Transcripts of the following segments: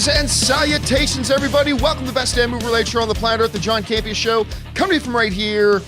Greetings and salutations, everybody. Welcome to the best damn movie-related show on the planet Earth, the John Campea Show, coming to you from right here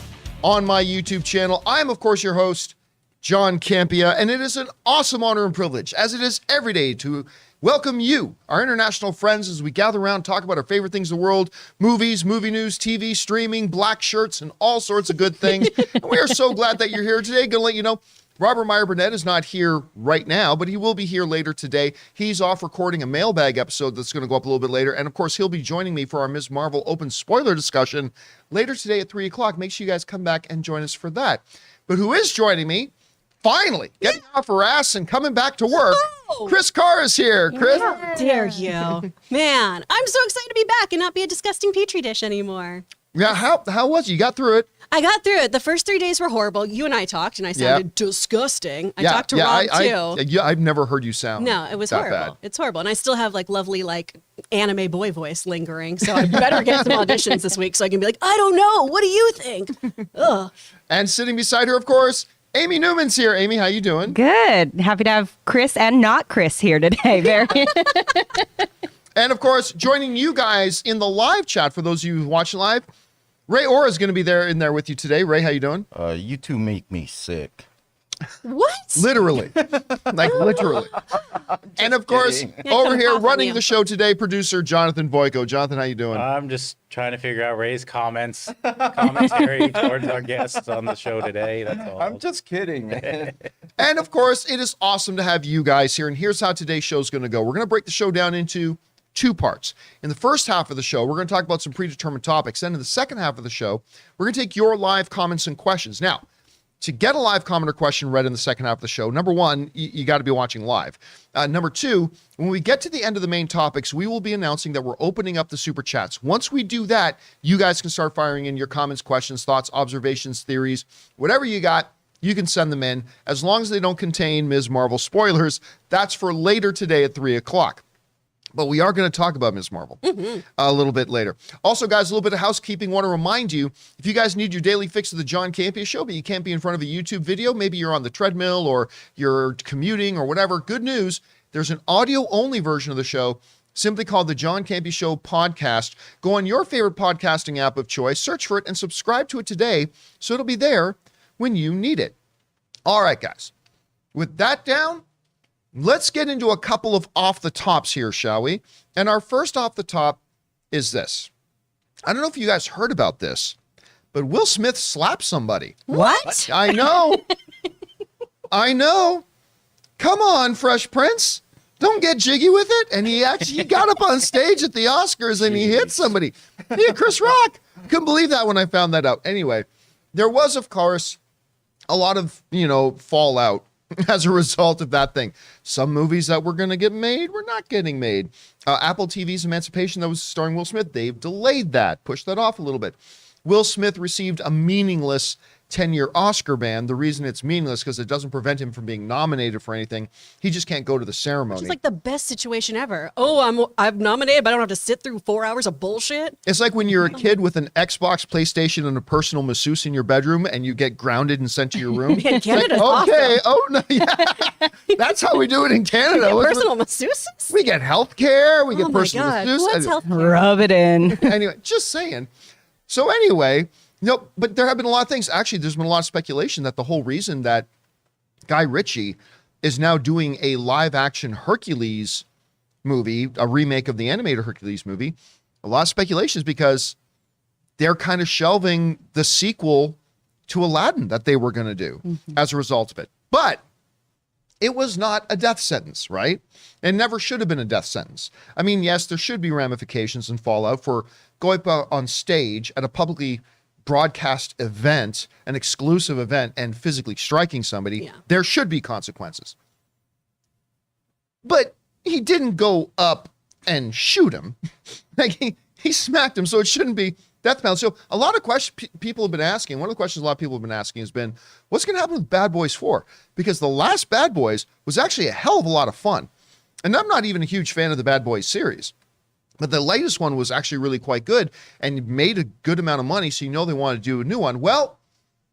on my YouTube channel. I am, of course, your host, John Campea, and it is an awesome honor and privilege, as it is every day, to welcome you, our international friends, as we gather around and talk about our favorite things in the world, movies, movie news, TV, streaming, black shirts, and all sorts of good things. And we are so glad that you're here today. Going to let you know, Robert Meyer Burnett is not here right now, but he will be here later today. He's off recording a mailbag episode that's going to go up a little bit later. And of course, he'll be joining me for our Ms. Marvel open spoiler discussion later today at 3 o'clock. Make sure you guys come back and join us for that. But who is joining me, finally, getting off her ass and coming back to work, Chris Carr is here. Chris? How dare you? Man, I'm so excited to be back and not be a disgusting Petri dish anymore. Yeah, how was it? You got through it? I got through it. The first 3 days were horrible. You and I talked, and I sounded disgusting. I talked to Rob, too. I've never heard you sound No, it was horrible. bad. It's horrible. And I still have, lovely, anime boy voice lingering. So I better get some auditions this week so I can be like, I don't know. What do you think? Ugh. And sitting beside her, of course, Amy Newman's here. Amy, how you doing? Good. Happy to have Chris and not Chris here today. Very. And, of course, joining you guys in the live chat, for those of you who watch live, Ray Orr is going to be in there with you today. Ray, how you doing? You two make me sick. What? Literally. Literally. And, of course, over here running the show today, producer Jonathan Boyko. Jonathan, how you doing? I'm just trying to figure out Ray's commentary towards our guests on the show today. That's all. I'm just kidding, man. And, of course, it is awesome to have you guys here. And here's how today's show is going to go. We're going to break the show down into 2 parts. In the first half of the show, we're going to talk about some predetermined topics. Then in the second half of the show, we're going to take your live comments and questions. Now, to get a live comment or question read in the second half of the show, number one, you got to be watching live. Number two, when we get to the end of the main topics, we will be announcing that we're opening up the super chats. Once we do that, you guys can start firing in your comments, questions, thoughts, observations, theories, whatever you got. You can send them in, as long as they don't contain Ms. Marvel spoilers. That's for later today at 3 o'clock. But we are going to talk about Ms. Marvel a little bit later. Also, guys, a little bit of housekeeping. Want to remind you, if you guys need your daily fix of the John Campea Show, but you can't be in front of a YouTube video, maybe you're on the treadmill or you're commuting or whatever, good news, there's an audio-only version of the show simply called the John Campea Show Podcast. Go on your favorite podcasting app of choice, search for it, and subscribe to it today so it'll be there when you need it. All right, guys. With that down, let's get into a couple of off the tops here, shall we? And our first off the top is this. I don't know if you guys heard about this, but Will Smith slapped somebody. What? I know. I know. Come on, Fresh Prince. Don't get jiggy with it. And he got up on stage at the Oscars and he hit somebody. Yeah, Chris Rock. Couldn't believe that when I found that out. Anyway, there was, of course, a lot of, fallout as a result of that thing. Some movies that were going to get made were not getting made. Apple TV's Emancipation that was starring Will Smith, they've delayed that, pushed that off a little bit. Will Smith received a meaningless 10-year Oscar ban. The reason it's meaningless because it doesn't prevent him from being nominated for anything. He just can't go to the ceremony. It's like the best situation ever. Oh, I'm nominated, but I don't have to sit through 4 hours of bullshit. It's like when you're a kid with an Xbox, PlayStation, and a personal masseuse in your bedroom and you get grounded and sent to your room. Man, Canada's like, okay, awesome. oh no, yeah. That's how we do it in Canada. Personal masseuses? We get health care, we get Oh personal my God. masseuse. What's health care? Rub it in. Anyway, just saying. So anyway, but there have been a lot of things. Actually, there's been a lot of speculation that the whole reason that Guy Ritchie is now doing a live action Hercules movie, a remake of the animated Hercules movie, a lot of speculation is because they're kind of shelving the sequel to Aladdin that they were going to do as a result of it. But it was not a death sentence, right? It never should have been a death sentence. I mean, yes, there should be ramifications and fallout for going up on stage at a publicly broadcast event, an exclusive event, and physically striking somebody. Yeah. There should be consequences. But he didn't go up and shoot him. He smacked him, so it shouldn't be death penalty. So a lot of questions people have been asking, one of the questions a lot of people have been asking has been, what's going to happen with Bad Boys 4? Because the last Bad Boys was actually a hell of a lot of fun. And I'm not even a huge fan of the Bad Boys series. But the latest one was actually really quite good and made a good amount of money, so they want to do a new one. Well,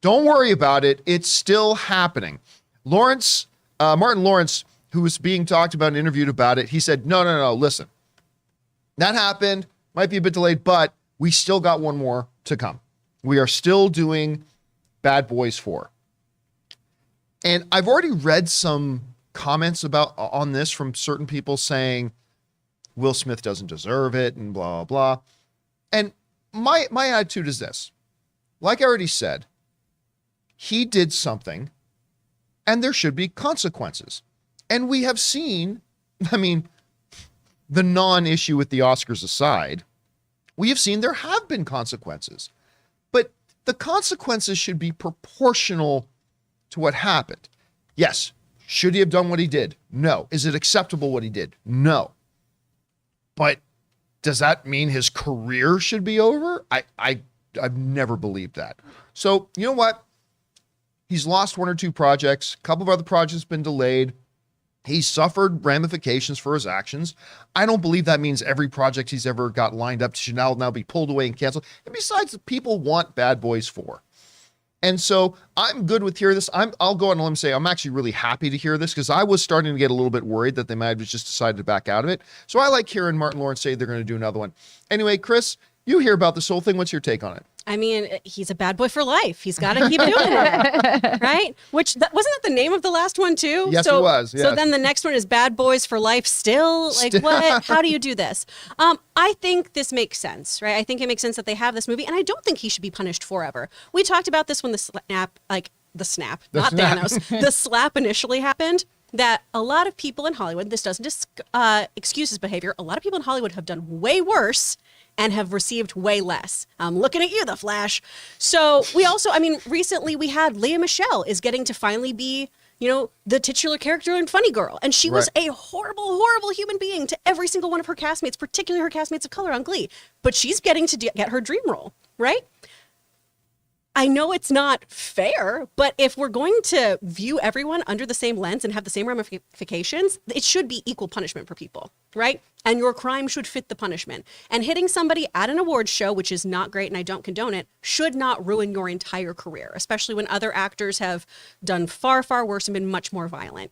don't worry about it. It's still happening. Martin Lawrence, who was being talked about and interviewed about it, he said, no, listen. That happened, might be a bit delayed, but we still got one more to come. We are still doing Bad Boys 4. And I've already read some comments on this from certain people saying Will Smith doesn't deserve it and blah, blah, blah. And my attitude is this. Like I already said, he did something and there should be consequences. And we have seen, I mean, the non-issue with the Oscars aside, we have seen there have been consequences. But the consequences should be proportional to what happened. Yes. Should he have done what he did? No. Is it acceptable what he did? No. But does that mean his career should be over? I've never believed that. So, you know what? He's lost one or two projects. A couple of other projects have been delayed. He suffered ramifications for his actions. I don't believe that means every project he's ever got lined up should now be pulled away and canceled. And besides, people want Bad Boys 4. And so I'm good with hearing this. I'll go on a limb and say I'm actually really happy to hear this because I was starting to get a little bit worried that they might have just decided to back out of it. So I like hearing Martin Lawrence say they're going to do another one. Anyway, Chris, you hear about this whole thing. What's your take on it? I mean, he's a bad boy for life. He's got to keep doing it, right? Wasn't that the name of the last one too? Yes, it was. Yes. So then the next one is Bad Boys for Life still? Like what? How do you do this? I think this makes sense, right? I think it makes sense that they have this movie, and I don't think he should be punished forever. We talked about this when the slap, Thanos, the slap initially happened. That a lot of people in Hollywood, this doesn't excuse his behavior, a lot of people in Hollywood have done way worse and have received way less. I'm looking at you, The Flash. So we also, recently we had Lea Michele is getting to finally be, the titular character in Funny Girl. And she was a horrible, horrible human being to every single one of her castmates, particularly her castmates of color on Glee. But she's getting to get her dream role, right? I know it's not fair, but if we're going to view everyone under the same lens and have the same ramifications, it should be equal punishment for people, right? And your crime should fit the punishment. And hitting somebody at an awards show, which is not great and I don't condone it, should not ruin your entire career, especially when other actors have done far, far worse and been much more violent.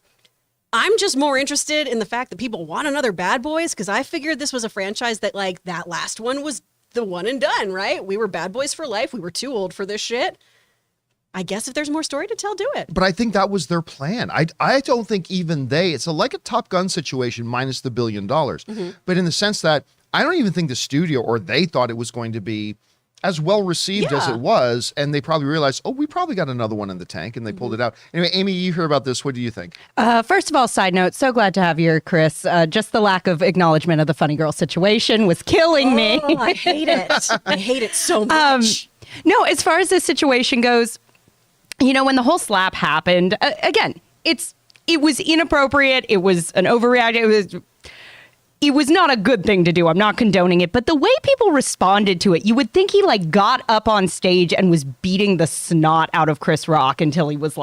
I'm just more interested in the fact that people want another Bad Boys because I figured this was a franchise that that last one was the one and done, right? We were Bad Boys for life. We were too old for this shit. I guess if there's more story to tell, do it. But I think that was their plan. I don't think even it's like a Top Gun situation minus the $1 billion. Mm-hmm. But in the sense that I don't even think the studio or they thought it was going to be as well received as it was. And they probably realized, we probably got another one in the tank and they pulled it out. Anyway, Amy, you heard about this. What do you think? First of all, side note, so glad to have you here, Chris. Just the lack of acknowledgement of the Funny Girl situation was killing me. I hate it. I hate it so much. No, as far as this situation goes, when the whole slap happened, again, it was inappropriate. It was an overreaction. It was not a good thing to do. I'm not condoning it. But the way people responded to it, you would think he got up on stage and was beating the snot out of Chris Rock until he was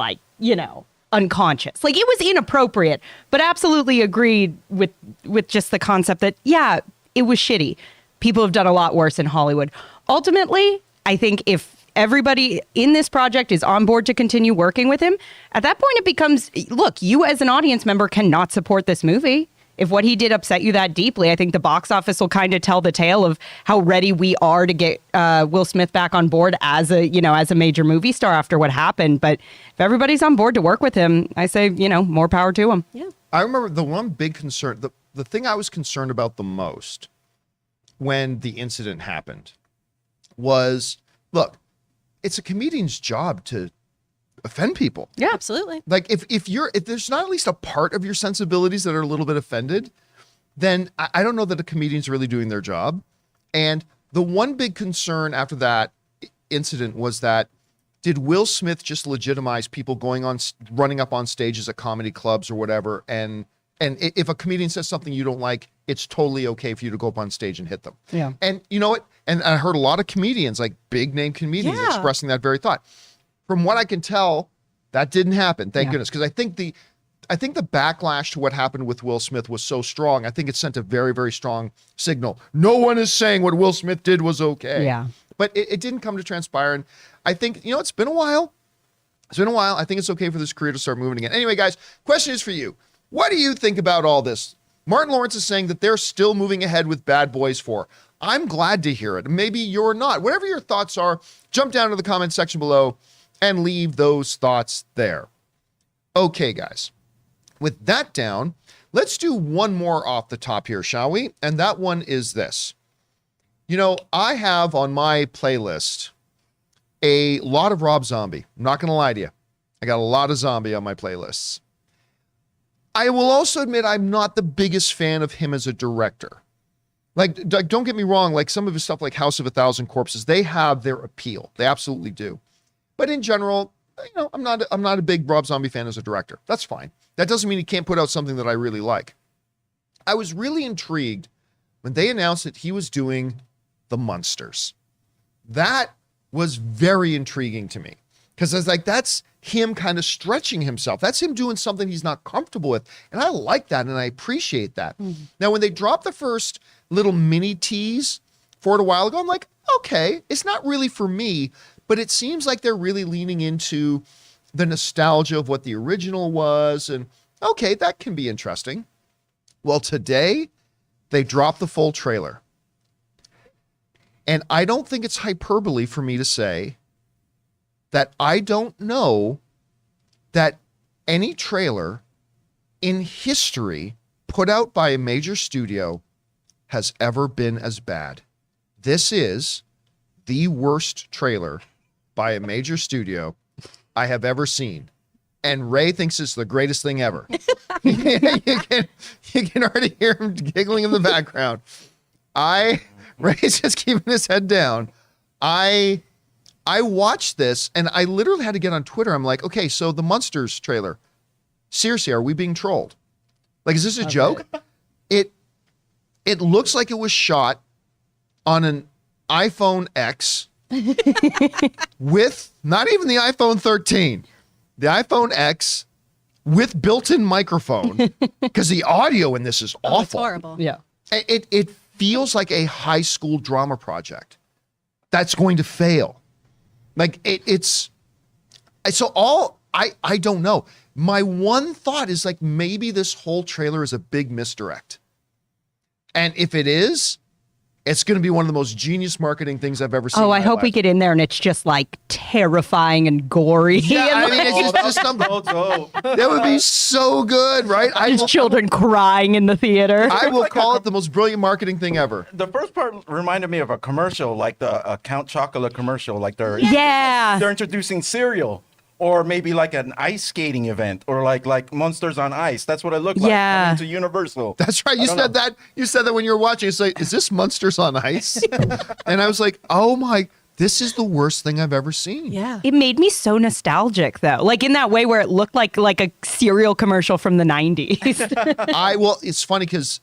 unconscious. It was inappropriate, but absolutely agreed with just the concept that, yeah, it was shitty. People have done a lot worse in Hollywood. Ultimately, I think if everybody in this project is on board to continue working with him, at that point it becomes, look, you as an audience member cannot support this movie. If what he did upset you that deeply, I think the box office will kind of tell the tale of how ready we are to get Will Smith back on board as a major movie star after what happened. But if everybody's on board to work with him, I say, more power to him. Yeah. I remember the one big concern, the thing I was concerned about the most when the incident happened was, look, it's a comedian's job to offend people. Yeah, absolutely. If there's not at least a part of your sensibilities that are a little bit offended, then I don't know that a comedian's really doing their job. And the one big concern after that incident was that did Will Smith just legitimize people running up on stages at comedy clubs or whatever? And if a comedian says something you don't like, it's totally okay for you to go up on stage and hit them. Yeah. And you know what? And I heard a lot of comedians, big name comedians, expressing that very thought. From what I can tell, that didn't happen. Thank goodness. Because I think the backlash to what happened with Will Smith was so strong. I think it sent a very, very strong signal. No one is saying what Will Smith did was okay. Yeah. But it didn't come to transpire. And I think, it's been a while. I think it's okay for this career to start moving again. Anyway, guys, question is for you. What do you think about all this? Martin Lawrence is saying that they're still moving ahead with Bad Boys 4. I'm glad to hear it. Maybe you're not. Whatever your thoughts are, jump down to the comment section below and leave those thoughts there. Okay, guys. With that down, let's do one more off the top here, shall we? And that one is this. You know, I have on my playlist a lot of Rob Zombie. I'm not going to lie to you. I got a lot of Zombie on my playlists. I will also admit I'm not the biggest fan of him as a director. Like, don't get me wrong, like some of his stuff like House of a Thousand Corpses, they have their appeal. They absolutely do. But in general, you know, I'm not a big Rob Zombie fan as a director. That's fine. That doesn't mean he can't put out something that I really like. I was really intrigued when they announced that he was doing the Munsters. That was very intriguing to me because I was like, that's him kind of stretching himself. That's him doing something he's not comfortable with. And I like that and I appreciate that. Mm-hmm. Now, when they dropped the first little mini tease for it a while ago, I'm like, okay, it's not really for me, but it seems like they're really leaning into the nostalgia of what the original was. And okay, that can be interesting. Well, today they dropped the full trailer. And I don't think it's hyperbole for me to say that I don't know that any trailer in history put out by a major studio has ever been as bad. This is the worst trailer by a major studio I have ever seen. And Ray thinks it's the greatest thing ever. you can already hear him giggling in the background. Ray's just keeping his head down. I watched this and I literally had to get on Twitter. I'm like, okay, so the Munsters trailer. Seriously, are we being trolled? Like, is this a joke? It looks like it was shot on an iPhone X with not even the iPhone 13, the iPhone X with built-in microphone because the audio in this is awful. It's horrible. Yeah. It feels like a high school drama project that's going to fail. Like it's so all I don't know. My one thought is like maybe this whole trailer is a big misdirect. And if it is, it's going to be one of the most genius marketing things I've ever seen. Oh, I hope we get in there and it's just like terrifying and gory. Yeah, and I mean, it's just that would be so good, right? There's children crying in the theater. I will call it the most brilliant marketing thing ever. The first part reminded me of a commercial, like the Count Chocula commercial, like they're introducing cereal. Or maybe like an ice skating event, or like Munsters on Ice. That's what it looked like. Yeah, to Universal. That's right. You said that. You said that when you were watching. It's like, is this Munsters on Ice? And I was like, oh my, this is the worst thing I've ever seen. Yeah. It made me so nostalgic, though. Like in that way where it looked like a cereal commercial from the 90s. Well, it's funny because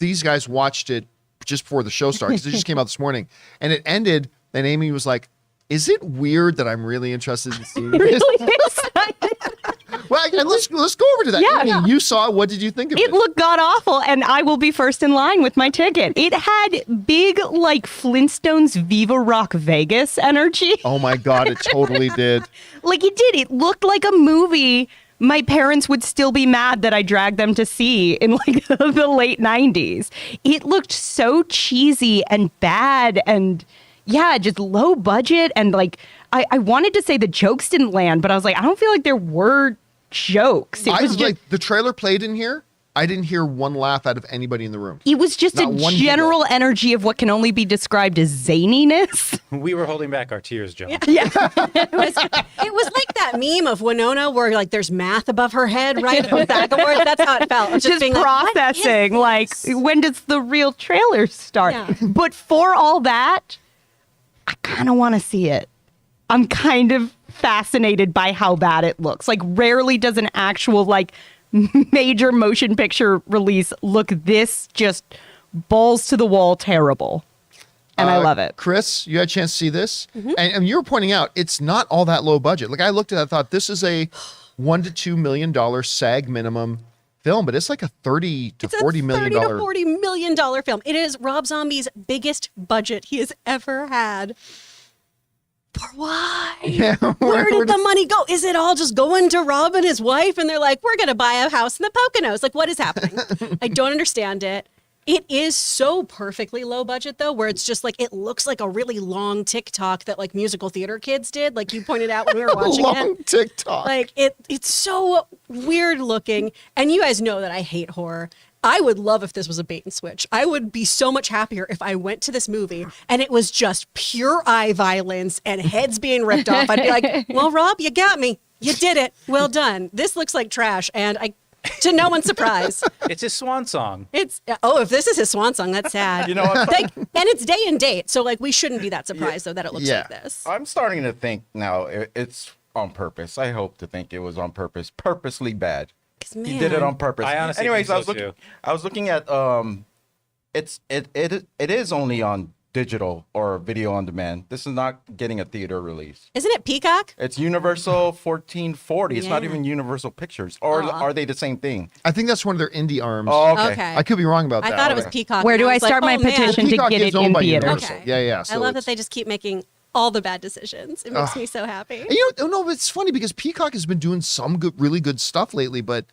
these guys watched it just before the show started because it just came out this morning, and it ended. And Amy was like, is it weird that I'm really interested in seeing this? Really excited. Well, and let's go over to that. Yeah. Amy, you saw it. What did you think of it? It looked god awful, and I will be first in line with my ticket. It had big, like Flintstones Viva Rock Vegas energy. Oh my God, it totally did. Like it did. It looked like a movie my parents would still be mad that I dragged them to see in like the late 90s. It looked so cheesy and bad and yeah, just low budget. And like, I wanted to say the jokes didn't land, but I was like, I don't feel like there were jokes. It was just, like, the trailer played in here. I didn't hear one laugh out of anybody in the room. It was just Not a one general giggle. energy of what can only be described as zaniness. We were holding back our tears, John. It was like that meme of Winona where like there's math above her head, right? That's how it felt. Just being processing, like, when does the real trailer start? Yeah. But for all that, I kind of want to see it. I'm kind of fascinated by how bad it looks. Like, rarely does an actual, like, major motion picture release look this just balls to the wall terrible. And I love it. Chris, you had a chance to see this? And you were pointing out, it's not all that low budget. Like, I looked at it, I thought, this is a $1 to $2 million SAG minimum film, but it's like a $30 to $40 million. $30 to $40 million film. It is Rob Zombie's biggest budget he has ever had. For why? Yeah, Where did the money go? Is it all just going to Rob and his wife? And they're like, we're going to buy a house in the Poconos. Like, what is happening? I don't understand it. It is so perfectly low budget, though, where it's just like, it looks like a really long TikTok that like musical theater kids did. Like you pointed out when we were watching long it. TikTok. Like it's so weird looking. And you guys know that I hate horror. I would love if this was a bait and switch. I would be so much happier if I went to this movie and it was just pure eye violence and heads being ripped off. I'd be like, well, Rob, you got me. You did it. Well done. This looks like trash. And to no one's surprise. It's his swan song. If this is his swan song, that's sad. You know, I'm, and it's day and date. So like we shouldn't be that surprised though that it looks like this. I'm starting to think now it's on purpose. I hope to think it was on purpose, purposely bad. He did it on purpose. I honestly Anyways, think so too. I was looking at it is only on digital or video on demand. This is not getting a theater release. Isn't it Peacock? It's Universal 1440. It's not Yeah. even Universal Pictures. Or are they the same thing? I think that's one of their indie arms. Oh, okay. Okay. I could be wrong about I that. thought it was Peacock. Where and do I was like, start my oh, man. petition to Peacock get is it owned in by theaters? Universal. Okay. Yeah. I So love that it's- they just keep making all the bad decisions. It makes me so happy. And no, it's funny because Peacock has been doing some really good stuff lately, but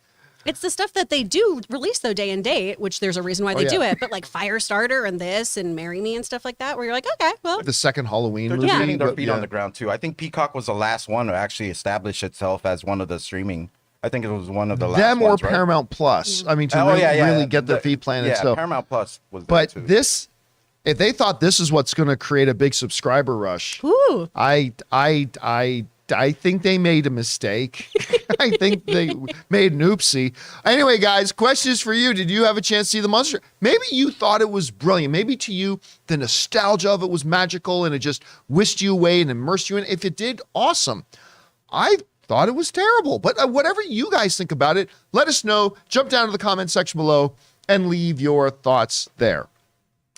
It's the stuff that they do release though day and date, which there's a reason why they do it. But like Firestarter and this and Marry Me and stuff like that, where you're like, okay, well, the second Halloween They're movie. just getting their but feet on the ground too. I think Peacock was the last one to actually establish itself as one of the streaming. I think it was one of the last Them or ones, right? Paramount Plus. I mean, to Oh, really get their feet planted. Yeah, So, Paramount Plus was but there too. this, if they thought this is what's going to create a big subscriber rush, ooh, I think they made a mistake. I think they made an oopsie. Anyway, guys, question is for you. Did you have a chance to see the Munsters? Maybe you thought it was brilliant. Maybe to you, the nostalgia of it was magical and it just whisked you away and immersed you in it. If it did, awesome. I thought it was terrible. But whatever you guys think about it, let us know. Jump down to the comment section below and leave your thoughts there.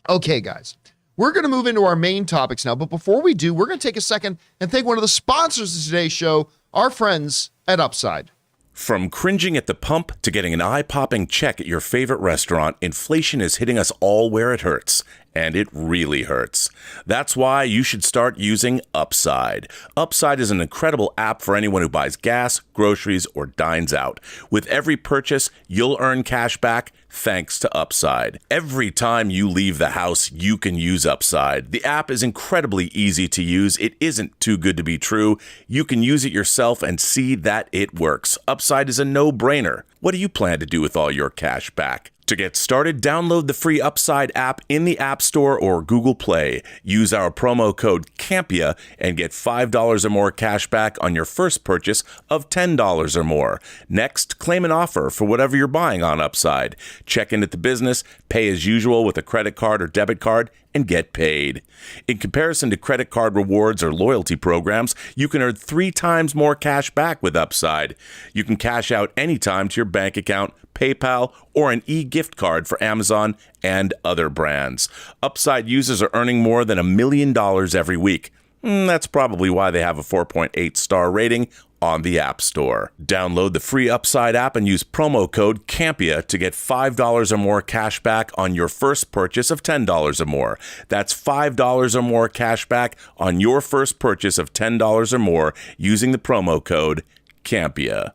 Okay, guys. We're going to move into our main topics now, but before we do, we're going to take a second and thank one of the sponsors of today's show, our friends at Upside. From cringing at the pump to getting an eye-popping check at your favorite restaurant, inflation is hitting us all where it hurts. And it really hurts. That's why you should start using Upside. Upside is an incredible app for anyone who buys gas, groceries, or dines out. With every purchase, you'll earn cash back thanks to Upside. Every time you leave the house, you can use Upside. The app is incredibly easy to use. It isn't too good to be true. You can use it yourself and see that it works. Upside is a no-brainer. What do you plan to do with all your cash back? To get started, download the free Upside app in the App Store or Google Play. Use our promo code CAMPEA and get $5 or more cash back on your first purchase of $10 or more. Next, claim an offer for whatever you're buying on Upside. Check in at the business, pay as usual with a credit card or debit card, and get paid. In comparison to credit card rewards or loyalty programs, you can earn 3 times more cash back with Upside. You can cash out anytime to your bank account, PayPal, or an e-gift card for Amazon and other brands. Upside users are earning more than $1 million every week. That's probably why they have a 4.8 star rating on the App Store. Download the free Upside app and use promo code CAMPEA to get $5 or more cash back on your first purchase of $10 or more. That's $5 or more cash back on your first purchase of $10 or more using the promo code CAMPEA.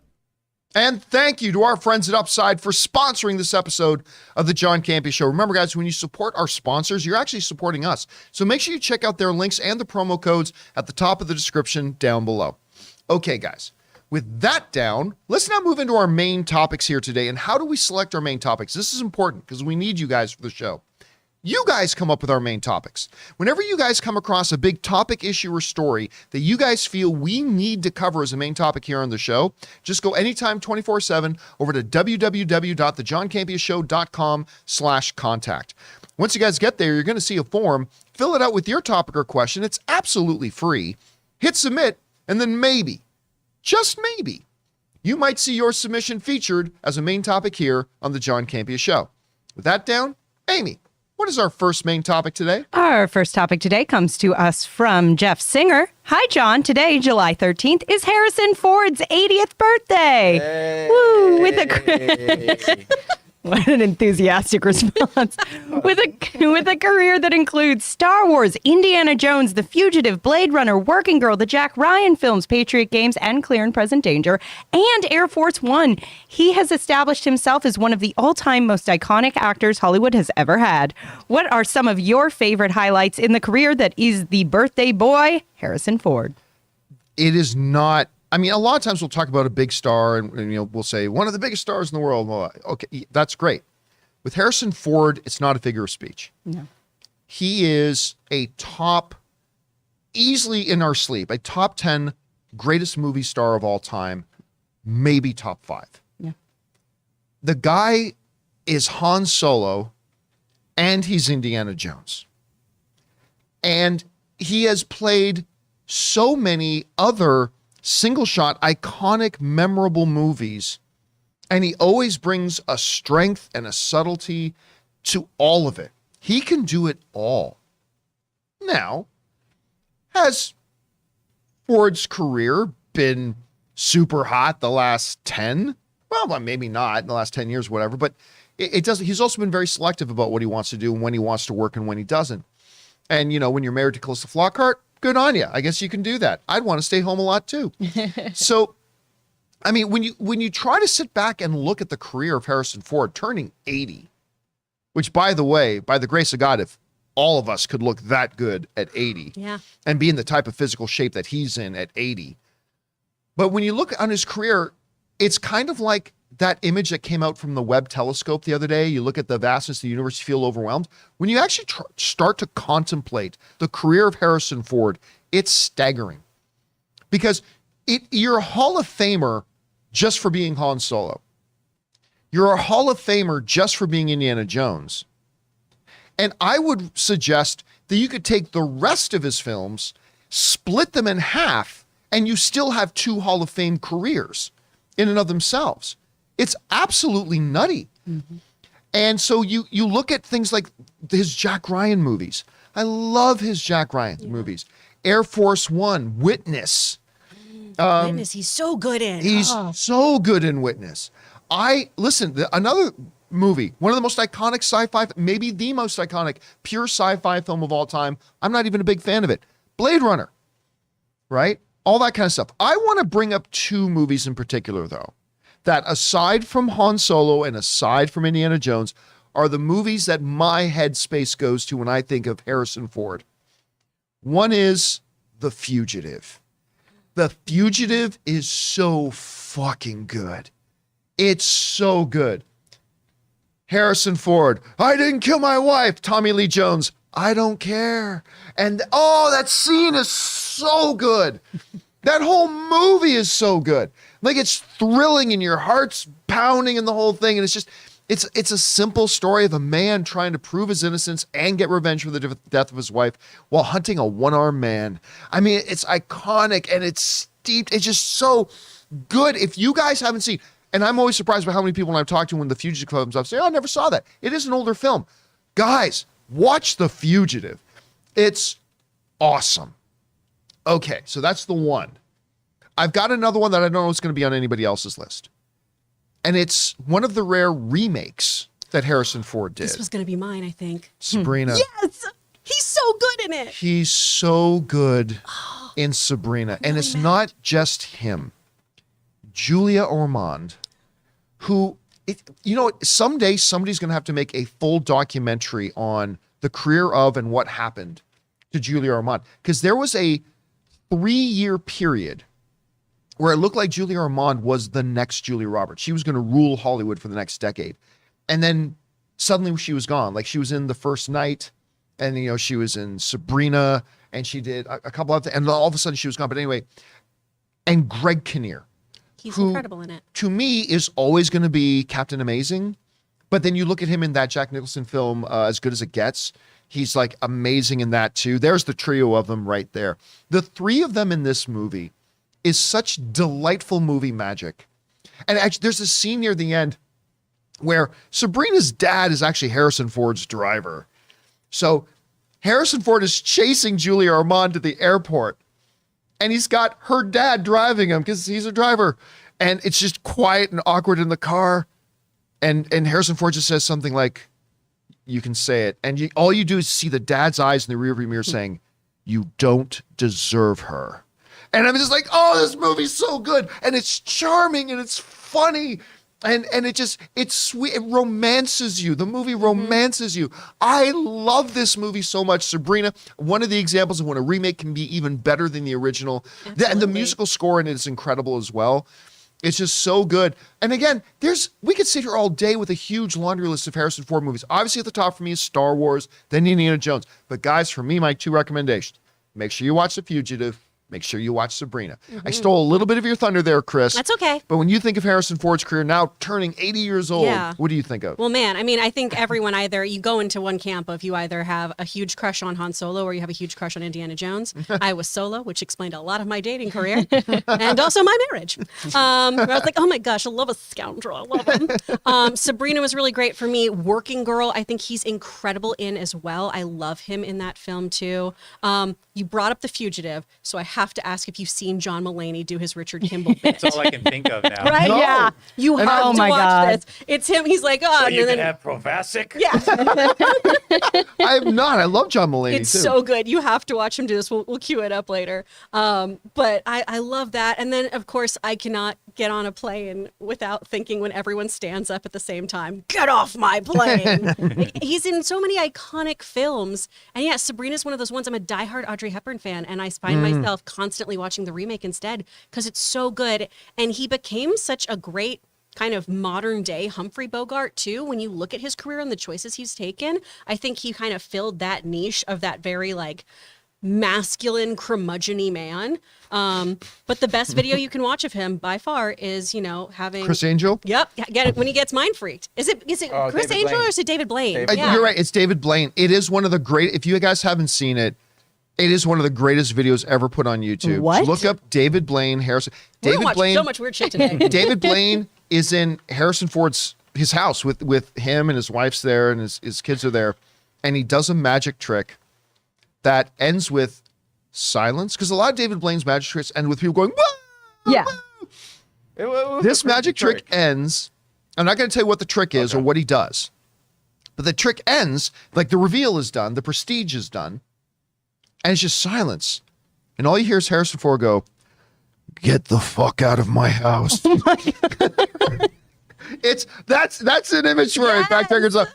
And thank you to our friends at Upside for sponsoring this episode of the John Campea Show. Remember, guys, when you support our sponsors, you're actually supporting us. So make sure you check out their links and the promo codes at the top of the description down below. Okay, guys, with that down, let's now move into our main topics here today. And how do we select our main topics? This is important because we need you guys for the show. You guys come up with our main topics. Whenever you guys come across a big topic, issue, or story that you guys feel we need to cover as a main topic here on the show, just go anytime 24/7 over to www.thejohncampeashow.com/contact. Once you guys get there, you're going to see a form. Fill it out with your topic or question. It's absolutely free. Hit submit, and then maybe, just maybe, you might see your submission featured as a main topic here on the John Campea Show. With that down, Amy, what is our first main topic today? Our first topic today comes to us from Jeff Singer. Hi, John. Today, July 13th, is Harrison Ford's 80th birthday. Hey. Woo! What an enthusiastic response. With a career that includes Star Wars, Indiana Jones, The Fugitive, Blade Runner, Working Girl, the Jack Ryan films, Patriot Games, and Clear and Present Danger, and Air Force One, he has established himself as one of the all-time most iconic actors Hollywood has ever had. What are some of your favorite highlights in the career that is the birthday boy, Harrison Ford? It is not. I mean, a lot of times we'll talk about a big star and we'll say one of the biggest stars in the world. Well, okay, that's great. With Harrison Ford, it's not a figure of speech. No. He is a top, easily in our sleep, a top 10 greatest movie star of all time, maybe top 5. Yeah. The guy is Han Solo and he's Indiana Jones. And he has played so many other single shot, iconic, memorable movies. And he always brings a strength and a subtlety to all of it. He can do it all. Now, has Ford's career been super hot the last 10? Well, maybe not in the last 10 years, whatever, but it doesn't. He's also been very selective about what he wants to do and when he wants to work and when he doesn't. And, when you're married to Calista Flockhart, good on you. I guess you can do that. I'd want to stay home a lot too. So, I mean, when you try to sit back and look at the career of Harrison Ford turning 80, which, by the way, by the grace of God, if all of us could look that good at 80 and be in the type of physical shape that he's in at 80. But when you look on his career, it's kind of like that image that came out from the Webb telescope the other day. You look at the vastness of the universe, you feel overwhelmed. When you actually start to contemplate the career of Harrison Ford, it's staggering. Because you're a Hall of Famer just for being Han Solo. You're a Hall of Famer just for being Indiana Jones. And I would suggest that you could take the rest of his films, split them in half, and you still have 2 Hall of Fame careers in and of themselves. It's absolutely nutty. Mm-hmm. And so you look at things like his Jack Ryan movies. I love his Jack Ryan movies. Air Force One, Witness. Witness, he's so good in. He's so good in Witness. Another movie, one of the most iconic sci-fi, maybe the most iconic pure sci-fi film of all time. I'm not even a big fan of it. Blade Runner, right? All that kind of stuff. I want to bring up 2 movies in particular, though, that aside from Han Solo and aside from Indiana Jones are the movies that my headspace goes to when I think of Harrison Ford. One is The Fugitive. The Fugitive is so fucking good. It's so good. Harrison Ford, I didn't kill my wife. Tommy Lee Jones, I don't care. And that scene is so good. That whole movie is so good. Like, it's thrilling and your heart's pounding and the whole thing. And it's a simple story of a man trying to prove his innocence and get revenge for the death of his wife while hunting a one-armed man. I mean, it's iconic and it's steeped. It's just so good. If you guys haven't seen, and I'm always surprised by how many people when I've talked to when The Fugitive comes up say, I never saw that. It is an older film. Guys, watch The Fugitive. It's awesome. Okay, so that's the one. I've got another one that I don't know is going to be on anybody else's list. And it's one of the rare remakes that Harrison Ford did. This was going to be mine, I think. Sabrina. Yes! He's so good in it. He's so good in Sabrina. And it's not just him. Julia Ormond, who, someday somebody's going to have to make a full documentary on the career of and what happened to Julia Ormond. Because there was a 3-year period where it looked like Julia Ormond was the next Julia Roberts. She was going to rule Hollywood for the next decade. And then suddenly she was gone. Like, she was in The First Night, and, she was in Sabrina, and she did a couple of things, and all of a sudden she was gone. But anyway, and Greg Kinnear. He's incredible in it. To me, is always going to be Captain Amazing. But then you look at him in that Jack Nicholson film, As Good as It Gets. He's like amazing in that too. There's the trio of them right there. The 3 of them in this movie is such delightful movie magic. And actually, there's a scene near the end where Sabrina's dad is actually Harrison Ford's driver. So Harrison Ford is chasing Julia Ormond to the airport, and he's got her dad driving him because he's a driver. And it's just quiet and awkward in the car. And Harrison Ford just says something like, you can say it. And all you do is see the dad's eyes in the rearview mirror saying, you don't deserve her. And I'm just like, oh, this movie's so good. And it's charming and it's funny. And it's sweet. It romances you. The movie romances you. I love this movie so much. Sabrina, one of the examples of when a remake can be even better than the original. And the musical score in it is incredible as well. It's just so good. And again, we could sit here all day with a huge laundry list of Harrison Ford movies. Obviously at the top for me is Star Wars, then Indiana Jones. But guys, for me, my 2 recommendations. Make sure you watch The Fugitive. Make sure you watch Sabrina. I stole a little bit of your thunder there, Chris. That's okay. But when you think of Harrison Ford's career now turning 80 years old, what do you think of? Well, man, I mean, I think everyone you go into one camp of you either have a huge crush on Han Solo or you have a huge crush on Indiana Jones. I was Solo, which explained a lot of my dating career and also my marriage. I was like, oh my gosh, I love a scoundrel. I love him. Sabrina was really great for me. Working Girl, I think he's incredible in as well. I love him in that film too. You brought up The Fugitive, so I have to ask if you've seen John Mulaney do his Richard Kimball bit. That's all I can think of now. Right? No. Yeah. You have to watch this. It's him. He's like, oh, So and you then, can have Provasic? yeah. I have not. I love John Mulaney It's too. so good. You have to watch him do this. We'll cue it up later. But I love that. And then, of course, I cannot get on a plane without thinking when everyone stands up at the same time, get off my plane. He's in so many iconic films. And yeah, Sabrina's one of those ones. I'm a diehard Audrey Hepburn fan, and I find myself constantly watching the remake instead because it's so good. And he became such a great kind of modern day Humphrey Bogart too. When you look at his career and the choices he's taken, I think he kind of filled that niche of that very like masculine curmudgeon-y man. But the best video you can watch of him by far is, having Chris Angel? Yep. Get it when he gets mind freaked. Is it Chris David Angel Blaine. or is it David Blaine? You're right. It's David Blaine. It is one of the great, if you guys haven't seen it, it is one of the greatest videos ever put on YouTube. What? Look up David Blaine, Harrison. We're David watching Blaine. so much weird shit today. David Blaine is in Harrison Ford's his house with him and his wife's there and his kids are there, and he does a magic trick that ends with silence because a lot of David Blaine's magic tricks end with people going, "Whoa!" Yeah. It was This a pretty magic good trick ends. I'm not going to tell you what the trick is or what he does, but the trick ends like the reveal is done, the prestige is done, and it's just silence, and all you hear is Harrison Ford go, "Get the fuck out of my house." That's an image for it. Fact checkers up.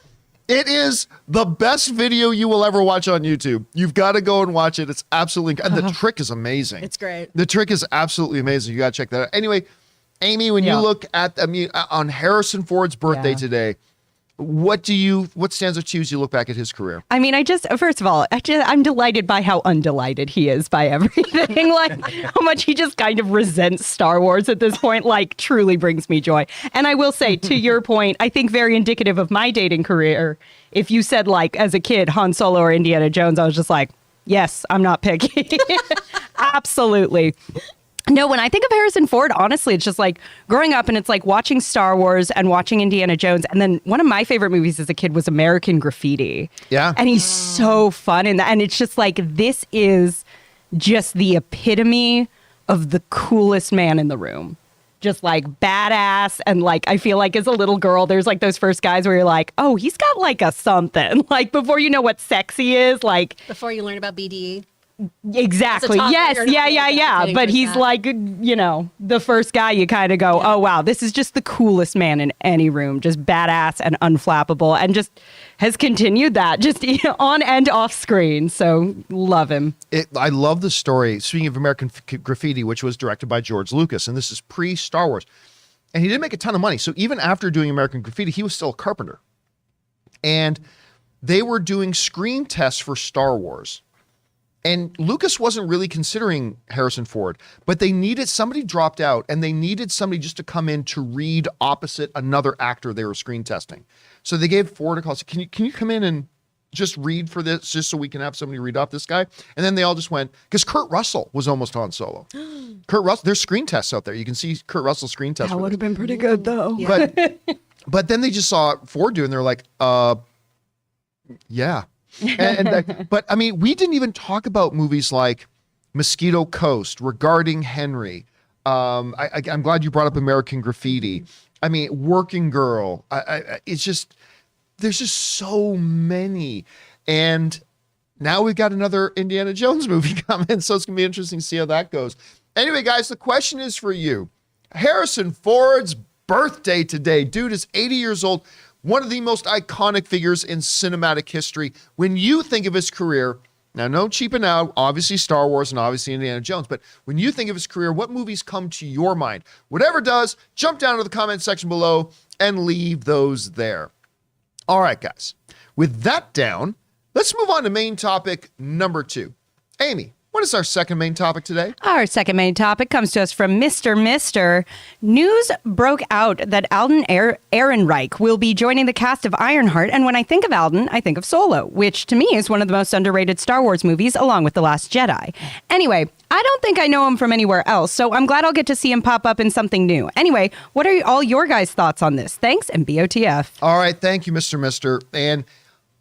It is the best video you will ever watch on YouTube. You've got to go and watch it. It's absolutely, and the trick is amazing. It's great. The trick is absolutely amazing. You got to check that out. Anyway, Amy, when you look at, on Harrison Ford's birthday today, what stands out to you as you look back at his career? I mean, first of all, I'm delighted by how undelighted he is by everything. Like how much he just kind of resents Star Wars at this point, like truly brings me joy. And I will say, to your point, I think very indicative of my dating career. If you said like as a kid, Han Solo or Indiana Jones, I was just like, yes, I'm not picky. Absolutely. No, when I think of Harrison Ford, honestly, it's just like growing up and it's like watching Star Wars and watching Indiana Jones. And then one of my favorite movies as a kid was American Graffiti. Yeah. And he's so fun in that. And it's just like, this is just the epitome of the coolest man in the room. Just like badass. And like, I feel like as a little girl, there's like those first guys where you're like, oh, he's got like a something. Like before you know what sexy is, like. Before you learn about BDE. Exactly. Yes. Yeah. But he's that. Like, the first guy you kind of go, oh, wow, this is just the coolest man in any room. Just badass and unflappable and just has continued that just on and off screen. So love him. I love the story. Speaking of American Graffiti, which was directed by George Lucas, and this is pre-Star Wars. And he didn't make a ton of money. So even after doing American Graffiti, he was still a carpenter. And they were doing screen tests for Star Wars. And Lucas wasn't really considering Harrison Ford, but somebody dropped out and they needed somebody just to come in to read opposite another actor they were screen testing. So they gave Ford a call. Said, can you come in and just read for this, just so we can have somebody read off this guy? And then they all just went, because Kurt Russell was almost Han Solo. Kurt Russell, there's screen tests out there. You can see Kurt Russell's screen tests. That would have been pretty good though. Yeah. But then they just saw Ford do it and they're like, yeah. But I mean, we didn't even talk about movies like Mosquito Coast, Regarding Henry. I'm glad you brought up American Graffiti. I mean, Working Girl. It's just, there's just so many. And now we've got another Indiana Jones movie coming, so it's going to be interesting to see how that goes. Anyway, guys, the question is for you. Harrison Ford's birthday today. Dude is 80 years old, one of the most iconic figures in cinematic history. When you think of his career, now no cheaping out, obviously Star Wars and obviously Indiana Jones, but when you think of his career, what movies come to your mind? Whatever does, jump down to the comment section below and leave those there. All right, guys. With that down, let's move on to main topic number 2. Amy, what is our second main topic today? Our second main topic comes to us from Mr. Mister. News broke out that Alden Ehrenreich will be joining the cast of Ironheart. And when I think of Alden, I think of Solo, which to me is one of the most underrated Star Wars movies, along with The Last Jedi. Anyway, I don't think I know him from anywhere else, so I'm glad I'll get to see him pop up in something new. Anyway, what are all your guys' thoughts on this? Thanks, and BOTF. All right, thank you, Mr. Mister. And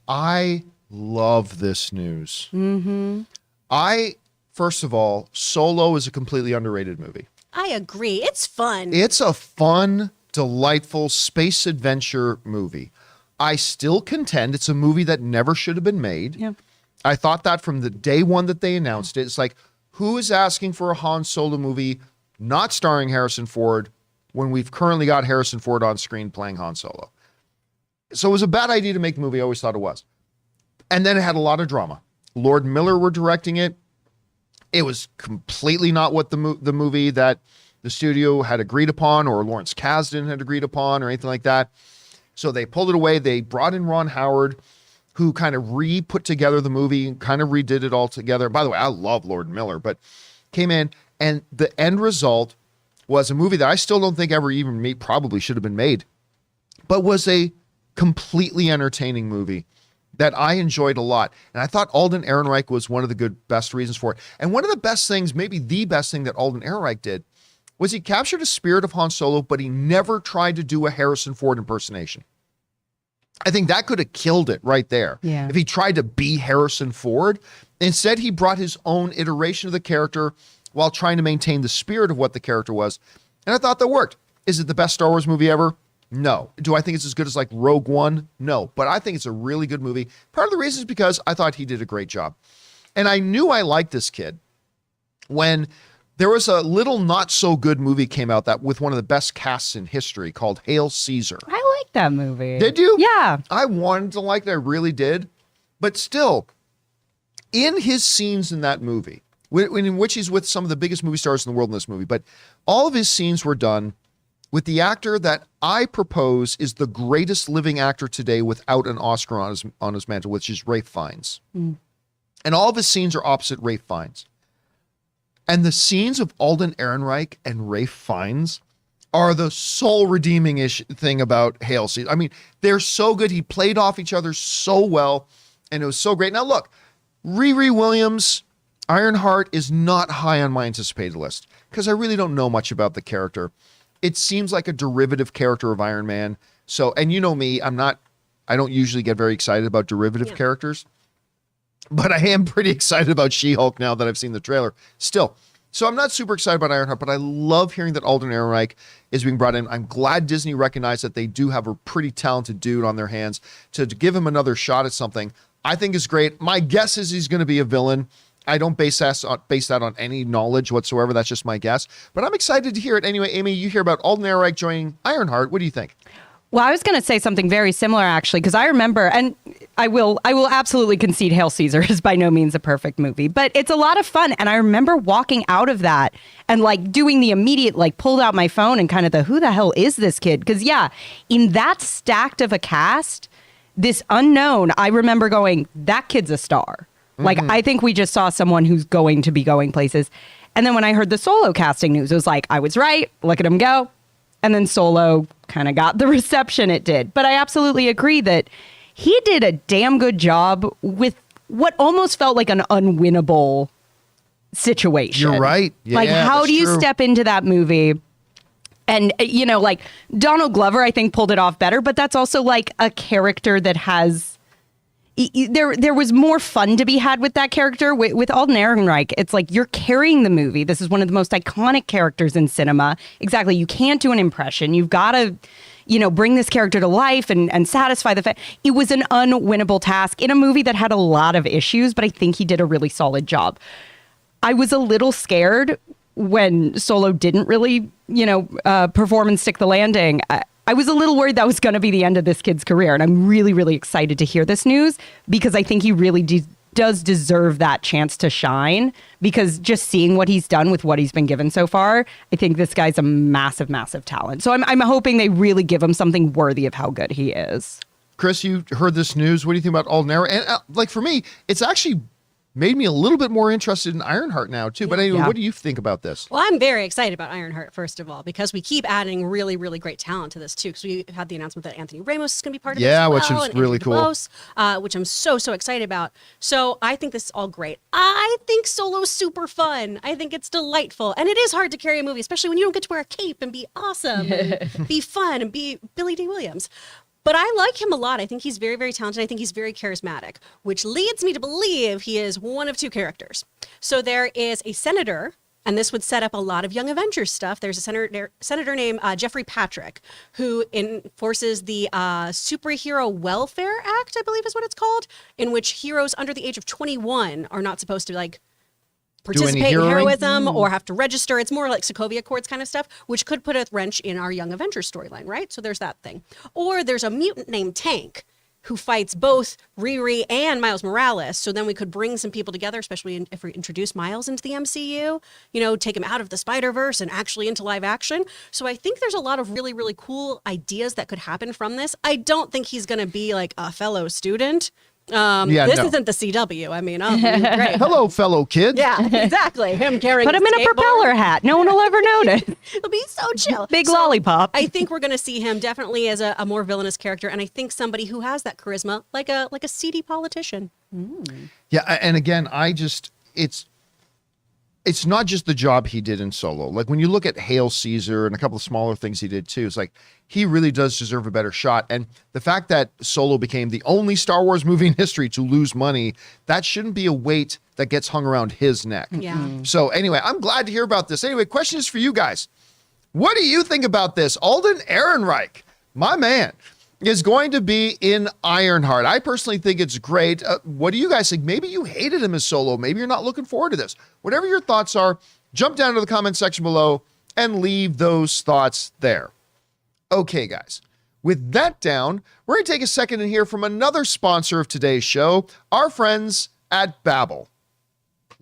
I love this news. First of all, Solo is a completely underrated movie. I agree. It's fun. It's a fun, delightful space adventure movie. I still contend it's a movie that never should have been made. Yeah. I thought that from the day one that they announced it. It's like, who is asking for a Han Solo movie not starring Harrison Ford when we've currently got Harrison Ford on screen playing Han Solo? So it was a bad idea to make the movie. I always thought it was. And then it had a lot of drama. Lord Miller were directing it. It was completely not what the movie that the studio had agreed upon or Lawrence Kasdan had agreed upon or anything like that. So they pulled it away. They brought in Ron Howard, who kind of put together the movie and kind of redid it all together. By the way, I love Lord Miller, but came in and the end result was a movie that I still don't think ever even probably should have been made, but was a completely entertaining movie that I enjoyed a lot. And I thought Alden Ehrenreich was one of the best reasons for it. And one of the best things, maybe the best thing that Alden Ehrenreich did, was he captured the spirit of Han Solo, but he never tried to do a Harrison Ford impersonation. I think that could have killed it right there. Yeah. If he tried to be Harrison Ford. Instead, he brought his own iteration of the character while trying to maintain the spirit of what the character was. And I thought that worked. Is it the best Star Wars movie ever? No. Do I think it's as good as like Rogue One? No. But I think it's a really good movie. Part of the reason is because I thought he did a great job. And I knew I liked this kid when there was a little not so good movie came out that with one of the best casts in history called Hail Caesar. I like that movie. Did you? Yeah. I wanted to like it. I really did. But still, in his scenes in that movie, in which he's with some of the biggest movie stars in the world in this movie, but all of his scenes were done with the actor that I propose is the greatest living actor today without an Oscar on his mantle, which is Ralph Fiennes. And all of his scenes are opposite Ralph Fiennes. And the scenes of Alden Ehrenreich and Ralph Fiennes are the sole redeeming thing about Hail Caesar. I mean, they're so good. He played off each other so well, and it was so great. Now, look, Riri Williams, Ironheart is not high on my anticipated list because I really don't know much about the character. It seems like a derivative character of Iron Man. So, and you know me, I don't usually get very excited about derivative characters, but I am pretty excited about She-Hulk now that I've seen the trailer still. So I'm not super excited about Ironheart, but I love hearing that Alden Ehrenreich is being brought in. I'm glad Disney recognized that they do have a pretty talented dude on their hands to give him another shot at something. I think is great. My guess is he's going to be a villain. I don't base that on any knowledge whatsoever. That's just my guess. But I'm excited to hear it. Anyway, Amy, you hear about Alden Ehrenreich joining Ironheart. What do you think? Well, I was going to say something very similar, actually, because I remember, and I will absolutely concede Hail Caesar is by no means a perfect movie, but it's a lot of fun. And I remember walking out of that and like doing the immediate, like pulled out my phone and kind of who the hell is this kid? Because yeah, in that stacked of a cast, this unknown, I remember going, that kid's a star. Like, I think we just saw someone who's going to be going places. And then when I heard the Solo casting news, it was like, I was right. Look at him go. And then Solo kind of got the reception it did. But I absolutely agree that he did a damn good job with what almost felt like an unwinnable situation. You're right. Yeah, like, how do you step into that movie? And, you know, like Donald Glover, I think, pulled it off better. But that's also like a character that has... there was more fun to be had with that character. With Alden Ehrenreich, it's like you're carrying the movie. This is one of the most iconic characters in cinema. Exactly. You can't do an impression. You've got to, bring this character to life and satisfy the fact. It was an unwinnable task in a movie that had a lot of issues, but I think he did a really solid job. I was a little scared when Solo didn't really, perform and stick the landing. I was a little worried that was going to be the end of this kid's career. And I'm really, really excited to hear this news because I think he really does deserve that chance to shine, because just seeing what he's done with what he's been given so far, I think this guy's a massive, massive talent. So I'm hoping they really give him something worthy of how good he is. Chris, you heard this news. What do you think about Alden Ehrenreich? And for me, it's actually made me a little bit more interested in Ironheart now, too. But anyway, what do you think about this? Well, I'm very excited about Ironheart, first of all, because we keep adding really, really great talent to this, too. Because we had the announcement that Anthony Ramos is going to be part of it as well, which is really cool. DeBose, which I'm so, so excited about. So I think this is all great. I think Solo's super fun. I think it's delightful. And it is hard to carry a movie, especially when you don't get to wear a cape and be awesome and be fun and be Billy D. Williams. But I like him a lot. I think he's very, very talented. I think he's very charismatic, which leads me to believe he is one of two characters. So there is a senator, and this would set up a lot of Young Avengers stuff. There's a senator named Jeffrey Patrick, who enforces the Superhero Welfare Act, I believe is what it's called, in which heroes under the age of 21 are not supposed to, participate in heroism or have to register. It's more like Sokovia Accords kind of stuff, which could put a wrench in our Young Avengers storyline, right? So there's that thing. Or there's a mutant named Tank who fights both Riri and Miles Morales. So then we could bring some people together, especially if we introduce Miles into the MCU, take him out of the Spider-Verse and actually into live action. So I think there's a lot of really, really cool ideas that could happen from this. I don't think he's going to be like a fellow student. This isn't the CW. I mean, great. Hello, fellow kid. Yeah, exactly. Him carrying. Put him in a propeller hat. No one will ever notice. It'll be so chill. Big lollipop. I think we're going to see him definitely as a more villainous character, and I think somebody who has that charisma, like a seedy politician. Yeah, and again, it's not just the job he did in Solo. Like when you look at Hail Caesar and a couple of smaller things he did too, it's like he really does deserve a better shot. And the fact that Solo became the only Star Wars movie in history to lose money, that shouldn't be a weight that gets hung around his neck. Yeah. So anyway, I'm glad to hear about this. Anyway, question is for you guys. What do you think about this? Alden Ehrenreich, my man, is going to be in Ironheart. I personally think it's great. What do you guys think? Maybe you hated him as Solo. Maybe you're not looking forward to this. Whatever your thoughts are, jump down to the comment section below and leave those thoughts there. Okay, guys. With that down, we're going to take a second and hear from another sponsor of today's show, our friends at Babbel.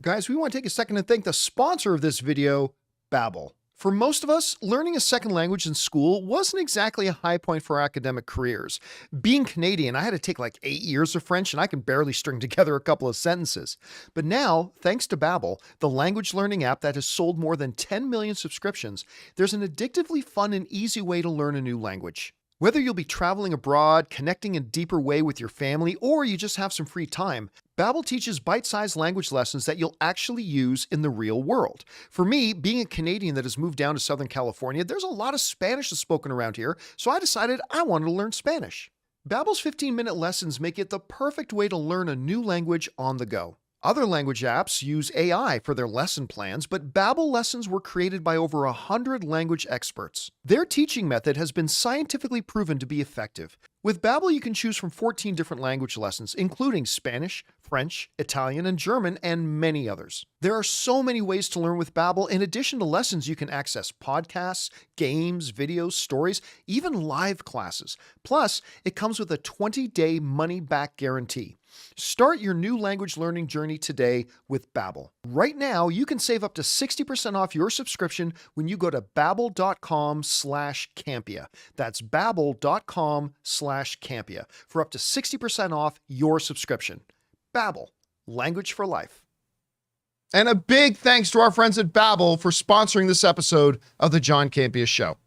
Guys, we want to take a second and thank the sponsor of this video, Babbel. For most of us, learning a second language in school wasn't exactly a high point for our academic careers. Being Canadian, I had to take like 8 years of French and I can barely string together a couple of sentences. But now, thanks to Babbel, the language learning app that has sold more than 10 million subscriptions, there's an addictively fun and easy way to learn a new language. Whether you'll be traveling abroad, connecting in a deeper way with your family, or you just have some free time, Babbel teaches bite-sized language lessons that you'll actually use in the real world. For me, being a Canadian that has moved down to Southern California, there's a lot of Spanish that's spoken around here, so I decided I wanted to learn Spanish. Babbel's 15-minute lessons make it the perfect way to learn a new language on the go. Other language apps use AI for their lesson plans, but Babbel lessons were created by over 100 language experts. Their teaching method has been scientifically proven to be effective. With Babbel, you can choose from 14 different language lessons, including Spanish, French, Italian, and German, and many others. There are so many ways to learn with Babbel. In addition to lessons, you can access podcasts, games, videos, stories, even live classes. Plus, it comes with a 20-day money-back guarantee. Start your new language learning journey today with Babbel. Right now, you can save up to 60% off your subscription when you go to babbel.com/Campea. That's babbel.com/Campea for up to 60% off your subscription. Babbel, language for life. And a big thanks to our friends at Babbel for sponsoring this episode of the John Campea Show.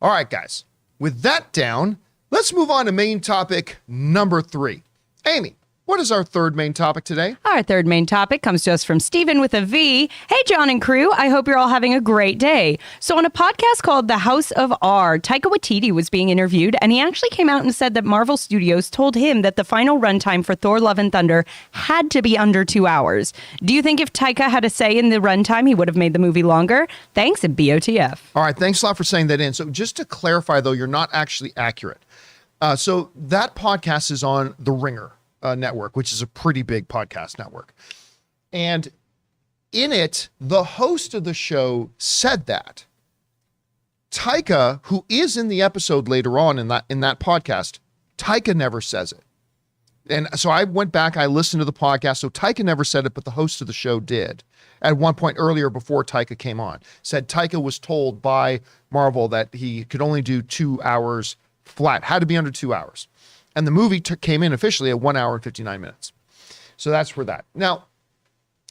All right, guys, with that down, let's move on to main topic number 3. Amy, What is our third main topic today? Our third main topic comes to us from Stephen with a V. Hey, John and crew. I hope you're all having a great day. So on a podcast called The House of R, Taika Waititi was being interviewed, and he actually came out and said that Marvel Studios told him that the final runtime for Thor Love and Thunder had to be under 2 hours. Do you think if Taika had a say in the runtime, he would have made the movie longer? Thanks, and BOTF. All right, thanks a lot for saying that in. So just to clarify, though, you're not actually accurate. So that podcast is on The Ringer network, which is a pretty big podcast network. And in it, the host of the show said that. Taika, who is in the episode later on in that podcast, Taika never says it. And so I went back, I listened to the podcast, so Taika never said it, but the host of the show did. At one point earlier before Taika came on, said Taika was told by Marvel that he could only do 2 hours flat, had to be under 2 hours. And the movie came in officially at 1 hour and 59 minutes. So that's for that. Now,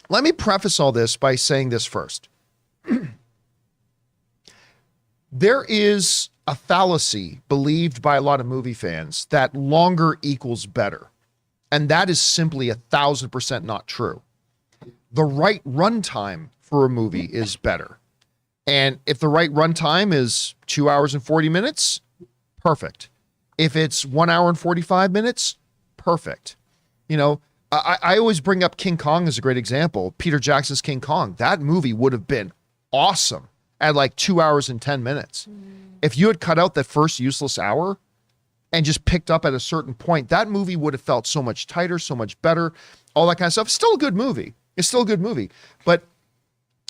let me preface all this by saying this first. There is a fallacy believed by a lot of movie fans that longer equals better. And that is simply 1,000% not true. The right runtime for a movie is better. And if the right runtime is 2 hours and 40 minutes, perfect. If it's 1 hour and 45 minutes, perfect. You know, I always bring up King Kong as a great example. Peter Jackson's King Kong. That movie would have been awesome at like 2 hours and 10 minutes. If you had cut out that first useless hour and just picked up at a certain point, that movie would have felt so much tighter, so much better, all that kind of stuff. It's still a good movie. It's still a good movie. But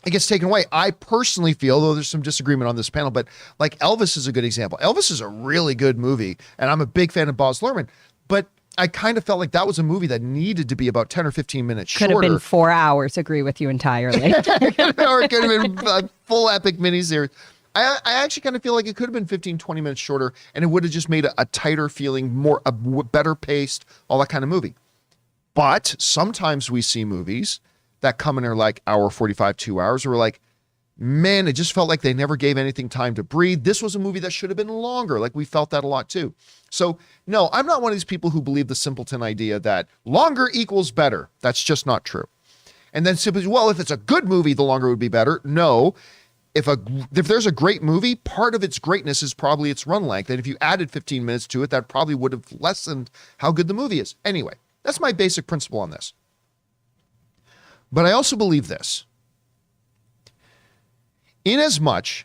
it gets taken away. I personally feel, though there's some disagreement on this panel, but like Elvis is a good example. Elvis is a really good movie, and I'm a big fan of Baz Luhrmann, but I kind of felt like that was a movie that needed to be about 10 or 15 minutes shorter. Could have been 4 hours, agree with you entirely. Or it could have been a full epic miniseries. I actually kind of feel like it could have been 15, 20 minutes shorter, and it would have just made a tighter feeling, a better paced, all that kind of movie. But sometimes we see movies that come in are like hour 45, 2 hours. We're like, man, it just felt like they never gave anything time to breathe. This was a movie that should have been longer. Like we felt that a lot too. So no, I'm not one of these people who believe the simpleton idea that longer equals better. That's just not true. And then simply, well, if it's a good movie, the longer would be better. No, if there's a great movie, part of its greatness is probably its run length. And if you added 15 minutes to it, that probably would have lessened how good the movie is. Anyway, that's my basic principle on this. But I also believe this. Inasmuch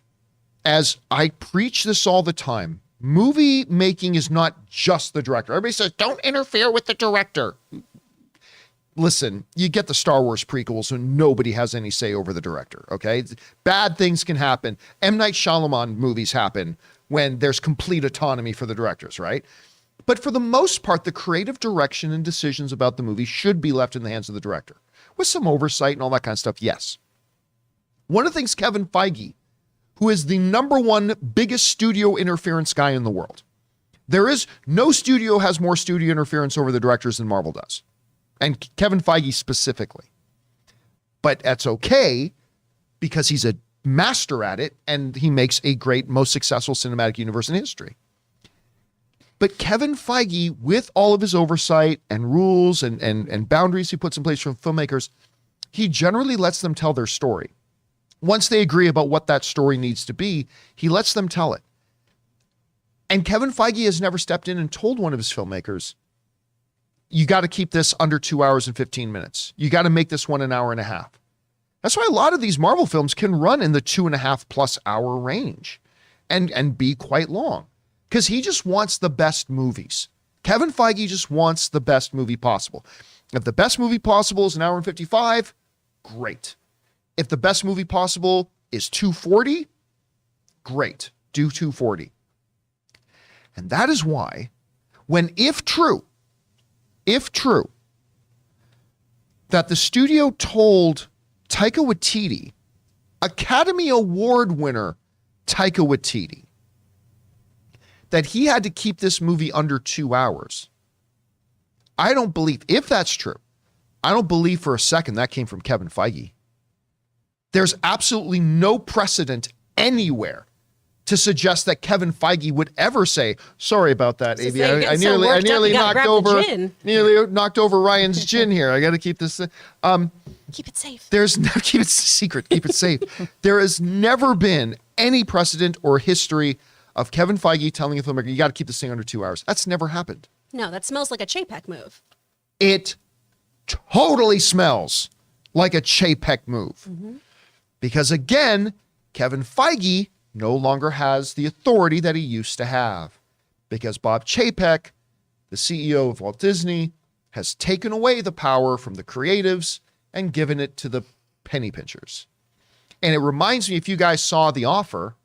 as I preach this all the time, movie making is not just the director. Everybody says, don't interfere with the director. Listen, you get the Star Wars prequels and nobody has any say over the director, okay? Bad things can happen. M. Night Shyamalan movies happen when there's complete autonomy for the directors, right? But for the most part, the creative direction and decisions about the movie should be left in the hands of the director. With some oversight and all that kind of stuff, yes. One of the things Kevin Feige, who is the #1 biggest studio interference guy in the world, there is no studio has more studio interference over the directors than Marvel does. And Kevin Feige specifically. But that's okay because he's a master at it and he makes a great, most successful cinematic universe in history. But Kevin Feige, with all of his oversight and rules and boundaries he puts in place for filmmakers, he generally lets them tell their story. Once they agree about what that story needs to be, he lets them tell it. And Kevin Feige has never stepped in and told one of his filmmakers, you got to keep this under 2 hours and 15 minutes. You got to make this one an hour and a half. That's why a lot of these Marvel films can run in the 2.5+ hour range and be quite long. Because he just wants the best movies. Kevin Feige just wants the best movie possible. If the best movie possible is an hour and 55, great. If the best movie possible is 240, great. Do 240. And that is why, if true, that the studio told Taika Waititi, Academy Award winner Taika Waititi, that he had to keep this movie under 2 hours. I don't believe, if that's true, I don't believe for a second that came from Kevin Feige. There's absolutely no precedent anywhere to suggest that Kevin Feige would ever say, sorry about that, Just AB. say, I "Getting so worked up, nearly you gotta grab the gin." nearly knocked over Ryan's gin here. I got to keep this. Keep it safe. There's no keep it secret, keep it safe. There has never been any precedent or history of Kevin Feige telling a filmmaker, you got to keep this thing under 2 hours. That's never happened. No, that smells like a Chapek move. It totally smells like a Chapek move. Because again, Kevin Feige no longer has the authority that he used to have. Because Bob Chapek, the CEO of Walt Disney, has taken away the power from the creatives and given it to the penny pinchers. And it reminds me, if you guys saw The Offer,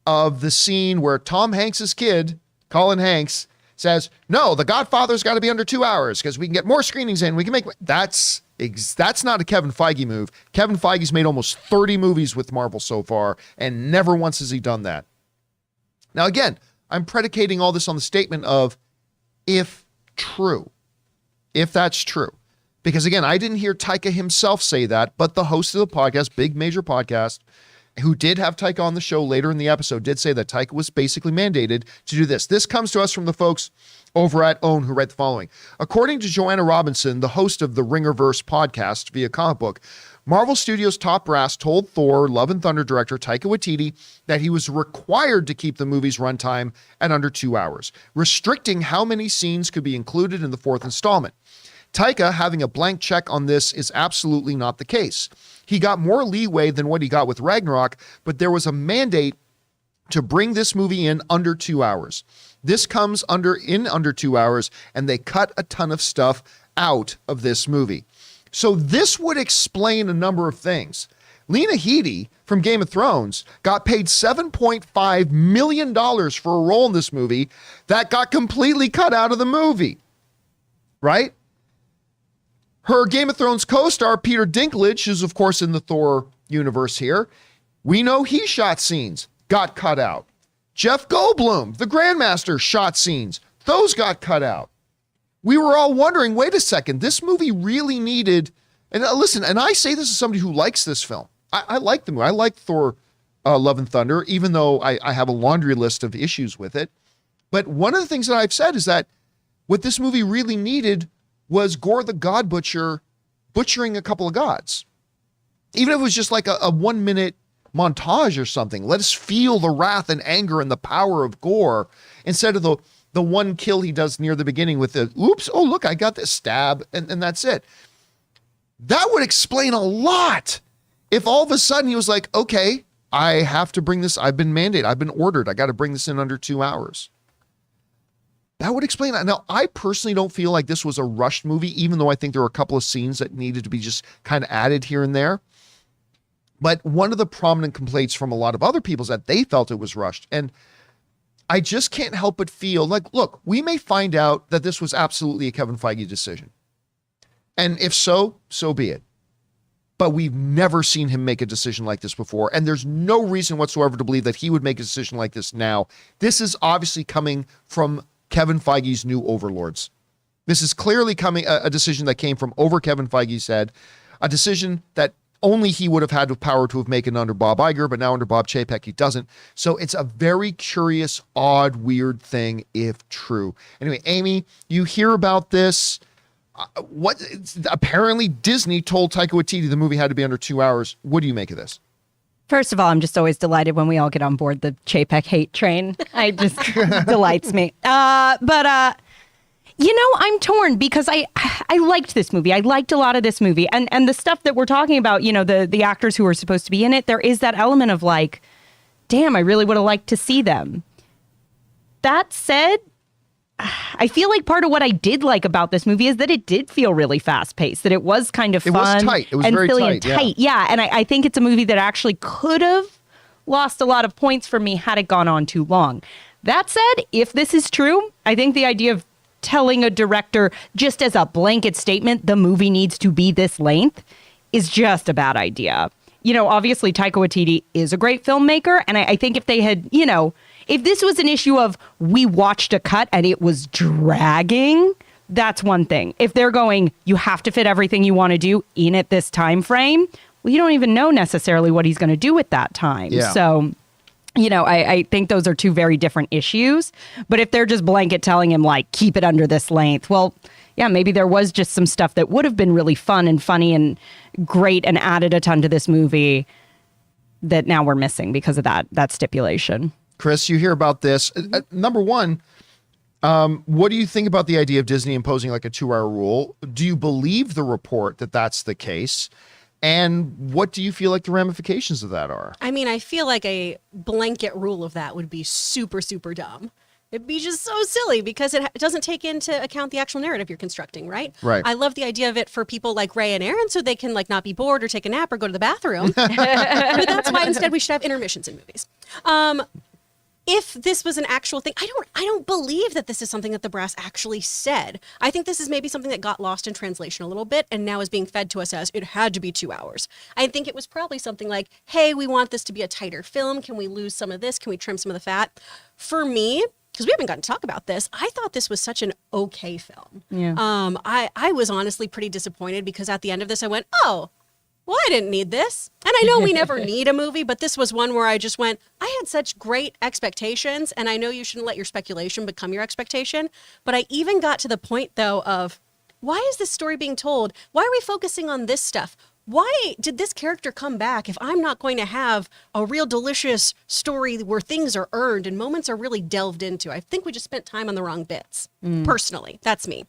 of the scene where Tom Hanks's kid, Colin Hanks, says, no, The Godfather's got to be under 2 hours because we can get more screenings in. We can make that's not a Kevin Feige move. Kevin Feige's made almost 30 movies with Marvel so far, and never once has he done that. Now, again, I'm predicating all this on the statement of if true, if that's true. Because again, I didn't hear Taika himself say that, but the host of the podcast, big major podcast, who did have Taika on the show later in the episode, did say that Taika was basically mandated to do this. This comes to us from the folks over at OWN who write the following. According to Joanna Robinson, the host of the Ringerverse podcast via comic book, Marvel Studios top brass told Thor, Love and Thunder director Taika Waititi that he was required to keep the movie's runtime at under 2 hours, restricting how many scenes could be included in the fourth installment. Taika having a blank check on this is absolutely not the case. He got more leeway than what he got with Ragnarok, but there was a mandate to bring this movie in under 2 hours. This comes in under 2 hours, and they cut a ton of stuff out of this movie. So this would explain a number of things. Lena Headey from Game of Thrones got paid $7.5 million for a role in this movie that got completely cut out of the movie, right? Her Game of Thrones co-star, Peter Dinklage, who's of course in the Thor universe here, we know he shot scenes, got cut out. Jeff Goldblum, the Grandmaster, shot scenes. Those got cut out. We were all wondering, wait a second, this movie really needed, and listen, and I say this as somebody who likes this film. I like the movie. I like Thor, Love and Thunder, even though I have a laundry list of issues with it. But one of the things that I've said is that what this movie really needed was Gore the God Butcher butchering a couple of gods. Even if it was just like a 1 minute montage or something. Let us feel the wrath and anger and the power of Gore instead of the one kill he does near the beginning with the, oops, oh look, I got this stab, and that's it. That would explain a lot if all of a sudden he was like, okay, I have to bring this, I've been mandated, I've been ordered, I got to bring this in under 2 hours. That would explain that. Now, I personally don't feel like this was a rushed movie, even though I think there were a couple of scenes that needed to be just kind of added here and there. But one of the prominent complaints from a lot of other people is that they felt it was rushed. And I just can't help but feel like, look, we may find out that this was absolutely a Kevin Feige decision. And if so, so be it. But we've never seen him make a decision like this before. And there's no reason whatsoever to believe that he would make a decision like this now. This is obviously coming from Kevin Feige's new overlords. This is clearly coming a decision that came from over Kevin Feige's head, a decision that only he would have had the power to have made it under Bob Iger, but now under Bob Chapek, he doesn't. So it's a very curious, odd, weird thing if true. Anyway, Amy, you hear about this. Apparently Disney told Taika Waititi the movie had to be under 2 hours. What do you make of this? First of all, I'm just always delighted when we all get on board the Chapek hate train. I just delights me. But I'm torn because I liked this movie. I liked a lot of this movie. And the stuff that we're talking about, the actors who are supposed to be in it, there is that element of like, damn, I really would have liked to see them. That said, I feel like part of what I did like about this movie is that it did feel really fast paced, that it was kind of fun. It was tight. It was very tight. tight. Yeah. And I think it's a movie that actually could have lost a lot of points for me had it gone on too long. That said, if this is true, I think the idea of telling a director just as a blanket statement, the movie needs to be this length is just a bad idea. Obviously Taika Waititi is a great filmmaker. And I think if they had, if this was an issue of we watched a cut and it was dragging, that's one thing. If they're going, you have to fit everything you want to do in at this time frame, well, you don't even know necessarily what he's going to do with that time. Yeah. So I think those are two very different issues. But if they're just blanket telling him, like, keep it under this length, well, yeah, maybe there was just some stuff that would have been really fun and funny and great and added a ton to this movie that now we're missing because of that stipulation. Chris, you hear about this. Number one, what do you think about the idea of Disney imposing like a 2-hour rule? Do you believe the report that that's the case? And what do you feel like the ramifications of that are? I mean, I feel like a blanket rule of that would be super, super dumb. It'd be just so silly because it doesn't take into account the actual narrative you're constructing, right? Right. I love the idea of it for people like Ray and Aaron so they can like not be bored or take a nap or go to the bathroom. But that's why instead we should have intermissions in movies. If this was an actual thing, I don't believe that this is something that the brass actually said. I think this is maybe something that got lost in translation a little bit and now is being fed to us as it had to be 2 hours. I think it was probably something like, hey, we want this to be a tighter film. Can we lose some of this? Can we trim some of the fat? For me, because we haven't gotten to talk about this, I thought this was such an okay film. Yeah. I was honestly pretty disappointed because at the end of this I went, oh, well, I didn't need this. And I know we never need a movie, but this was one where I just went, I had such great expectations, and I know you shouldn't let your speculation become your expectation, but I even got to the point, though, of why is this story being told? Why are we focusing on this stuff? Why did this character come back if I'm not going to have a real delicious story where things are earned and moments are really delved into? I think we just spent time on the wrong bits. Personally, that's me.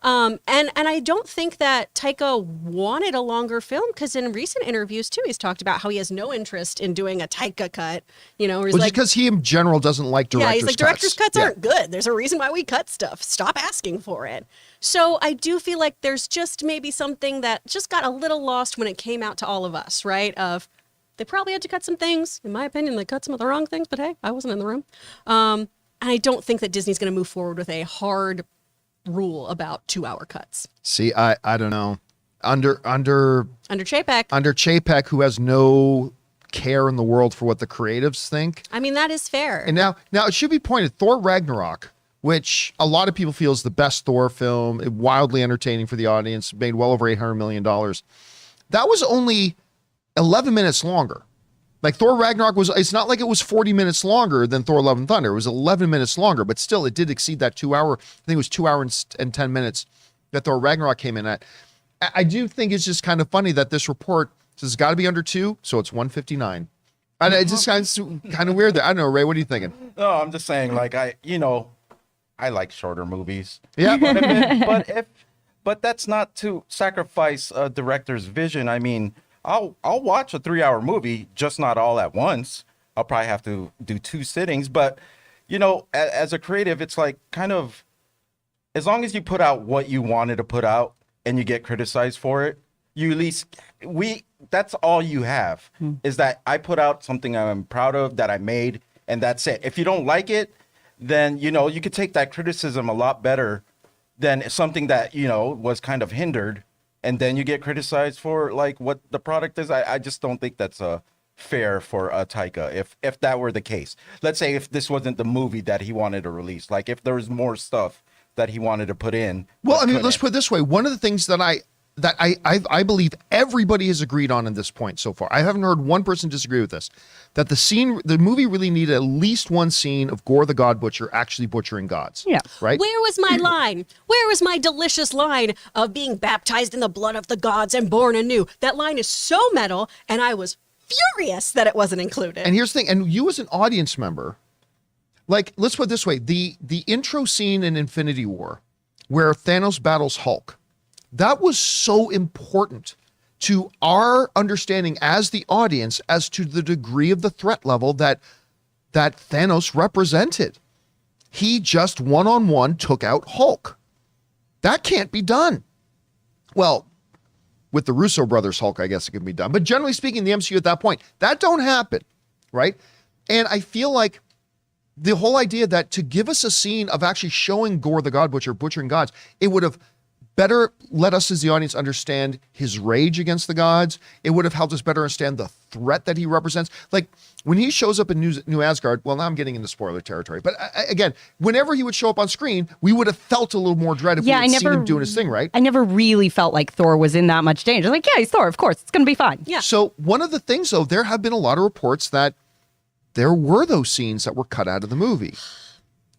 And I don't think that Taika wanted a longer film because in recent interviews too, he's talked about how he has no interest in doing a Taika cut. Where he's like, because he in general doesn't like director's cuts. Yeah, he's like, director's cuts aren't good. There's a reason why we cut stuff. Stop asking for it. So I do feel like there's just maybe something that just got a little lost when it came out to all of us, right? Of they probably had to cut some things. In my opinion, they cut some of the wrong things, but hey, I wasn't in the room. And I don't think that Disney's going to move forward with a hard rule about 2-hour cuts. See, I don't know. Under Chapek. Under Chapek, who has no care in the world for what the creatives think. I mean, that is fair. And now it should be pointed, Thor Ragnarok, which a lot of people feel is the best Thor film, wildly entertaining for the audience, made well over $800 million. That was only 11 minutes longer. Like Thor Ragnarok it's not like it was 40 minutes longer than Thor Love and Thunder. It was 11 minutes longer, but still it did exceed that 2 hour. I think it was 2 hours and 10 minutes that Thor Ragnarok came in at. I do think it's just kind of funny that this report says it's got to be under 2, so it's 159. And it's just kind of weird there. I don't know, Ray, what are you thinking? No, I'm just saying, like, I like shorter movies. Yeah. But that's not to sacrifice a director's vision. I mean, I'll watch a 3-hour movie, just not all at once. I'll probably have to do 2 sittings. But, as a creative, it's like kind of, as long as you put out what you wanted to put out and you get criticized for it, you at least, that's all you have, is that I put out something I'm proud of that I made, and that's it. If you don't like it, then, you could take that criticism a lot better than something that, was kind of hindered. And then you get criticized for like what the product is. I just don't think that's fair for Taika. If that were the case, let's say if this wasn't the movie that he wanted to release, like if there was more stuff that he wanted to put in. Well, I mean, let's put it this way. One of the things that I believe everybody has agreed on this point so far. I haven't heard one person disagree with this. That the movie really needed at least one scene of Gore the God Butcher actually butchering gods. Yeah. Right? Where was my line? Where was my delicious line of being baptized in the blood of the gods and born anew? That line is so metal, and I was furious that it wasn't included. And here's the thing, and you as an audience member, like, let's put it this way. The intro scene in Infinity War where Thanos battles Hulk, that was so important to our understanding as the audience as to the degree of the threat level that Thanos represented. He just one-on-one took out Hulk. That can't be done. Well, with the Russo brothers Hulk, I guess it can be done. But generally speaking, the MCU at that point, that don't happen, right? And I feel like the whole idea that to give us a scene of actually showing Gore the God Butcher butchering gods, it would have better let us as the audience understand his rage against the gods. It would have helped us better understand the threat that he represents. Like when he shows up in New Asgard, well, now I'm getting into spoiler territory, but again, whenever he would show up on screen, we would have felt a little more dread if we had seen him doing his thing, right? I never really felt like Thor was in that much danger. Like, yeah, he's Thor, of course, it's going to be fine. Yeah. So one of the things, though, there have been a lot of reports that there were those scenes that were cut out of the movie.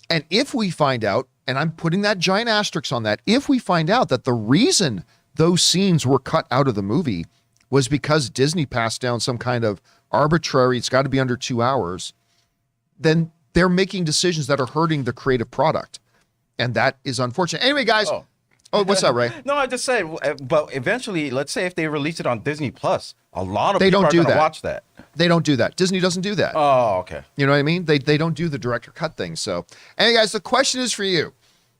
And if we find out, and I'm putting that giant asterisk on that, if we find out that the reason those scenes were cut out of the movie was because Disney passed down some kind of arbitrary, it's got to be under 2 hours, then they're making decisions that are hurting the creative product. And that is unfortunate. Anyway, guys. Oh, what's that, Ray? No, I just said, but eventually, let's say if they release it on Disney Plus, a lot of They people don't are do going to that. watch that. They don't do that. Disney doesn't do that. Oh, okay. You know what I mean? They don't do the director cut thing. So, anyway, guys, the question is for you.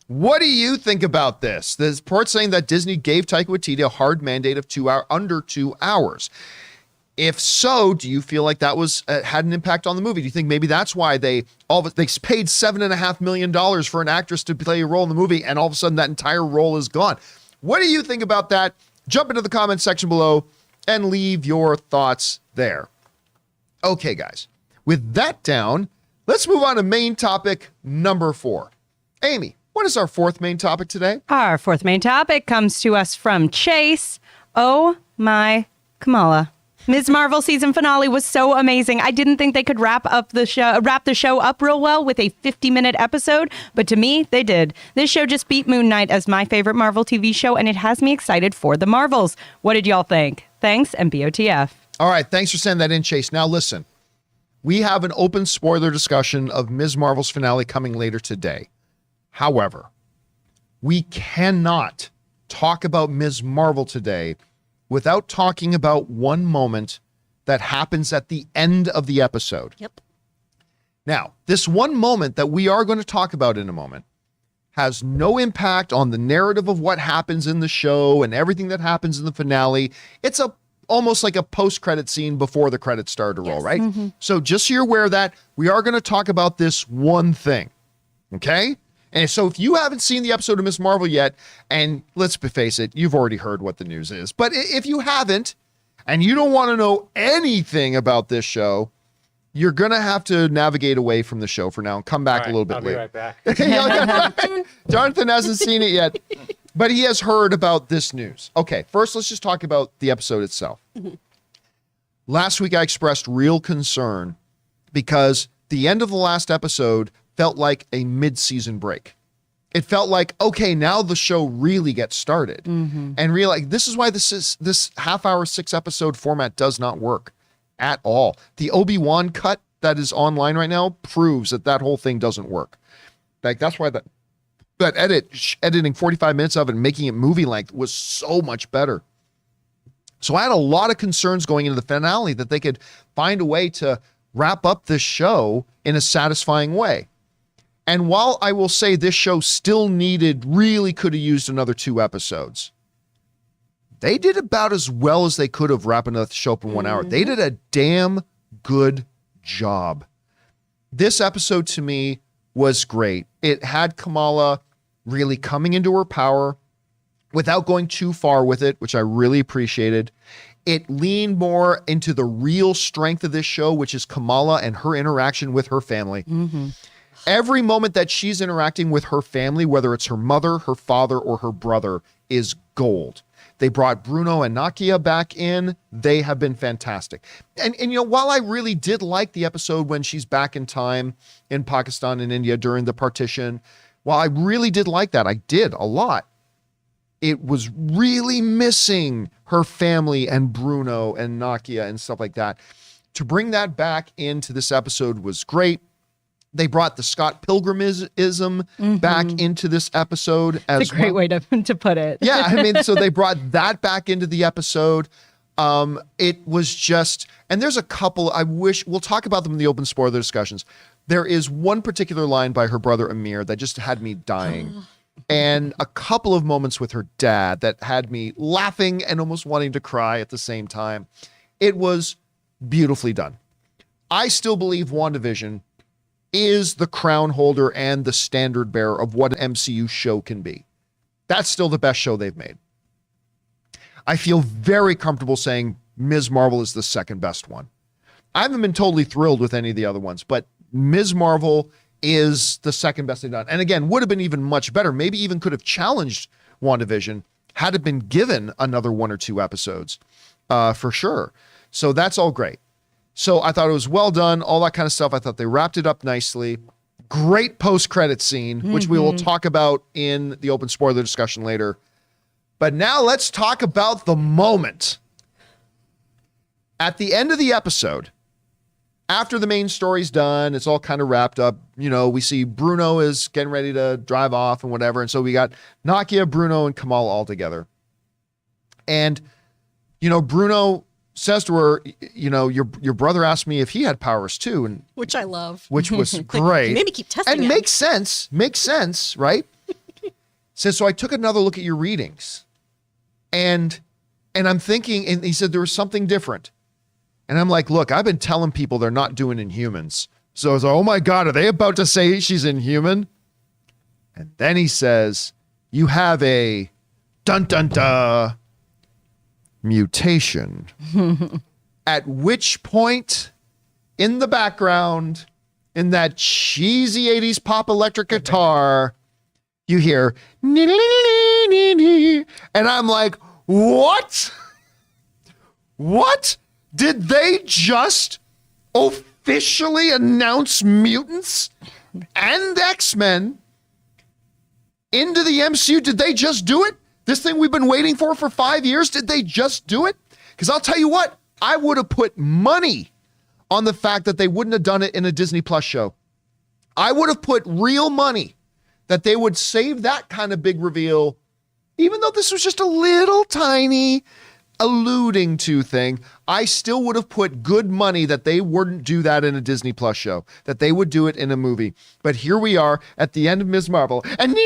What do you think about this? The report saying that Disney gave Taika Waititi a hard mandate of under 2 hours. If so, do you feel like that was had an impact on the movie? Do you think maybe that's why they paid $7.5 million for an actress to play a role in the movie, and all of a sudden that entire role is gone? What do you think about that? Jump into the comment section below and leave your thoughts there. Okay, guys, with that down, let's move on to main topic number 4. Amy, what is our fourth main topic today? Our fourth main topic comes to us from Chase. Oh my Kamala. Ms. Marvel season finale was so amazing. I didn't think they could wrap the show up real well with a 50-minute episode, but to me, they did. This show just beat Moon Knight as my favorite Marvel TV show, and it has me excited for the Marvels. What did y'all think? Thanks, and BOTF. All right, thanks for sending that in, Chase. Now listen, we have an open spoiler discussion of Ms. Marvel's finale coming later today. However, we cannot talk about Ms. Marvel today without talking about one moment that happens at the end of the episode. Yep. Now, this one moment that we are going to talk about in a moment has no impact on the narrative of what happens in the show and everything that happens in the finale. It's almost like a post-credit scene before the credits start to roll, right? Mm-hmm. So just so you're aware of that, we are going to talk about this one thing, okay? And so if you haven't seen the episode of Ms. Marvel yet, and let's face it, you've already heard what the news is. But if you haven't, and you don't want to know anything about this show, you're going to have to navigate away from the show for now and come back a little bit later. I'll be right back. Jonathan hasn't seen it yet, but he has heard about this news. Okay, first let's just talk about the episode itself. Last week I expressed real concern because the end of the last episode felt like a mid-season break. It felt like, okay, now the show really gets started. Mm-hmm. And realize this is why this half-hour, 6-episode format does not work at all. The Obi-Wan cut that is online right now proves that whole thing doesn't work. Like, that's why that editing 45 minutes of it and making it movie length was so much better. So I had a lot of concerns going into the finale that they could find a way to wrap up this show in a satisfying way. And while I will say this show still really could have used another 2 episodes, they did about as well as they could have wrapping the show up in 1 hour. They did a damn good job. This episode to me was great. It had Kamala really coming into her power without going too far with it, which I really appreciated. It leaned more into the real strength of this show, which is Kamala and her interaction with her family. Mm-hmm. Every moment that she's interacting with her family, whether it's her mother, her father, or her brother, is gold. They brought Bruno and Nakia back in. They have been fantastic. And you know, while I really did like the episode when she's back in time in Pakistan and India during the partition, while I really did like that, I did a lot. It was really missing her family and Bruno and Nakia and stuff like that. To bring that back into this episode was great. They brought the Scott Pilgrimism back into this episode as well. It's a great way to put it. Yeah, I mean, so they brought that back into the episode. It was just, and there's a couple, we'll talk about them in the open spoiler discussions. There is one particular line by her brother Amir that just had me dying. And a couple of moments with her dad that had me laughing and almost wanting to cry at the same time. It was beautifully done. I still believe Wanda Vision is the crown holder and the standard bearer of what an MCU show can be. That's still the best show they've made. I feel very comfortable saying Ms. Marvel is the second best one. I haven't been totally thrilled with any of the other ones, but Ms. Marvel is the second best they've done. And again, would have been even much better. Maybe even could have challenged WandaVision had it been given another 1 or 2 episodes, for sure. So that's all great. So I thought it was well done, all that kind of stuff. I thought they wrapped it up nicely. Great post-credit scene, which we will talk about in the open spoiler discussion later. But now let's talk about the moment. At the end of the episode, after the main story's done, it's all kind of wrapped up. You know, we see Bruno is getting ready to drive off and whatever. And so we got Nakia, Bruno, and Kamal all together. And, you know, Bruno says to her, you know, your brother asked me if he had powers too. And Which I love. which was great. Maybe keep testing and it. makes sense, right? Says, so I took another look at your readings. And I'm thinking, and he said there was something different. And I'm like, look, I've been telling people they're not doing Inhumans. So I was like, oh my God, are they about to say she's Inhuman? And then he says, you have a dun-dun-dun mutation. At which point, in the background, in that cheesy 80s pop electric guitar, you hear, and I'm like, what? What? Did they just officially announce mutants and X-Men into the MCU? Did they just do it? This thing we've been waiting for 5 years, did they just do it? Because I'll tell you what, I would have put money on the fact that they wouldn't have done it in a Disney Plus show. I would have put real money that they would save that kind of big reveal, even though this was just a little tiny alluding to thing. I still would have put good money that they wouldn't do that in a Disney Plus show, that they would do it in a movie. But here we are at the end of Ms. Marvel, and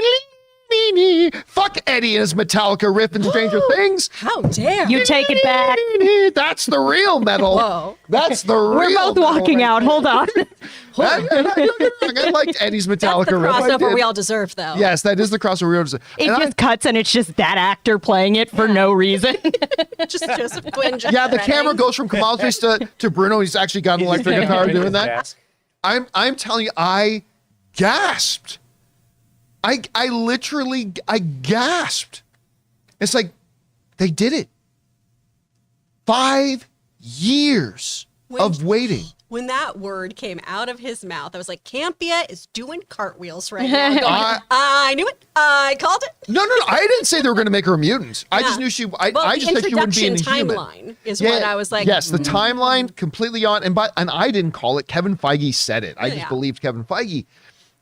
fuck Eddie and his Metallica riff in Stranger Things. How dare You take it back. That's the real metal. Whoa. That's the real We're both metal walking right out. there. Hold on. I liked Eddie's Metallica That's the riff. I crossover did. we all deserve, though. Yes, that is the crossover we all deserve. It And just cuts and it's just that actor playing it for no reason. Just Joseph Quinn. Just yeah, the shredding. camera goes from Kamal's face to Bruno. He's actually got an electric guitar doing that. I'm telling you, I gasped. I literally gasped. It's like they did it. 5 years of waiting. When that word came out of his mouth, I was like, Campea is doing cartwheels right now. Going, I knew it. I called it. No. I didn't say they were going to make her a mutant. I just knew she. I just said she wouldn't be an Inhuman. Timeline is what I was like. Yes, the timeline completely on. And I didn't call it. Kevin Feige said it. I just believed Kevin Feige,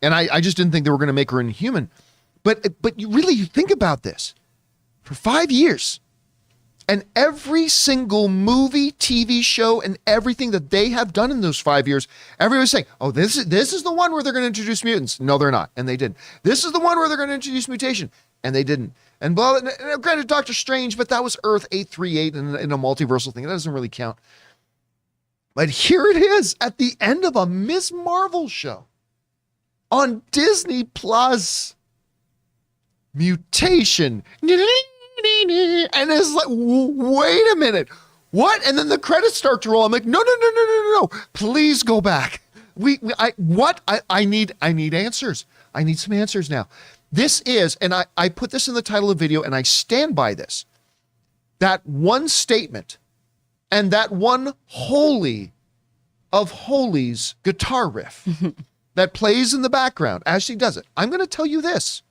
and I just didn't think they were going to make her an Inhuman. But you think about this. For 5 years, and every single movie, TV show, and everything that they have done in those 5 years, everyone's saying, oh, this is the one where they're going to introduce mutants. No, they're not. And they didn't. This is the one where they're going to introduce mutation. And they didn't. And blah, and granted, Doctor Strange, but that was Earth 838 in a multiversal thing. That doesn't really count. But here it is at the end of a Ms. Marvel show on Disney Plus. Mutation. And it's like, wait a minute. What? And then the credits start to roll. I'm like, no. Please go back. I need answers. I need some answers now. This is, and I put this in the title of the video and I stand by this. That one statement and that one holy of holies guitar riff that plays in the background as she does it. I'm going to tell you this.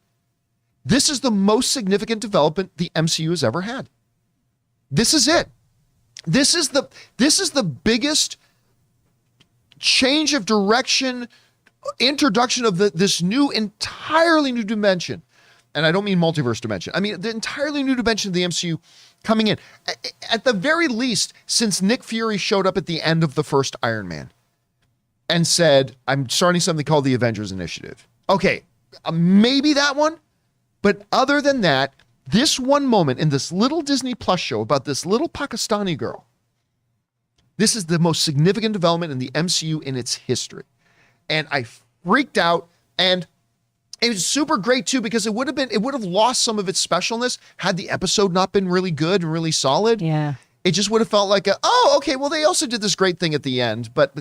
This is the most significant development the MCU has ever had. This is it. This is the biggest change of direction, introduction of this entirely new dimension. And I don't mean multiverse dimension. I mean the entirely new dimension of the MCU coming in. At the very least, since Nick Fury showed up at the end of the first Iron Man and said, I'm starting something called the Avengers Initiative. Okay, maybe that one. But other than that, this one moment in this little Disney Plus show about this little Pakistani girl, this is the most significant development in the MCU in its history. And I freaked out, and it was super great too, because it would have lost some of its specialness had the episode not been really good and really solid. Yeah. It just would have felt like okay, well, they also did this great thing at the end, but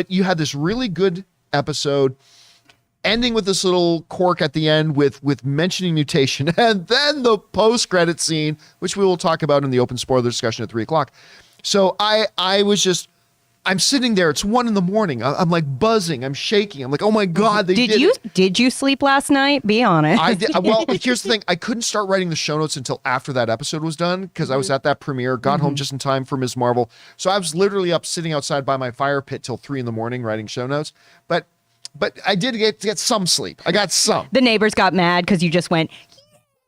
you had this really good episode ending with this little quirk at the end with mentioning mutation, and then the post-credit scene, which we will talk about in the open spoiler discussion at 3:00. So I was just I'm sitting there. It's 1 a.m. I'm like buzzing. I'm shaking. I'm like, oh my God, they did it. Did you sleep last night? Be honest. I did. Well, here's the thing. I couldn't start writing the show notes until after that episode was done because I was at that premiere, got home just in time for Ms. Marvel. So I was literally up sitting outside by my fire pit till 3 a.m. writing show notes. But I did get some sleep. I got some. The neighbors got mad because you just went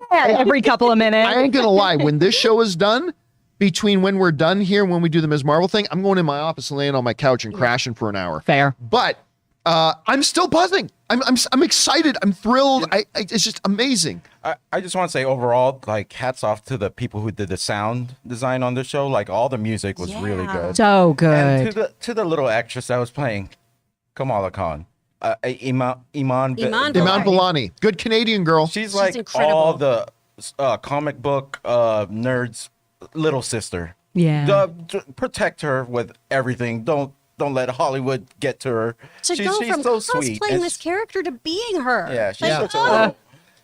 every couple of minutes. I ain't going to lie. When this show is done, between when we're done here and when we do the Ms. Marvel thing, I'm going in my office and laying on my couch and crashing for an hour. Fair. But I'm still buzzing. I'm excited. I'm thrilled. It's just amazing. I just want to say overall, like, hats off to the people who did the sound design on the show. Like, all the music was really good. So good. And to the little actress that was playing Kamala Khan, Iman Vellani, good Canadian girl. She's like incredible. all the comic book nerds' little sister. Yeah. Protect her with everything. Don't let Hollywood get to her. She's so so sweet. cosplaying this character to being her. Yeah, she's Like, such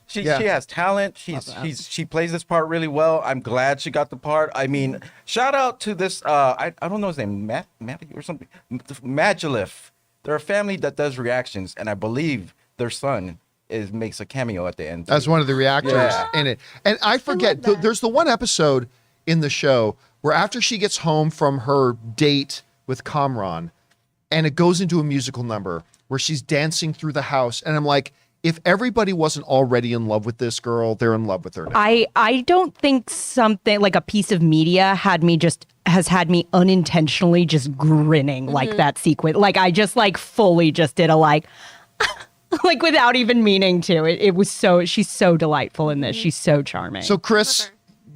she Yeah. has talent. She plays this part really well. I'm glad she got the part. I mean, shout out to this I don't know his name, Matthew or something. Magilif. They're a family that does reactions, and I believe their son makes a cameo at the end. As one of the reactors in it. And I forget, there's the one episode in the show where after she gets home from her date with Kamran, and it goes into a musical number where she's dancing through the house, and I'm like, if everybody wasn't already in love with this girl, they're in love with her now. I don't think something like a piece of media has had me unintentionally just grinning like that sequence. Like I just like fully just did a like like without even meaning to. It was she's so delightful in this. She's so charming. So Chris,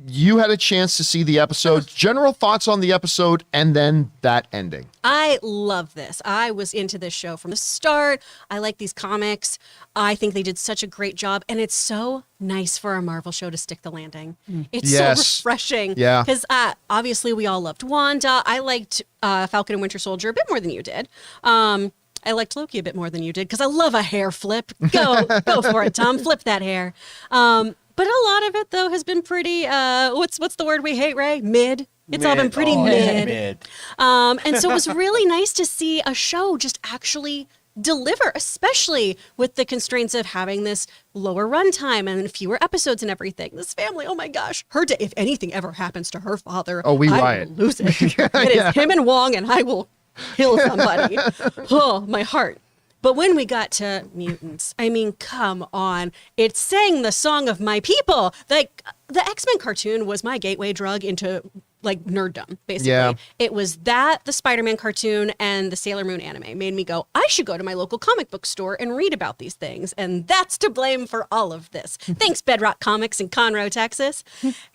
you had a chance to see the episode. General thoughts on the episode and then that ending. I love this. I was into this show from the start. I like these comics. I think they did such a great job. And it's so nice for a Marvel show to stick the landing. It's so refreshing. Yeah. Because obviously we all loved Wanda. I liked Falcon and Winter Soldier a bit more than you did. I liked Loki a bit more than you did because I love a hair flip. Go for it, Tom. Flip that hair. But a lot of it, though, has been pretty, what's the word we hate, Ray? Mid. It's all been pretty mid. And so it was really nice to see a show just actually deliver, especially with the constraints of having this lower runtime and fewer episodes and everything. This family, oh my gosh, if anything ever happens to her father, I riot. will lose it. It is him and Wong, and I will kill somebody. Oh, my heart. But when we got to mutants, I mean, come on. It sang the song of my people. Like, the X-Men cartoon was my gateway drug into, like, nerddom, basically. Yeah. It was that, the Spider-Man cartoon, and the Sailor Moon anime made me go, I should go to my local comic book store and read about these things. And that's to blame for all of this. Thanks, Bedrock Comics in Conroe, Texas.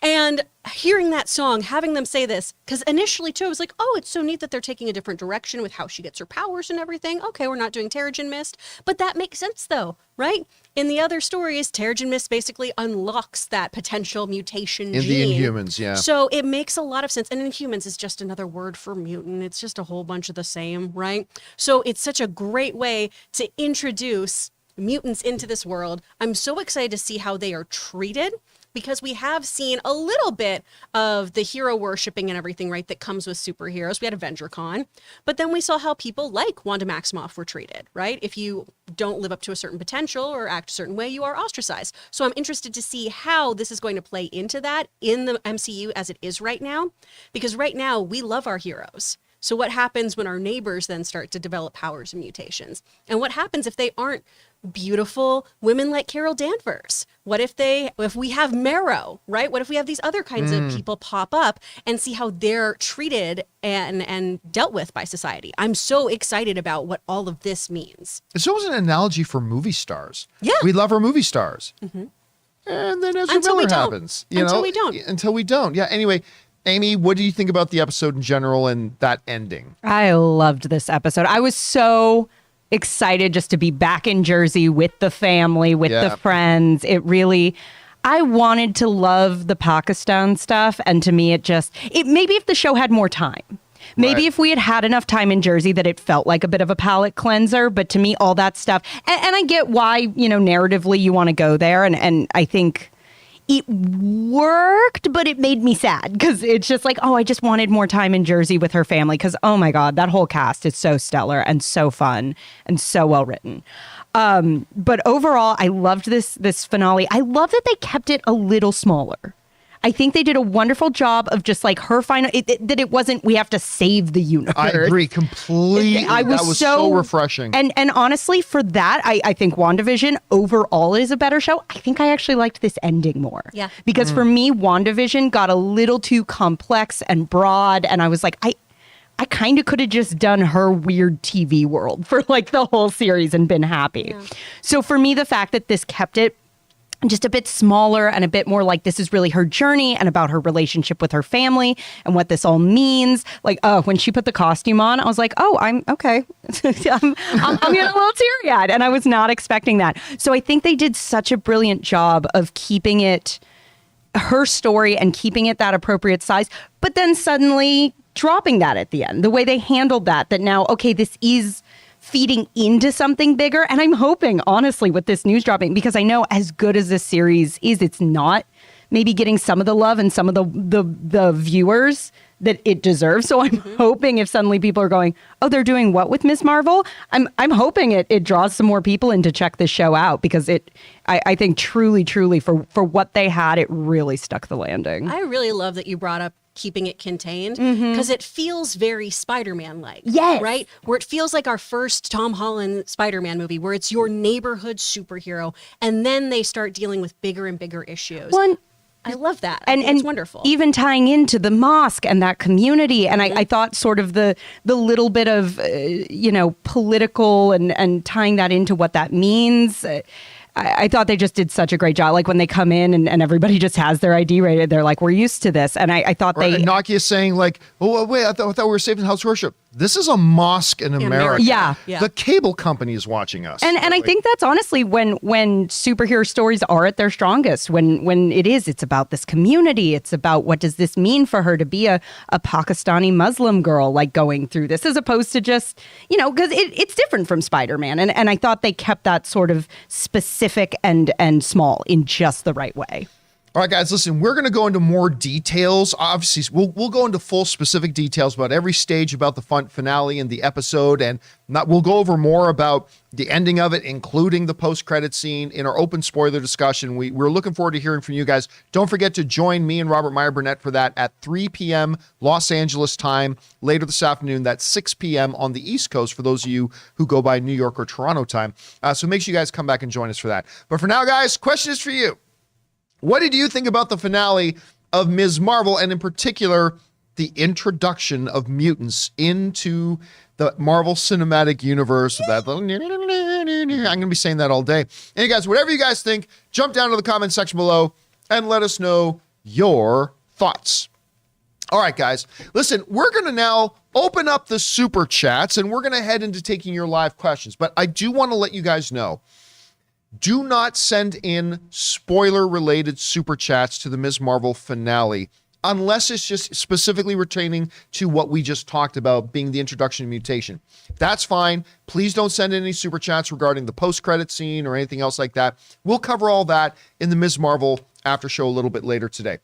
And hearing that song, having them say this, because initially, too, I was like, oh, it's so neat that they're taking a different direction with how she gets her powers and everything. Okay, we're not doing Terrigen Mist. But that makes sense, though, right? In the other stories, Terrigen Mist basically unlocks that potential mutation In gene. the Inhumans, yeah. So it makes a lot of sense. And Inhumans is just another word for mutant. It's just a whole bunch of the same, right? So it's such a great way to introduce mutants into this world. I'm so excited to see how they are treated, because we have seen a little bit of the hero worshipping and everything, right, that comes with superheroes. We had AvengerCon, but then we saw how people like Wanda Maximoff were treated, right? If you don't live up to a certain potential or act a certain way, you are ostracized. So I'm interested to see how this is going to play into that in the MCU as it is right now, because right now we love our heroes. So what happens when our neighbors then start to develop powers and mutations? And what happens if they aren't beautiful women like Carol Danvers? What if we have Marrow, right? What if we have these other kinds of people pop up and see how they're treated and dealt with by society? I'm so excited about what all of this means. It's almost an analogy for movie stars. Yeah. We love our movie stars. And then Ezra Miller happens. Until we don't. Until we don't. Yeah. Anyway, Amy, what do you think about the episode in general and that ending? I loved this episode. I was so excited just to be back in Jersey with the family, with the friends. I wanted to love the Pakistan stuff. And to me, maybe if the show had more time, maybe if we had enough time in Jersey that it felt like a bit of a palate cleanser. But to me, all that stuff, and I get why, narratively you want to go there. And I think it worked, but it made me sad because it's just like, oh, I just wanted more time in Jersey with her family because, oh my God, that whole cast is so stellar and so fun and so well written. But overall, I loved this finale. I love that they kept it a little smaller. I think they did a wonderful job of just like her final, that it wasn't, we have to save the universe. I agree completely. That was so refreshing. And honestly, for that, I think WandaVision overall is a better show. I think I actually liked this ending more. Yeah. Because for me, WandaVision got a little too complex and broad. And I was like, I kind of could have just done her weird TV world for like the whole series and been happy. Yeah. So for me, the fact that this kept it just a bit smaller and a bit more like this is really her journey and about her relationship with her family and what this all means. Like, when she put the costume on, I was like, oh, I'm okay. I'm getting a little teary-eyed, and I was not expecting that. So I think they did such a brilliant job of keeping it her story and keeping it that appropriate size, but then suddenly dropping that at the end. The way they handled that now, okay, this is feeding into something bigger. And I'm hoping, honestly, with this news dropping, because I know as good as this series is, it's not maybe getting some of the love and some of the viewers that it deserves. So I'm hoping if suddenly people are going, oh, they're doing what with Ms. Marvel? I'm hoping it draws some more people in to check this show out, because I think truly for what they had, it really stuck the landing. I really love that you brought up keeping it contained, because it feels very Spider-Man-like. Yes. Right? Where it feels like our first Tom Holland Spider-Man movie, where it's your neighborhood superhero, and then they start dealing with bigger and bigger issues. I love that. And it's wonderful. Even tying into the mosque and that community. And I thought sort of the little bit of, political and tying that into what that means. I thought they just did such a great job. Like when they come in and everybody just has their ID rated, they're like, we're used to this. And I thought and Nokia saying like, oh, wait, I thought we were saving house worship. This is a mosque in America. Yeah. The cable company is watching us. And I think that's honestly when superhero stories are at their strongest, when it's about this community. It's about what does this mean for her to be a Pakistani Muslim girl, like going through this, as opposed to just, because it's different from Spider-Man. And I thought they kept that sort of specific and small in just the right way. All right, guys, listen, we're going to go into more details. Obviously, we'll go into full specific details about every stage about the finale and the episode, and we'll go over more about the ending of it, including the post-credit scene in our open spoiler discussion. We're looking forward to hearing from you guys. Don't forget to join me and Robert Meyer Burnett for that at 3 p.m. Los Angeles time later this afternoon. That's 6 p.m. on the East Coast for those of you who go by New York or Toronto time. So make sure you guys come back and join us for that. But for now, guys, question is for you. What did you think about the finale of Ms. Marvel, and in particular, the introduction of mutants into the Marvel Cinematic Universe? I'm going to be saying that all day. And you guys, whatever you guys think, jump down to the comment section below and let us know your thoughts. All right, guys, listen, we're going to now open up the super chats, and we're going to head into taking your live questions. But I do want to let you guys know, do not send in spoiler-related super chats to the Ms. Marvel finale unless it's just specifically pertaining to what we just talked about, being the introduction of mutation. That's fine. Please don't send in any super chats regarding the post-credit scene or anything else like that. We'll cover all that in the Ms. Marvel after show a little bit later today.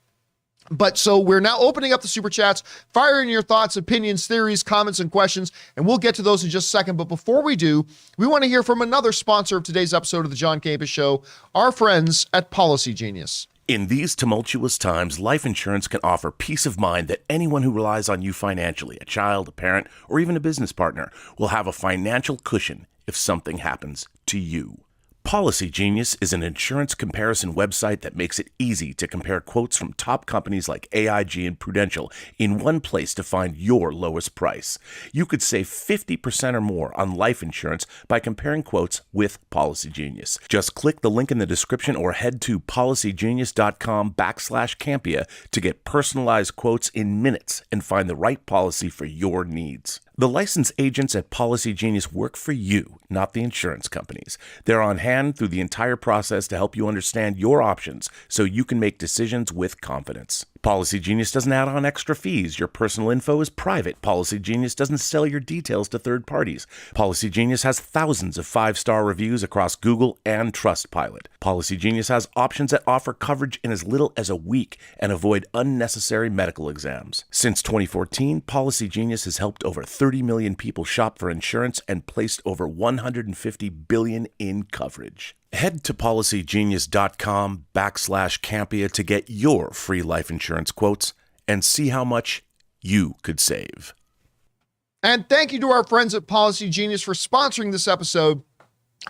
But so we're now opening up the super chats, firing your thoughts, opinions, theories, comments, and questions, and we'll get to those in just a second. But before we do, we want to hear from another sponsor of today's episode of the John Campea Show, our friends at Policy Genius. In these tumultuous times, life insurance can offer peace of mind that anyone who relies on you financially, a child, a parent, or even a business partner, will have a financial cushion if something happens to you. Policy Genius is an insurance comparison website that makes it easy to compare quotes from top companies like AIG and Prudential in one place to find your lowest price. You could save 50% or more on life insurance by comparing quotes with Policy Genius. Just click the link in the description or head to policygenius.com/Campea to get personalized quotes in minutes and find the right policy for your needs. The licensed agents at Policy Genius work for you, not the insurance companies. They're on hand through the entire process to help you understand your options so you can make decisions with confidence. Policy Genius doesn't add on extra fees. Your personal info is private. Policy Genius doesn't sell your details to third parties. Policy Genius has thousands of 5-star reviews across Google and Trustpilot. Policy Genius has options that offer coverage in as little as a week and avoid unnecessary medical exams. Since 2014, Policy Genius has helped over 30 million people shop for insurance and placed over $150 billion in coverage. Head to policygenius.com/Campea to get your free life insurance quotes and see how much you could save. And thank you to our friends at Policy Genius for sponsoring this episode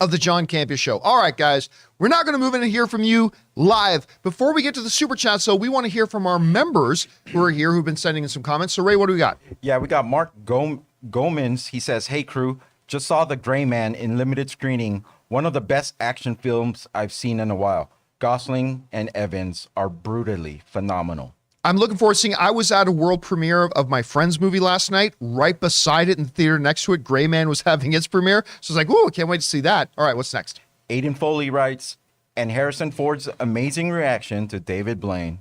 of the John Campea Show. All right, guys, we're now going to move in and hear from you live. Before we get to the super chat, so we want to hear from our members who are here who've been sending in some comments. So, Ray, what do we got? Yeah, we got Mark Gomez. He says, "Hey, crew, just saw The Gray Man in limited screening. One of the best action films I've seen in a while. Gosling and Evans are brutally phenomenal." I'm looking forward to seeing. I was at a world premiere of my friend's movie last night. Right beside it in the theater next to it, Gray Man was having its premiere. So I was like, ooh, can't wait to see that. All right, what's next? Aiden Foley writes, "And Harrison Ford's amazing reaction to David Blaine."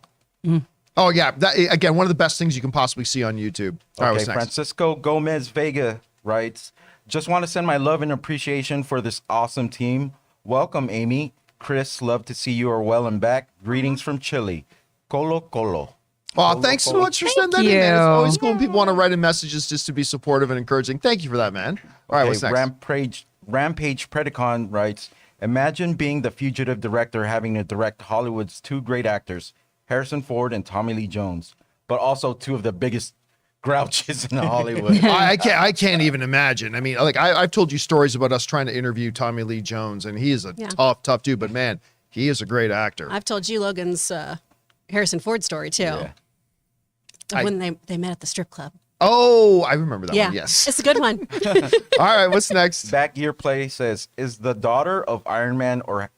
Oh, yeah. That, again, one of the best things you can possibly see on YouTube. All right, what's next? Francisco Gomez Vega writes, "Just want to send my love and appreciation for this awesome team. Welcome, Amy. Chris, love to see you are well and back. Greetings from Chile. Colo Colo." Oh, thanks so much for sending that in, man. It's always cool when people want to write in messages just to be supportive and encouraging. Thank you for that, man. All right, what's next? Rampage Predacon writes, "Imagine being the Fugitive director having to direct Hollywood's two great actors, Harrison Ford and Tommy Lee Jones, but also two of the biggest grouches in Hollywood." I can't even imagine. I mean, like I've told you stories about us trying to interview Tommy Lee Jones, and he is a tough dude. But man, he is a great actor. I've told you Logan's Harrison Ford story too. Yeah. When they met at the strip club. Oh, I remember that one. Yes, it's a good one. All right, what's next? Backgear Play says, "Is the daughter of Iron Man or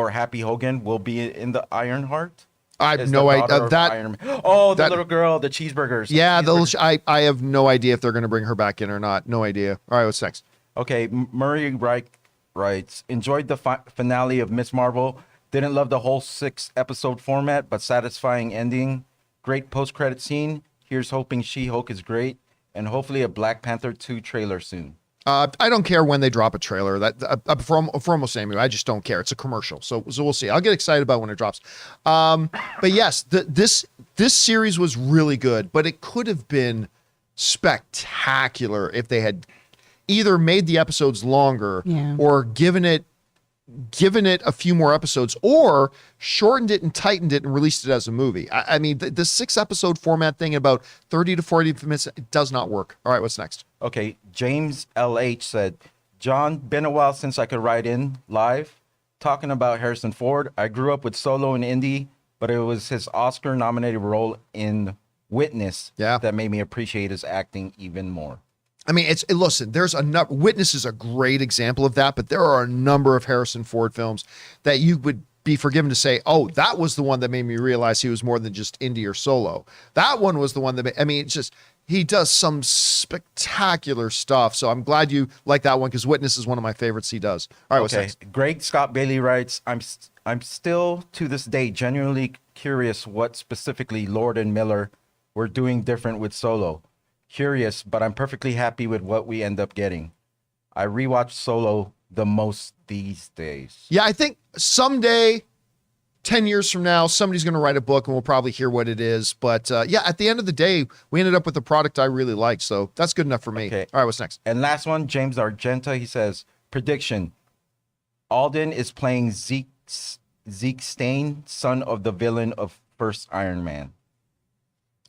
Happy Hogan will be in the Ironheart?" I have no idea that. Oh, the little girl, the cheeseburgers. Yeah, I have no idea if they're going to bring her back in or not. No idea. All right, what's next? Okay, Murray writes, "Enjoyed the finale of Miss Marvel. Didn't love the whole 6-episode format, but satisfying ending. Great post-credit scene. Here's hoping She-Hulk is great, and hopefully a Black Panther 2 trailer soon." I don't care when they drop a trailer. That for almost any movie, I just don't care. It's a commercial, so we'll see. I'll get excited about when it drops. But yes, this series was really good, but it could have been spectacular if they had either made the episodes longer or given it a few more episodes, or shortened it and tightened it and released it as a movie. I mean, the 6-episode format thing, about 30 to 40 minutes, it does not work. All right, what's next? Okay, James LH said, "John, been a while since I could write in live. Talking about Harrison Ford, I grew up with Solo and Indy, but it was his Oscar-nominated role in Witness that made me appreciate his acting even more." I mean, listen, there's Witness is a great example of that, but there are a number of Harrison Ford films that you would be forgiven to say, oh, that was the one that made me realize he was more than just Indy or Solo. That one was the one that it's just, he does some spectacular stuff. So I'm glad you like that one, because Witness is one of my favorites he does. All right, what's next? Greg Scott Bailey writes, I'm still to this day genuinely curious what specifically Lord and Miller were doing different with Solo. Curious, but I'm perfectly happy with what we end up getting. I rewatch Solo the most these days. Yeah, I think someday, 10 years from now, somebody's going to write a book and we'll probably hear what it is. But at the end of the day, we ended up with a product I really liked. So that's good enough for me. Okay. All right, what's next? And last one, James Argenta, he says, prediction. Alden is playing Zeke Stane, son of the villain of first Iron Man.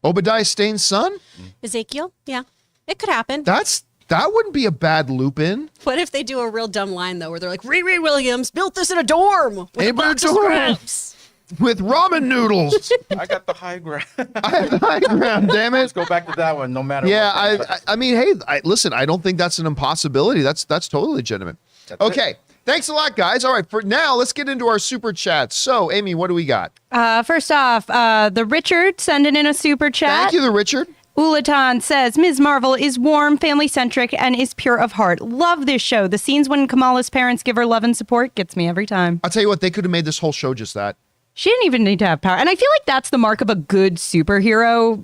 Obadiah Stane's son? Ezekiel? Yeah. It could happen. That wouldn't be a bad loop in. What if they do a real dumb line, though, where they're like, Riri Williams built this in a dorm with a box of scraps. With ramen noodles. I got the high ground. I have the high ground, damn it. Let's go back to that one, no matter what. I mean, hey, listen, I don't think that's an impossibility. That's totally legitimate. Okay. Thanks a lot, guys. All right, for now, let's get into our super chats. So, Amy, what do we got? First off, the Richard sending in a super chat. Thank you, the Richard. Ulatan says, Ms. Marvel is warm, family-centric, and is pure of heart. Love this show. The scenes when Kamala's parents give her love and support gets me every time. I'll tell you what, they could have made this whole show just that. She didn't even need to have power. And I feel like that's the mark of a good superhero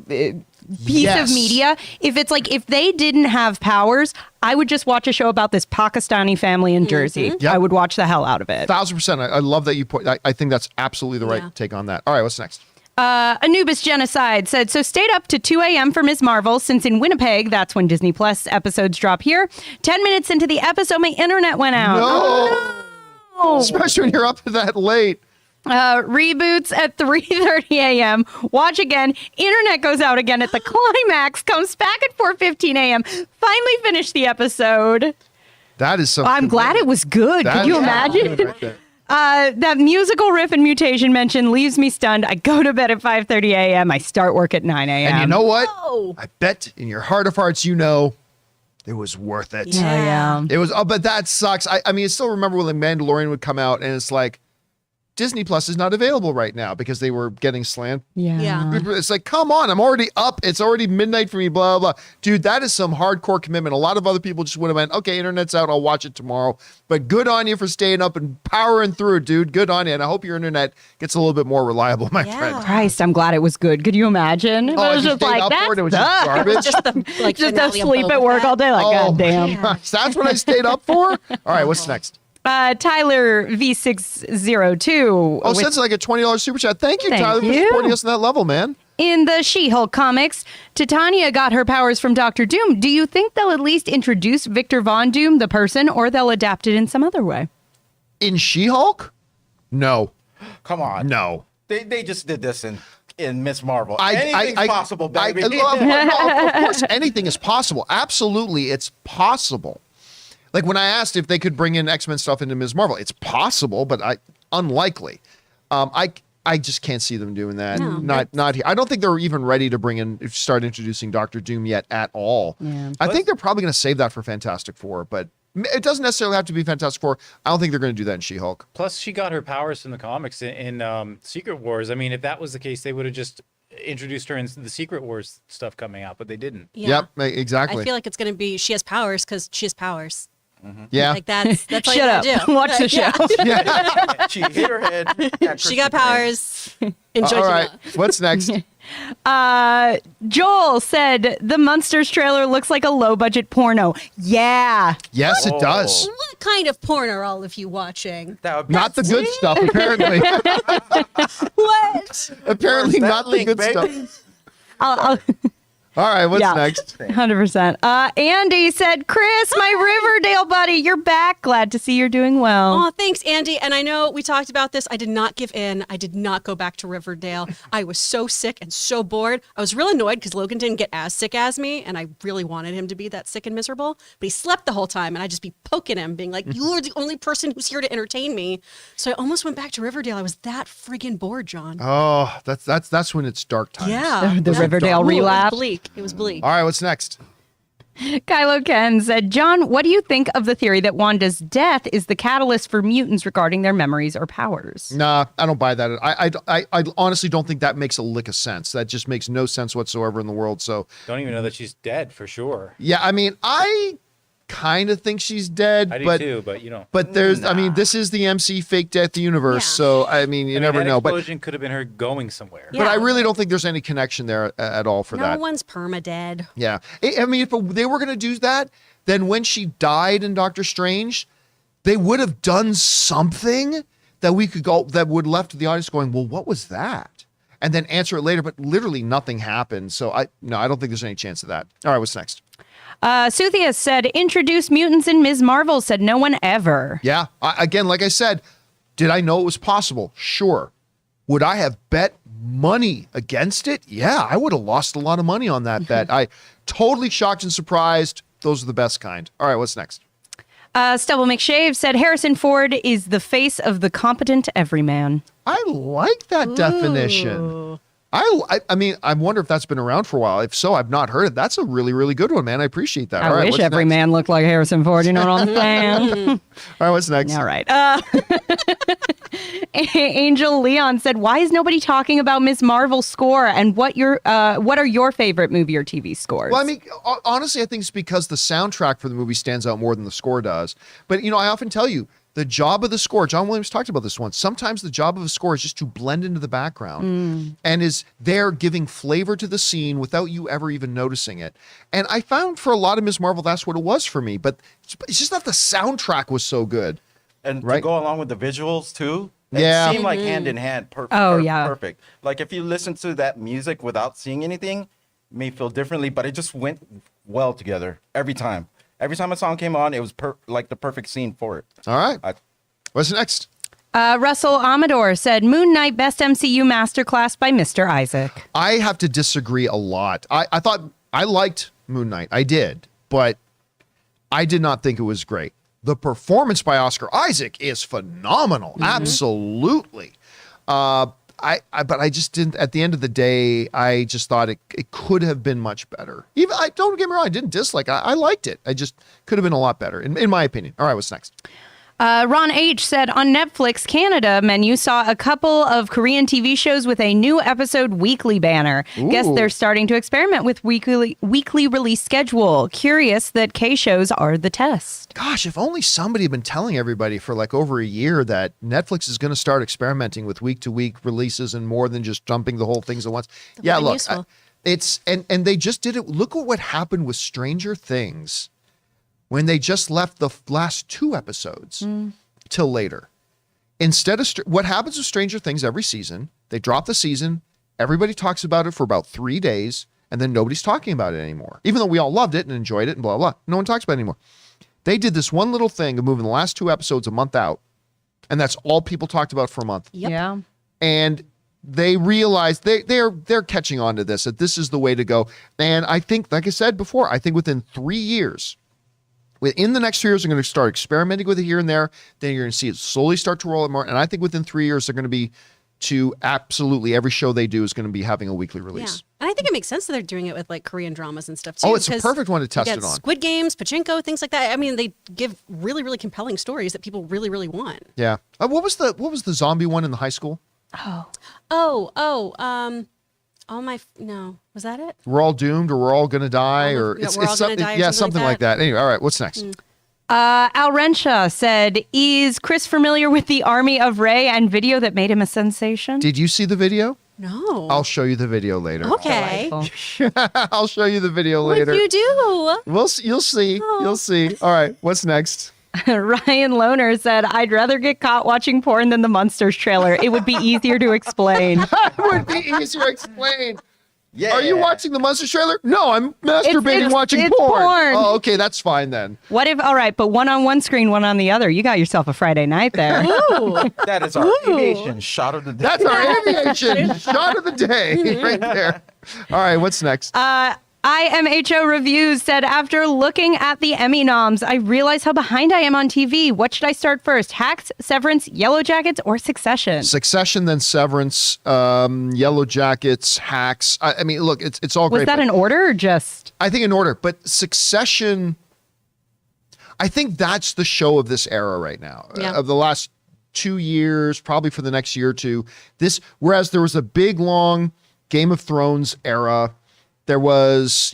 piece of media. If it's like, if they didn't have powers, I would just watch a show about this Pakistani family in Jersey. Yep. I would watch the hell out of it. 1,000%. I love that you put, I think that's absolutely the right take on that. All right, what's next? Anubis Genocide said, so stayed up to 2 a.m. for Ms. Marvel, since in Winnipeg, that's when Disney Plus episodes drop here. 10 minutes into the episode, my internet went out. No. Especially when you're up that late. Reboots at 3:30 a.m. Watch again. Internet goes out again at the climax. Comes back at 4:15 a.m. Finally finish the episode. That is something. I'm glad it was good. Could you imagine? That musical riff and mutation mention leaves me stunned. I go to bed at 5:30 a.m. I start work at 9 a.m. And you know what? I bet in your heart of hearts, you know, it was worth it. Yeah. It was. Oh, but that sucks. I mean, I still remember when The Mandalorian would come out, and it's like, Disney Plus is not available right now because they were getting slammed. Yeah. It's like, come on, I'm already up. It's already midnight for me, blah, blah, blah. Dude, that is some hardcore commitment. A lot of other people just would have went, okay, internet's out, I'll watch it tomorrow. But good on you for staying up and powering through it, dude. Good on you. And I hope your internet gets a little bit more reliable, my friend. Christ, I'm glad it was good. Could you imagine? If Oh, I if was you just stayed like, up for it, it was just that garbage. Just the like just finale of asleep Boba at work Fett. all day. Like, God damn. Gosh, that's what I stayed up for? All right, what's next? Tyler V602. Oh, sends like a $20 super chat. Thank you, Thank Tyler, for you. supporting us on that level, man. In the She-Hulk comics, Titania got her powers from Doctor Doom. Do you think they'll at least introduce Victor Von Doom, the person, or they'll adapt it in some other way? In She-Hulk? No. Come on. No. They just did this in Miss Marvel. I- Anything's I- possible, baby. of course, anything is possible. Absolutely, it's possible. Like when I asked if they could bring in X-Men stuff into Ms. Marvel, it's possible, but unlikely. I just can't see them doing that. Not here. I don't think they're even ready to start introducing Doctor Doom yet at all. Yeah. I think they're probably going to save that for Fantastic Four, but it doesn't necessarily have to be Fantastic Four. I don't think they're going to do that in She-Hulk. Plus, she got her powers from the comics in Secret Wars. I mean, if that was the case, they would have just introduced her in the Secret Wars stuff coming out, but they didn't. Yeah. Yep, exactly. I feel like it's going to be she has powers because she has powers. Yeah. Like that's all you Shut up. gotta do. Watch the show. She hit her head. at She got Christopher powers. Enjoy All right. Jamila. What's next? Joel said the Munsters trailer looks like a low-budget porno. Yeah. Yes, it does. What kind of porn are all of you watching? That would be Not the good stuff, apparently. What? Apparently Where's that not the link, good baby? stuff. I'll All right, what's Yeah. next? 100%. Andy said, Chris, my Riverdale buddy, you're back. Glad to see you're doing well. Oh, thanks, Andy. And I know we talked about this. I did not give in. I did not go back to Riverdale. I was so sick and so bored. I was real annoyed because Logan didn't get as sick as me, and I really wanted him to be that sick and miserable. But he slept the whole time, and I'd just be poking him, being like, "You're the only person who's here to entertain me." So I almost went back to Riverdale. I was that friggin' bored, John. Oh, that's when it's dark times. Yeah, The Riverdale Ooh, relapse. It was bleak. It was bleak. All right, what's next? Kylo Ken said, John, what do you think of the theory that Wanda's death is the catalyst for mutants regarding their memories or powers? Nah, I don't buy that. I honestly don't think that makes a lick of sense. That just makes no sense whatsoever in the world. So, Don't even know that she's dead for sure. yeah, I mean, I kind of think she's dead, I do but too, but you know. but there's, I mean, this is the MC fake death universe, Yeah. so I mean, you never that know. But explosion could have been her going somewhere. Yeah. I really don't think there's any connection there at all for No that. one's perma-dead. Yeah. I mean, if they were going to do that, then when she died in Doctor Strange, they would have done something that we could go, that would left the audience going, well, what was that? And then answer it later, but literally nothing happened. So I don't think there's any chance of that. All right, what's next? Suthius said, introduce mutants in Ms. Marvel, said no one ever. Yeah. Again, like I said, did I know it was possible? Sure. Would I have bet money against it? Yeah, I would have lost a lot of money on that bet. I totally shocked and surprised. Those are the best kind. All right, what's next? Stubble McShave said, Harrison Ford is the face of the competent everyman. I like that definition. I mean, I wonder if that's been around for a while. If so, I've not heard it. That's a really, really good one, man. I appreciate that. All I right, wish what's every next? man looked like Harrison Ford. You know what I'm saying? All right, what's next? All right. Angel Leon said, why is nobody talking about Ms. Marvel's score and what are your favorite movie or TV scores? Well, I mean, honestly, I think it's because the soundtrack for the movie stands out more than the score does. But, you know, I often tell you, the job of the score, John Williams talked about this once. Sometimes the job of a score is just to blend into the background and is there giving flavor to the scene without you ever even noticing it. And I found for a lot of Ms. Marvel, that's what it was for me. But it's just that the soundtrack was so good. And right? to go along with the visuals too. Yeah. It seemed like hand in hand. Perfect. Like if you listen to that music without seeing anything, it may feel differently, but it just went well together every time. Every time a song came on, it was like the perfect scene for it. All right. What's next? Russell Amador said, Moon Knight, best MCU masterclass by Mr. Isaac. I have to disagree a lot. I thought I liked Moon Knight. I did, but I did not think it was great. The performance by Oscar Isaac is phenomenal. Absolutely. But I just didn't, at the end of the day, I just thought it could have been much better. Even, don't get me wrong, I didn't dislike it. I liked it. I just could have been a lot better, in my opinion. All right, what's next? Ron H. said, on Netflix Canada menu, saw a couple of Korean TV shows with a new episode weekly banner. Ooh. Guess they're starting to experiment with weekly release schedule. Curious that K-shows are the test. Gosh, if only somebody had been telling everybody for like over a year that Netflix is going to start experimenting with week-to-week releases and more than just dumping the whole things at once. Yeah, look, it's and they just did it. Look at what happened with Stranger Things when they just left the last 2 episodes till later. Instead of what happens with Stranger Things every season, they drop the season, everybody talks about it for about 3 days, and then nobody's talking about it anymore. Even though we all loved it and enjoyed it and blah, blah, no one talks about it anymore. They did this one little thing of moving the last 2 episodes a month out, and that's all people talked about for a month. Yep. Yeah. And they realized they're catching on to this, that this is the way to go. And I think, like I said before, I think within 3 years, within the next 3 years, they're going to start experimenting with it here and there. Then you're going to see it slowly start to roll out more. And I think within 3 years, they're going to be to absolutely every show they do is going to be having a weekly release. Yeah. And I think it makes sense that they're doing it with like Korean dramas and stuff too. Oh, it's a perfect one to test it on. Squid Games, Pachinko, things like that. I mean, they give really, really compelling stories that people really, really want. Yeah. What was the zombie one in the high school? No, was that it? We're all doomed, or we're all going to die, or yeah, we're all gonna die, or something like that. Anyway, all right, what's next? Al Renshaw said, is Chris familiar with the Army of Ray and video that made him a sensation? Did you see the video? No. I'll show you the video later. Okay. I'll show you the video later. What you do? You'll see. Oh. You'll see. All right, what's next? Ryan Lohner said, I'd rather get caught watching porn than the Munsters trailer. It would be easier to explain. It would be easier to explain. Yeah. Are you watching the Munsters trailer? No, I'm masturbating It's watching porn. Oh, okay, that's fine then. What if, all right, but one on one screen, one on the other. You got yourself a Friday night there. Ooh. That is our aviation shot of the day. That's our aviation shot of the day right there. All right, what's next? IMHO Reviews said, after looking at the Emmy noms, I realize how behind I am on TV. What should I start first? Hacks, Severance, Yellow Jackets, or Succession? Succession, then Severance, Yellow Jackets, Hacks. I mean, look, it's all great. Was that in order or just? I think in order, but Succession, I think that's the show of this era right now. Yeah. Of the last 2 years, probably for the next year or two. Whereas there was a big, long Game of Thrones era. There was,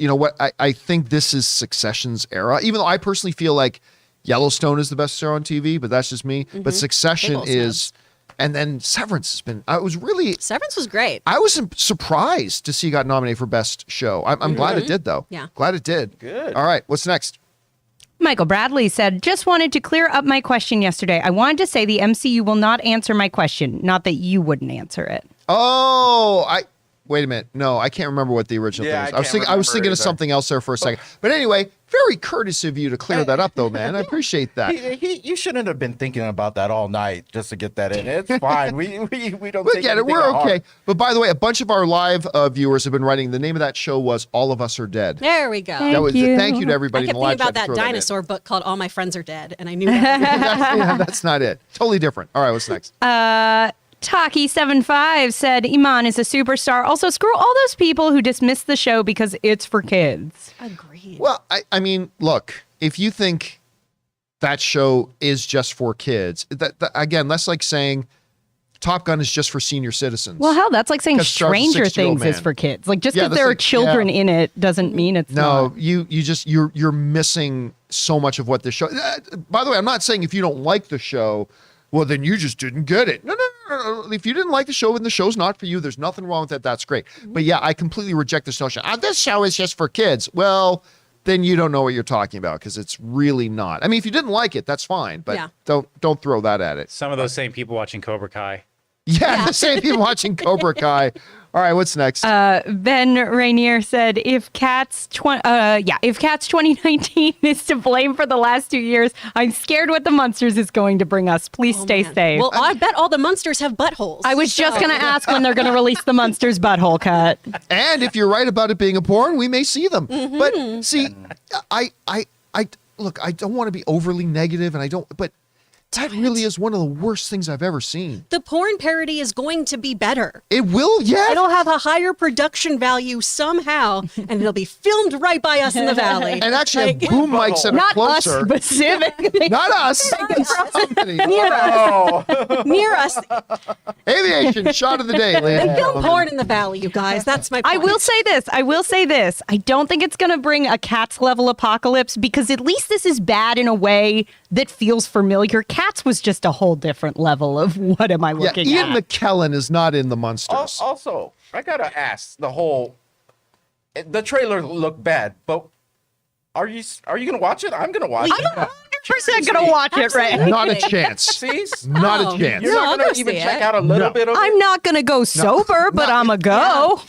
I think this is Succession's era, even though I personally feel like Yellowstone is the best show on TV, but that's just me. But Succession is, and then Severance has been, Severance was great. I was surprised to see it got nominated for best show. I'm glad it did though. Yeah. Glad it did. Good. All right. What's next? Michael Bradley said, just wanted to clear up my question yesterday. I wanted to say the MCU will not answer my question, not that you wouldn't answer it. Oh, wait a minute. No, I can't remember what the original Yeah, thing was. I was thinking of something else there for a second. But anyway, very courteous of you to clear that up, though, man. I appreciate that. You shouldn't have been thinking about that all night just to get that in. It's fine. We don't. We'll take get it. anything We're to heart. okay. But by the way, a bunch of our live viewers have been writing. The name of that show was "All of Us Are Dead." There we go. Thank you. Thank you to I everybody kept in the live thinking about chat to that throw in. dinosaur book called All My Friends Are Dead, and I knew that. That's not it. Totally different. All right, what's next? Taki75 said, Iman is a superstar. Also, screw all those people who dismiss the show because it's for kids. Agreed. Well, I mean, look, if you think that show is just for kids, that again, that's like saying Top Gun is just for senior citizens. Well, hell, that's like saying 'Cause Charles is a Stranger 60-year-old Things is man. for kids. Like, just Yeah, because that's there are like- children yeah. in it doesn't mean it's No, not. you're missing so much of what this show. By the way, I'm not saying if you don't like the show, well, then you just didn't get it. No. If you didn't like the show and the show's not for you, there's nothing wrong with that. That's great. But yeah, I completely reject this notion. This show is just for kids. Well, then you don't know what you're talking about because it's really not. I mean, if you didn't like it, that's fine. But don't throw that at it. Some of those same people watching Cobra Kai. Yeah, the same people watching Cobra Kai. All right, what's next? Ben Rainier said, if Cats 2019 is to blame for the last 2 years, I'm scared what the Munsters is going to bring us. Please stay safe. Well, I bet all the Munsters have buttholes. I was just going to ask when they're going to release the Munsters butthole cut. And if you're right about it being a porn, we may see them. But see, I look, I don't want to be overly negative, but that really is one of the worst things I've ever seen. The porn parody is going to be better. It will, yeah. It'll have a higher production value somehow, and it'll be filmed right by us in the valley. And actually have boom mics that are Not closer. us specifically. Not us. Somebody. Near us. Aviation shot of the day, ladies and They film gentlemen. porn in the valley, you guys. That's my point. I will say this. I don't think it's going to bring a Cats level apocalypse because at least this is bad in a way that feels familiar. Cats was just a whole different level of what am I looking Ian at? McKellen is not in the Munsters. Also, I gotta ask the trailer looked bad, but are you gonna watch it? I'm gonna watch it. I'm 100% going to watch it, Ray. Not a chance. See? Not a chance. You're No, not I'll gonna go even see check it. out a little bit of it? I'm not going to go sober, but I'm a go.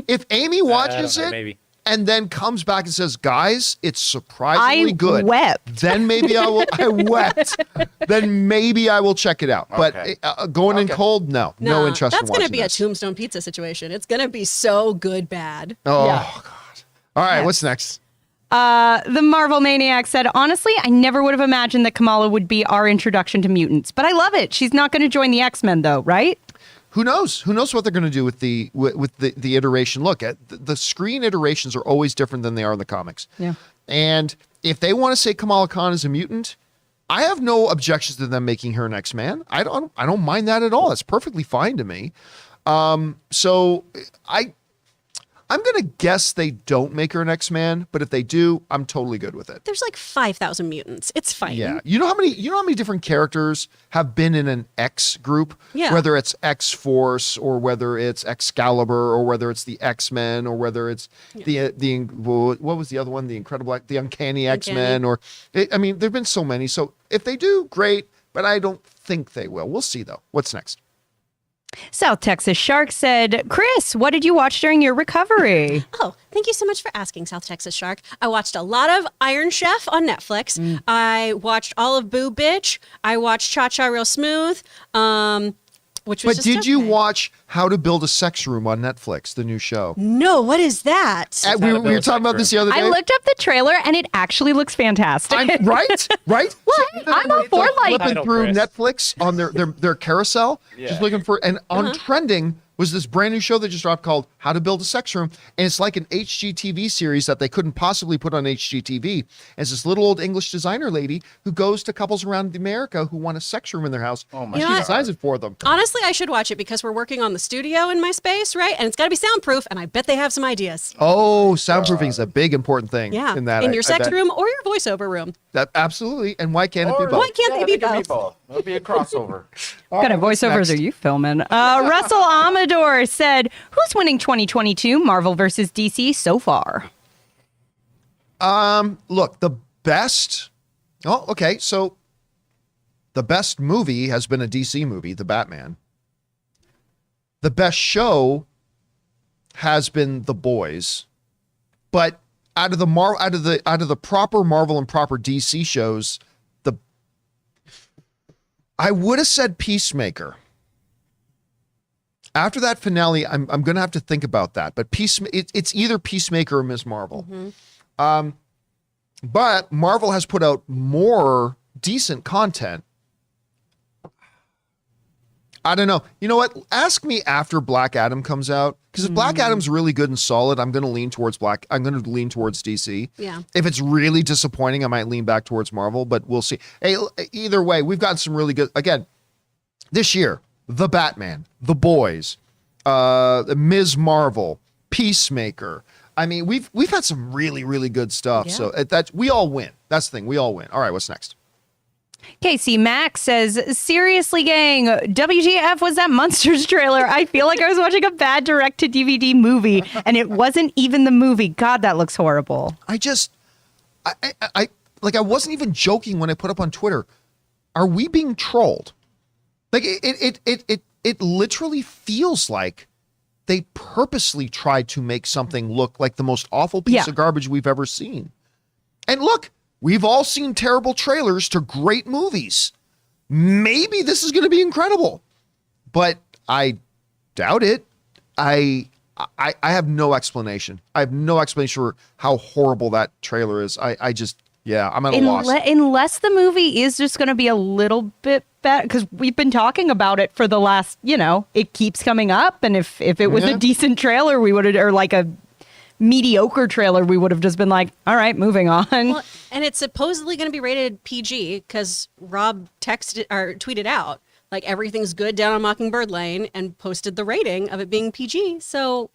If Amy watches I don't know, it maybe. and then comes back and says, guys, it's surprisingly good. Wept. Then maybe I wept. Then maybe I will check it out. Okay. But going in cold, no interest in That's watching going to be this. a Tombstone Pizza situation. It's going to be so good bad. Oh, Yeah. God. All right, what's next? The Marvel Maniac said, honestly, I never would have imagined that Kamala would be our introduction to mutants, but I love it. She's not going to join the X-Men, though, right? Who knows? Who knows what they're going to do with the iteration? Look, the screen iterations are always different than they are in the comics. Yeah. And if they want to say Kamala Khan is a mutant, I have no objections to them making her an X-Man. I don't mind that at all. It's perfectly fine to me. So I'm going to guess they don't make her an X-Man, but if they do, I'm totally good with it. There's like 5,000 mutants. It's fine. Yeah. You know how many different characters have been in an X group? Yeah. Whether it's X-Force or whether it's Excalibur or whether it's the X-Men or whether it's the what was the other one? The Uncanny X-Men there've been so many. So if they do, great, but I don't think they will. We'll see though. What's next? South Texas Shark said, Chris, what did you watch during your recovery? Oh, thank you so much for asking, South Texas Shark. I watched a lot of Iron Chef on Netflix. I watched all of Boo Bitch. I watched Cha Cha Real Smooth, which was But did you watch How to Build a Sex Room on Netflix, the new show? No, what is that? We were talking about this the other day. I looked up the trailer and it actually looks fantastic. Right? I'm all for like flipping through Chris. Netflix on their carousel, just looking for, and on trending was this brand new show that just dropped called How to Build a Sex Room. And it's like an HGTV series that they couldn't possibly put on HGTV. And it's this little old English designer lady who goes to couples around America who want a sex room in their house. Oh my She God. designs it for them. Honestly, I should watch it because we're working on the studio in my space, right? And it's got to be soundproof, and I bet they have some ideas. Oh, soundproofing is a big important thing. Yeah, in that, in your I sex bet. room or your voiceover room. Absolutely. And why can't it be both? Why can't they be both? It'll be a crossover. All What kind right, of what's voiceovers next? are you filming? Russell Amador said, who's winning 2022 Marvel versus DC so far? Look, the best. Oh, okay. So the best movie has been a DC movie, The Batman. The best show has been The Boys. But out of the proper Marvel and proper DC shows, I would have said Peacemaker. After that finale, I'm going to have to think about that. But it's either Peacemaker or Ms. Marvel. But Marvel has put out more decent content. I don't know. You know what? Ask me after Black Adam comes out, because if Black Adam's really good and solid, I'm going to lean towards DC. Yeah. If it's really disappointing, I might lean back towards Marvel, but we'll see. Hey, either way, we've gotten some really good. Again, this year, The Batman, The Boys, Ms. Marvel, Peacemaker. I mean, we've had some really, really good stuff. Yeah. So that we all win. That's the thing. We all win. All right, what's next? Casey Max says, seriously, gang, WTF was that Munsters trailer? I feel like I was watching a bad direct-to-DVD movie, and it wasn't even the movie. God, that looks horrible. I wasn't even joking when I put up on Twitter. Are we being trolled? Like it literally feels like they purposely tried to make something look like the most awful piece of garbage we've ever seen. And look, we've all seen terrible trailers to great movies. Maybe this is going to be incredible, but I doubt it. I have no explanation. I have no explanation for how horrible that trailer is. I'm at a loss. Unless the movie is just going to be a little bit better, because we've been talking about it for the last, it keeps coming up. And if it was a decent trailer, we would have, or like a mediocre trailer, we would have just been like, all right, moving on. Well, and it's supposedly going to be rated PG because Rob tweeted out like everything's good down on Mockingbird Lane and posted the rating of it being PG. So,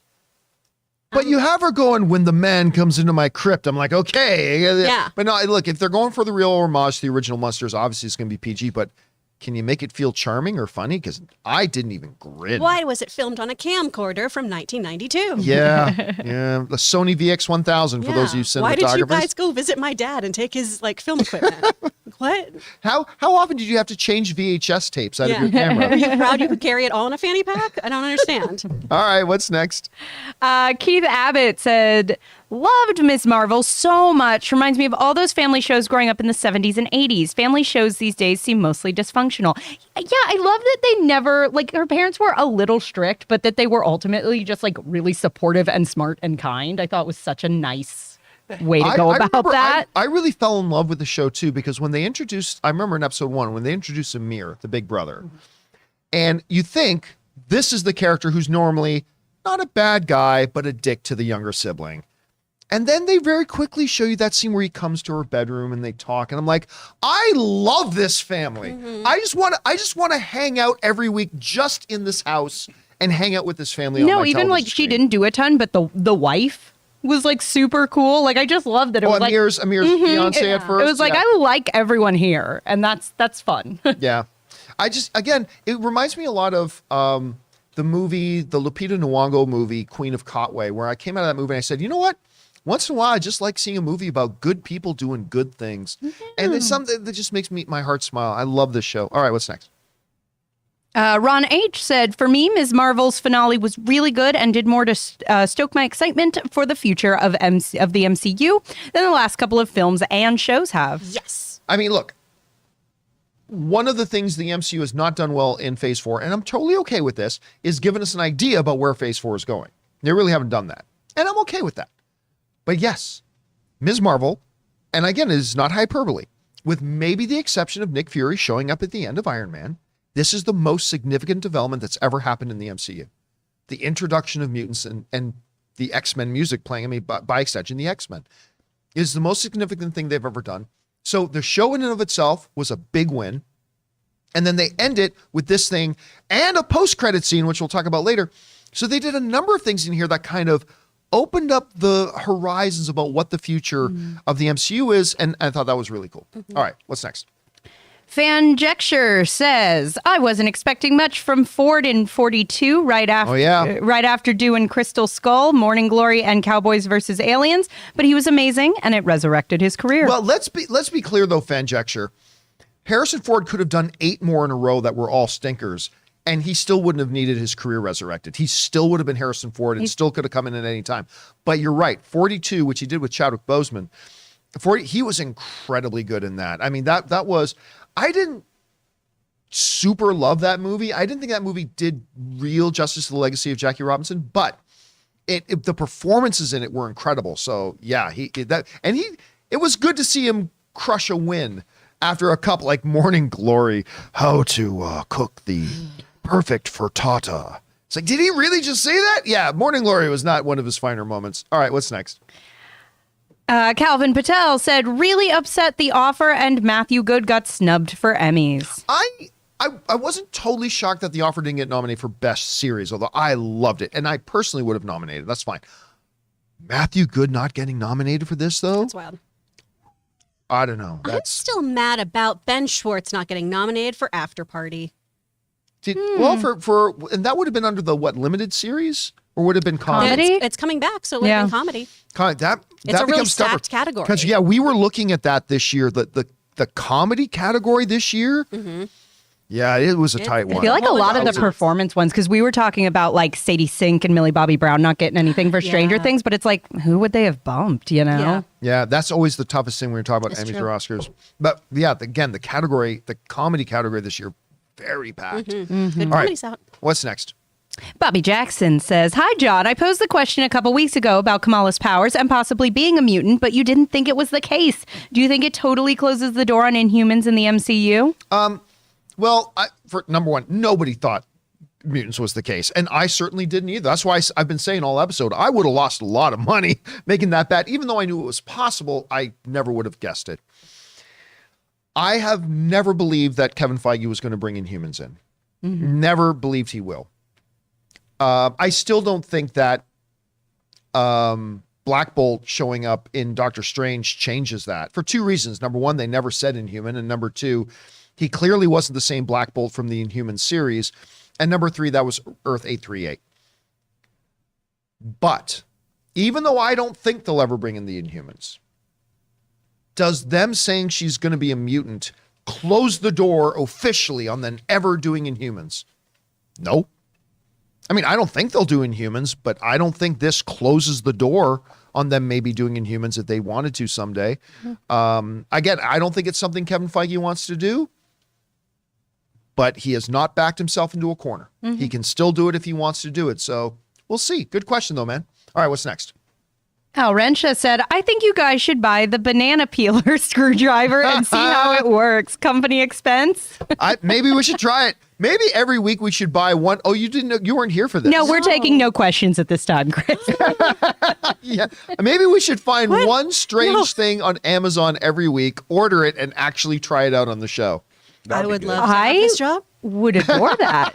but you have her going, when the man comes into my crypt. I'm like, okay. Yeah. But no, look, if they're going for the real homage to the original Munsters, obviously it's going to be PG, but can you make it feel charming or funny? Because I didn't even grin. Why was it filmed on a camcorder from 1992? Yeah. The Sony VX1000 for those of you cinematographers. Why did you guys go visit my dad and take his film equipment? What? How often did you have to change VHS tapes out of your camera? Are you proud you could carry it all in a fanny pack? I don't understand. All right, what's next? Keith Abbott said, loved Ms. Marvel so much. Reminds me of all those family shows growing up in the 70s and 80s. Family shows these days seem mostly dysfunctional. Yeah, I love that they never, her parents were a little strict, but that they were ultimately just really supportive and smart and kind. I thought it was such a nice way to go about that. I really fell in love with the show too, because when they introduced, I remember in episode 1, when they introduced Amir, the big brother, and you think this is the character who's normally not a bad guy, but a dick to the younger sibling. And then they very quickly show you that scene where he comes to her bedroom and they talk. And I'm like, I love this family. Mm-hmm. I just want to hang out every week just in this house and hang out with this family. No, on my even television she screen. didn't do a ton, but the wife was super cool. I just loved that. It was Amir's fiance at first. It was I like everyone here, and that's fun. Yeah. It reminds me a lot of the movie, the Lupita Nyong'o movie, Queen of Katwe, where I came out of that movie and I said, you know what? Once in a while, I just like seeing a movie about good people doing good things. And it's something that just makes my heart smile. I love this show. All right, what's next? Ron H. said, for me, Ms. Marvel's finale was really good and did more to stoke my excitement for the future of the MCU than the last couple of films and shows have. Yes. I mean, look, one of the things the MCU has not done well in Phase 4, and I'm totally okay with this, is giving us an idea about where Phase 4 is going. They really haven't done that. And I'm okay with that. But yes, Ms. Marvel, and again, it is not hyperbole, with maybe the exception of Nick Fury showing up at the end of Iron Man, this is the most significant development that's ever happened in the MCU. The introduction of mutants and the X-Men music playing, by extension, the X-Men, is the most significant thing they've ever done. So the show in and of itself was a big win. And then they end it with this thing and a post-credit scene, which we'll talk about later. So they did a number of things in here that kind of opened up the horizons about what the future of the MCU is. And I thought that was really cool. All right, what's next? Fanjecture says, I wasn't expecting much from Ford in 42 right after doing Crystal Skull, Morning Glory, and Cowboys vs. Aliens, but he was amazing and it resurrected his career. Well, let's be clear though, Fanjecture. Harrison Ford could have done 8 more in a row that were all stinkers, and he still wouldn't have needed his career resurrected. He still would have been Harrison Ford and still could have come in at any time. But you're right, 42, which he did with Chadwick Boseman, he was incredibly good in that. I mean, that was, I didn't super love that movie. I didn't think that movie did real justice to the legacy of Jackie Robinson, but the performances in it were incredible. So yeah, it was good to see him crush a win after a couple like Morning Glory, how to cook the perfect frittata. It's like, did he really just say that? Yeah, Morning Glory was not one of his finer moments. All right, what's next? Calvin Patel said, really upset The Offer and Matthew Good got snubbed for Emmys. I wasn't totally shocked that The Offer didn't get nominated for Best Series, although I loved it. And I personally would have nominated. That's fine. Matthew Good not getting nominated for this, though? That's wild. I don't know. I'm still mad about Ben Schwartz not getting nominated for After Party. Well, and that would have been under the limited series, or would have been comedy? It's coming back, so it would have been comedy. That It's a really becomes tougher. stacked category. Because we were looking at that this year. The comedy category this year. Mm-hmm. Yeah, it was a tight one. I feel like a lot of the performance ones, because we were talking about like Sadie Sink and Millie Bobby Brown not getting anything for Stranger Things, but it's like, who would they have bumped, you know? Yeah, that's always the toughest thing when you're talking about Emmys or Oscars. But yeah, again, the comedy category this year, very packed. Mm-hmm. Good comedy's out. What's next? Bobby Jackson says, "Hi, John. I posed the question a couple weeks ago about Kamala's powers and possibly being a mutant, but you didn't think it was the case. Do you think it totally closes the door on Inhumans in the MCU?" Well, for number one, nobody thought mutants was the case, and I certainly didn't either. That's why I've been saying all episode, I would have lost a lot of money making that bet. Even though I knew it was possible, I never would have guessed it. I have never believed that Kevin Feige was going to bring Inhumans in. Mm-hmm. Never believed he will. I still don't think that Black Bolt showing up in Doctor Strange changes that for two reasons. Number one, they never said Inhuman, and number two, he clearly wasn't the same Black Bolt from the Inhuman series. And number three, that was Earth 838. But even though I don't think they'll ever bring in the Inhumans, does them saying she's going to be a mutant close the door officially on them ever doing Inhumans? No. I mean, I don't think they'll do Inhumans, but I don't think this closes the door on them maybe doing Inhumans if they wanted to someday. Again, I don't think it's something Kevin Feige wants to do, but he has not backed himself into a corner. Mm-hmm. He can still do it if he wants to do it. So we'll see. Good question, though, man. All right, what's next? Al Rensha said, "I think you guys should buy the banana peeler screwdriver and see how it works. Company expense." Maybe we should try it. Maybe every week we should buy one. Oh, you didn't know, you weren't here for this. No, we're taking no questions at this time, Chris. Yeah. Maybe we should find one strange thing on Amazon every week, order it, and actually try it out on the show. I would love to have this job. Would adore that.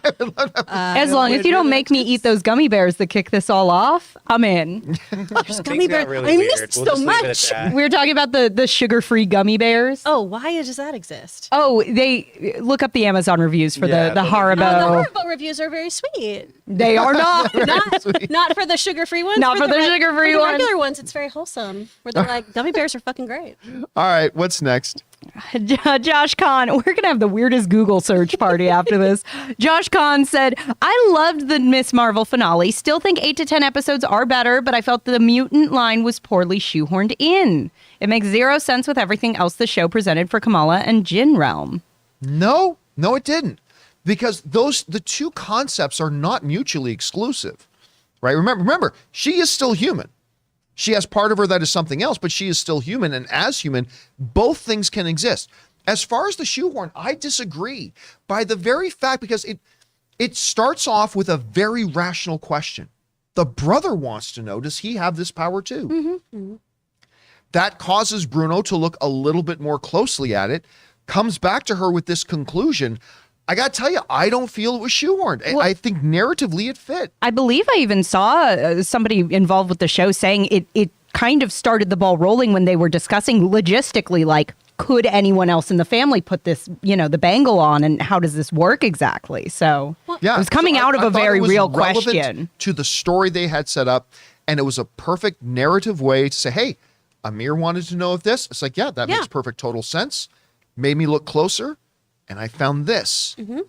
As long as you don't make me eat those gummy bears that kick this all off, I'm in. There's gummy bears. I missed so much. We were talking about the sugar-free gummy bears. Oh, why does that exist? Oh, they look up the Amazon reviews for the Haribo. Oh, the Haribo reviews are very sweet. They are not. not for the sugar-free ones. Not for the sugar-free ones. The regular ones, it's very wholesome. Where they're like, gummy bears are fucking great. All right, what's next? Josh Kahn, we're going to have the weirdest Google search party after this. Josh Kahn said, "I loved the Miss Marvel finale. Still think 8 to 10 episodes are better, but I felt the mutant line was poorly shoehorned in. It makes zero sense with everything else the show presented for Kamala and Jin Realm." No, it didn't. Because the two concepts are not mutually exclusive, right? Remember, she is still human. She has part of her that is something else, but she is still human. And as human, both things can exist. As far as the shoehorn, I disagree by the very fact, because it starts off with a very rational question. The brother wants to know, does he have this power too? Mm-hmm. Mm-hmm. That causes Bruno to look a little bit more closely at it, comes back to her with this conclusion. I got to tell you, I don't feel it was shoehorned. Well, I think narratively it fit. I believe I even saw somebody involved with the show saying it kind of started the ball rolling when they were discussing logistically, like, could anyone else in the family put this, the bangle on, and how does this work exactly? So it was coming out of a very real question to the story they had set up. And it was a perfect narrative way to say, hey, Amir wanted to know if this. It's like, that makes perfect total sense. Made me look closer. And I found this. Mm-hmm.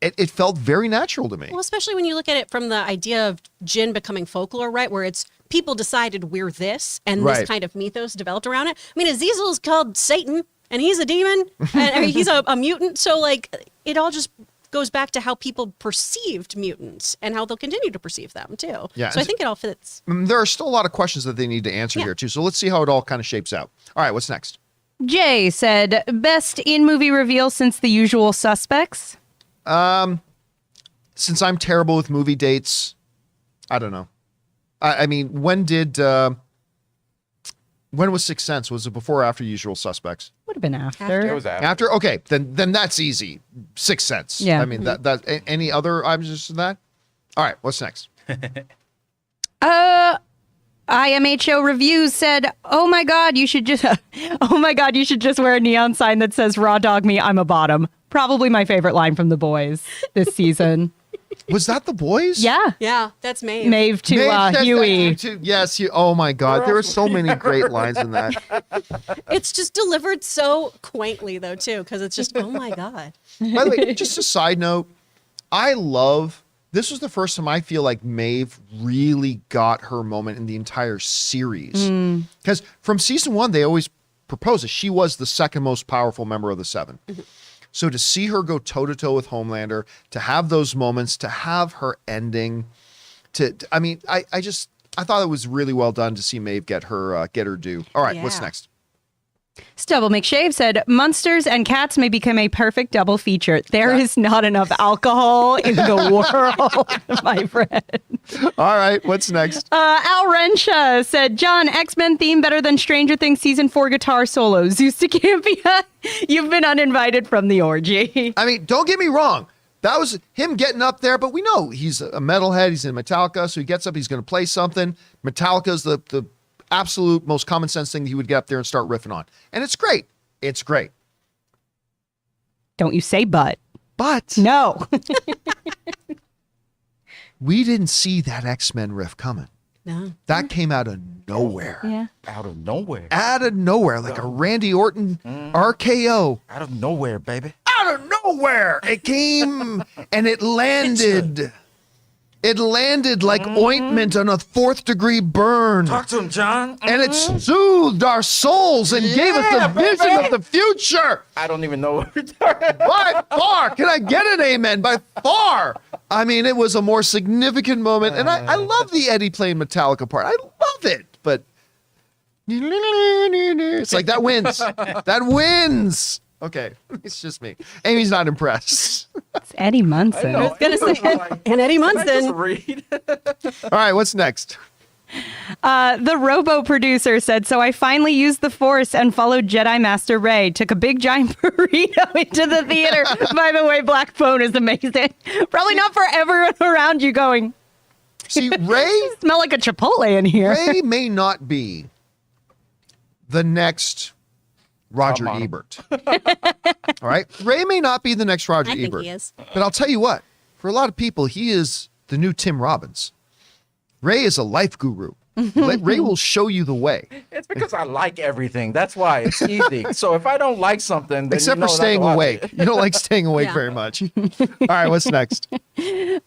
It felt very natural to me. Well, especially when you look at it from the idea of Jin becoming folklore, right? Where it's people decided we're this, and this kind of mythos developed around it. I mean, Azazel's called Satan, and he's a demon, and he's a mutant. So, like, it all just goes back to how people perceived mutants and how they'll continue to perceive them, too. Yeah, so I think it all fits. There are still a lot of questions that they need to answer here, too. So let's see how it all kind of shapes out. All right, what's next? Jay said, "Best in-movie reveal since The Usual Suspects?" Since I'm terrible with movie dates, I don't know. I mean, when was Sixth Sense? Was it before or after Usual Suspects? Would have been after. It was After? Okay, then that's easy. Sixth Sense. Yeah. I mean, that any other items to that? All right, what's next? IMHO Reviews said, "Oh my God, you should just, oh my God, you should just wear a neon sign that says raw dog me, I'm a bottom." Probably my favorite line from The Boys this season. Was that The Boys? Yeah. Yeah, that's Maeve. Maeve to Maeve, Huey. Yes, oh my God. There are so many great lines in that. It's just delivered so quaintly, though, too, because it's just, oh my God. By the way, just a side note, this was the first time I feel like Maeve really got her moment in the entire series. Because from season 1, they always proposed that she was the second most powerful member of the 7. So to see her go toe-to-toe with Homelander, to have those moments, to have her ending, I thought it was really well done to see Maeve get her due. All right, what's Yeah. next? Stubble McShave said, "Munsters and Cats may become a perfect double feature. There is not enough alcohol in the world, my friend." All right, what's next? Al Rensha said, "John, X-Men theme better than Stranger Things season 4 guitar solo. Zeus to Campea, you've been uninvited from the orgy." I mean, don't get me wrong. That was him getting up there, but we know he's a metalhead. He's in Metallica, so he gets up, he's going to play something. Metallica's the absolute most common sense thing that he would get up there and start riffing on. And it's great. It's great. Don't you say but. But No. we didn't see that X-Men riff coming. No. That came out of nowhere. Yeah. Out of nowhere. Out of nowhere, like a Randy Orton RKO. Out of nowhere, baby. Out of nowhere. It came and it landed. It landed like ointment on a 4th-degree burn. Talk to him, John. And it soothed our souls and gave us the vision of the future. I don't even know what we're talking about. By far. Can I get an amen? By far. I mean, it was a more significant moment. And I love the Eddie playing Metallica part. I love it. But it's like that wins. That wins. Okay. It's just me. Amy's not impressed. It's Eddie Munson. I was going to say, and Eddie Munson. Read. All right. What's next? The Robo producer said, "So I finally used the Force and followed Jedi Master Rey. Took a big giant burrito into the theater." By the way, Black Phone is amazing. Probably not for everyone around you going, See, Ray "Smell like a Chipotle in here." Ray may not be the next Roger Ebert. All right? Ray may not be the next Roger I think Ebert. he is. But I'll tell you what, for a lot of people, he is the new Tim Robbins. Ray is a life guru. Ray will show you the way. It's because I like everything. That's why it's easy. So if I don't like something, then Except you know for not staying to watch awake. it. You don't like staying awake Yeah. very much. All right, what's next?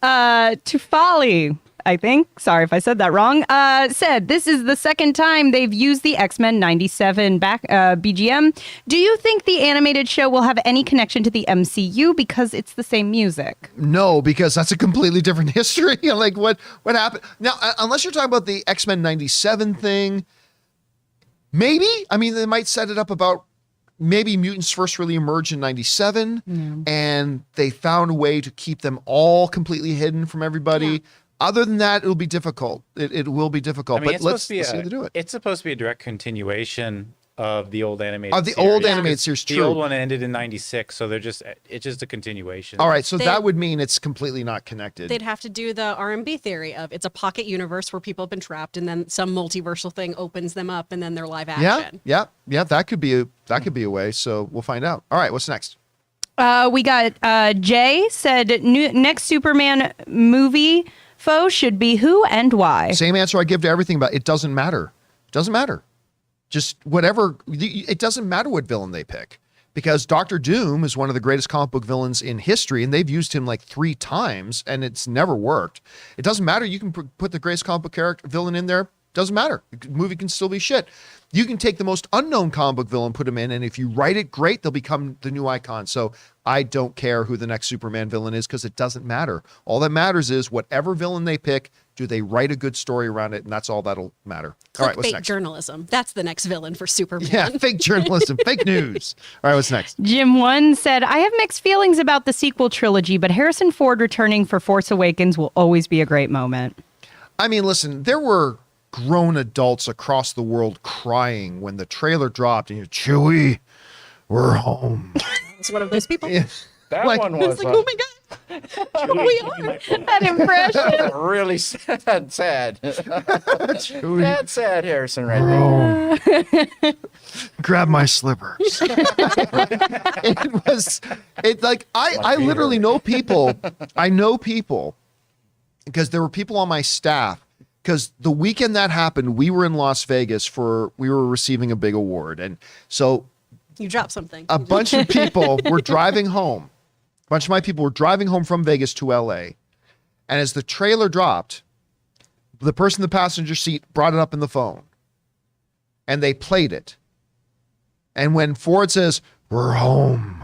Tufali, I think, sorry if I said that wrong, said, "This is the second time they've used the X-Men 97 BGM. Do you think the animated show will have any connection to the MCU because it's the same music?" No, because that's a completely different history. Like what happened? Now, unless you're talking about the X-Men 97 thing, maybe. I mean, they might set it up about maybe mutants first really emerged in 97 and they found a way to keep them all completely hidden from everybody. Yeah. Other than that, it'll be difficult. It will be difficult. I mean, but let's see how they do it. It's supposed to be a direct continuation of the old animated Of the series. old animated series, The true. old one ended in 96, so it's just a continuation. All right, so They- that would mean it's completely not connected. They'd have to do the R&B theory of it's a pocket universe where people have been trapped, and then some multiversal thing opens them up, and then they're live action. Yeah. That could be a way. So we'll find out. All right, what's next? We got Jay said, "Next Superman movie foe should be who and why?" Same answer I give to everything about it. Doesn't matter. Doesn't matter. Just whatever. It doesn't matter what villain they pick because Doctor Doom is one of the greatest comic book villains in history, and they've used him like 3 times, and it's never worked. It doesn't matter. You can put the greatest comic book villain in there. Doesn't matter. The movie can still be shit. You can take the most unknown comic book villain, put him in, and if you write it great, they'll become the new icon. So I don't care who the next Superman villain is because it doesn't matter. All that matters is whatever villain they pick, do they write a good story around it? And that's all that'll matter. All right, what's Clickbait next? journalism. That's the next villain for Superman. Yeah, fake journalism, fake news. All right, what's next? Jim One said, "I have mixed feelings about the sequel trilogy, but Harrison Ford returning for Force Awakens will always be a great moment." I mean, listen, there were grown adults across the world crying when the trailer dropped and you're Chewie, we're home. It's one of those people. Yeah. That Like- one was. It's like, oh my God. That impression. Really sad. Sad Harrison right there. Grab my slippers. I literally know people. I know people because there were people on my staff. Because the weekend that happened, we were in Las Vegas we were receiving a big award. And so You dropped something. a bunch of people were driving home. A bunch of my people were driving home from Vegas to LA. And as the trailer dropped, the person in the passenger seat brought it up in the phone. And they played it. And when Ford says, "We're home,"